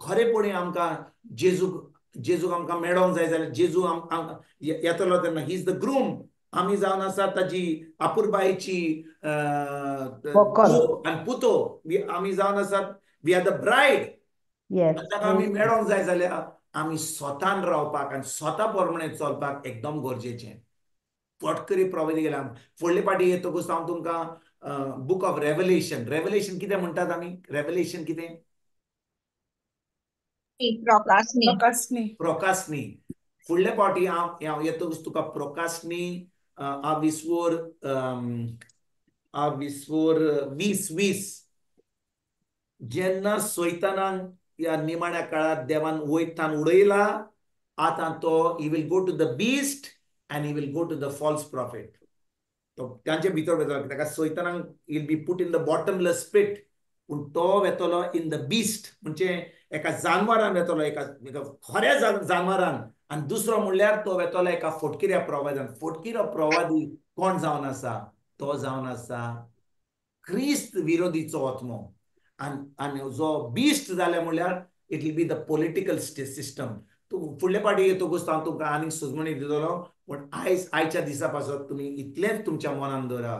खरेपणी आमकां जेजूक आमकां मेळोंक जाय जाल्यार जेजू येतलो तेन्ना ही इज द ग्रूम. आमी जावन आसा ताची आपुरबायेची आनी पुतो. आमी जावन आसात वी आर द ब्रायड. ताका आमी मेळोंक जाय जाल्यार आमी स्वतान रावपाक आनी स्वता प्रमाणे चलपाक एकदम गरजेचें. फटकरी प्रवादी गेल्या. फुडले फाटी येतकूच हांव तुमकां बूक ऑफ रेव्हलेशन कितें म्हणटात आमी? रेव्हलेशन कितें? प्रोकास्नी. फुडले फावटी हांव येतकूच तुका प्रोकास्नी आ विस्वोर 20 जेन्ना सैतानान ह्या निमाण्या काळात देवान वयतान उडयला, आतां तो he will go to the beast and he will go to the false prophet. तो तांचे भितर वयतलो. ताका सैतानाक he'll be put in the bottomless pit. पूण तो वेतलो इन द बीस्ट, म्हणजे एका जानवरान वेतलो, एका खऱ्या जानवरान. आनी दुसरो म्हणल्यार तो वेतलो एका फटकिऱ्या प्रवाद्यान. फटकिरो प्रवादी कोण जावन आसा? तो जावन आसा क्रिस्त विरोधीचो आत्मो. आनी जो बीस्ट जाले म्हणल्यार it will be the political system. तूं फुडले फाटी येतकूच हांव तुमकां आनीक सुजमणी दितलो. पूण आयच्या दिसा पासून तुमी इतलेंच तुमच्या मनान दवरा,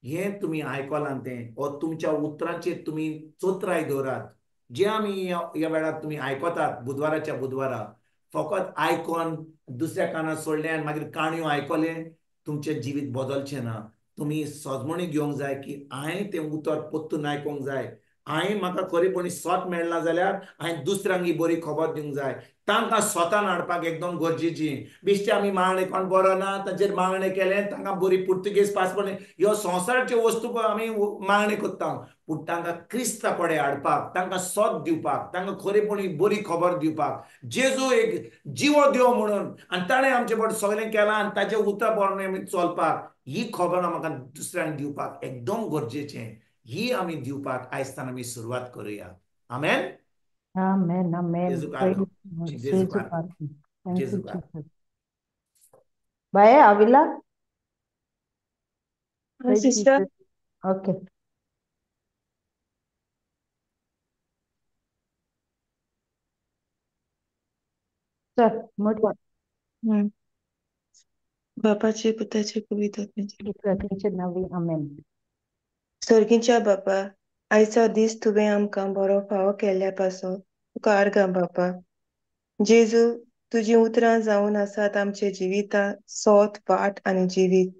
हें तुमी आयकलां तें वा तुमच्या उतरांचेर तुमी चोत्राय दवरात. जें आमी ह्या वेळार तुमी आयकतात बुधवाराच्या बुधवारा, फकत आयकोन दुसऱ्या कानार सोडलें आनी मागीर काणयो आयकलें, तुमचें जिवीत बदलचें ना. तुमी सजमणी घेवंक जाय की हांवें तें उतर परतून आयकोंक जाय. हांवें म्हाका खरेपणी स्वत मेळना जाल्यार हांवें दुसऱ्यांक ही बरी खबर दिवंक जाय तांकां स्वतान हाडपाक एकदम गरजेची बेश्टे आमी मागणें कोण बरो ना ताचेर मागणें केलें तांकां बरी पुर्तुगेज पासपोर्ट ह्यो संवसाराच्यो वस्तू आमी मागणें करता पूण तांकां क्रिस्त कडेन हाडपाक तांकां स्वत दिवपाक तांकां खरेपणी बरी खबर दिवपाक जेजू एक जिवो देव म्हणून आनी ताणें आमचे बरोबर सगळें केलां आनी ताचें उतर प्रमाणे आमी चलपाक ही खबर म्हाका दुसऱ्यांक दिवपाक एकदम गरजेचें ही आमी दिवपाक आयजतान आमी सुरवात करुया आमेन Amen. Amen. जेजूक Praise आर्गो God. जेजूक Jesus आर्गो Christ. Thank you, जेजूक आर्गो Jesus. Bye, Avila. Praise sister Jesus. Okay. Sir, what? बापाचे पुताचे पवित्र आत्म्याचे Praise Navi. Amen. सर्गीच्या बापा आयचो दीस तुवें आमकां बरो फावो केल्ल्या पासो तुका आर्गां बापा जेजू तुजीं उतरां जावन आसात आमचे जिविता सोत वाट आनी जिवीत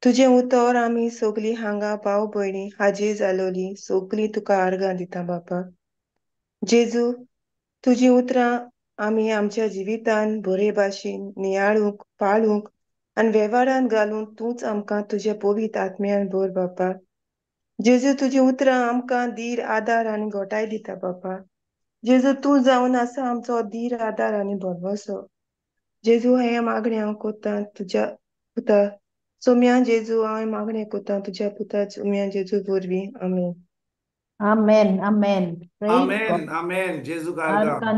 तुजें उतर आमी सगलीं हांगा भाव भयणी हाजी जालोली सगलीं तुका आर्गां दिता बापा जेजू तुजीं उतरां आमी आमच्या जिवितान बरे भाशेन नियाळूंक पाळूंक आनी वेव्हारान घालून तूंच आमकां तुज्या पवित्र आत्म्यान भर बापा जेजू तुजीं उतरां आमकां धीर आदार आनी घोटाय दिता बापा जेजू तूं जावन आसा आमचो धीर आदार आनी भरवंसो जेजू हें मागणें हांव कोत्तां तुज्या पुता सोम्या जेजू हांव मागणें कोत्तां तुज्या पुता सोम्या जेजू वरवीं आमीन Amen. Amen. Praise God. आमेन आमेन जेजूक आर्गां Arkan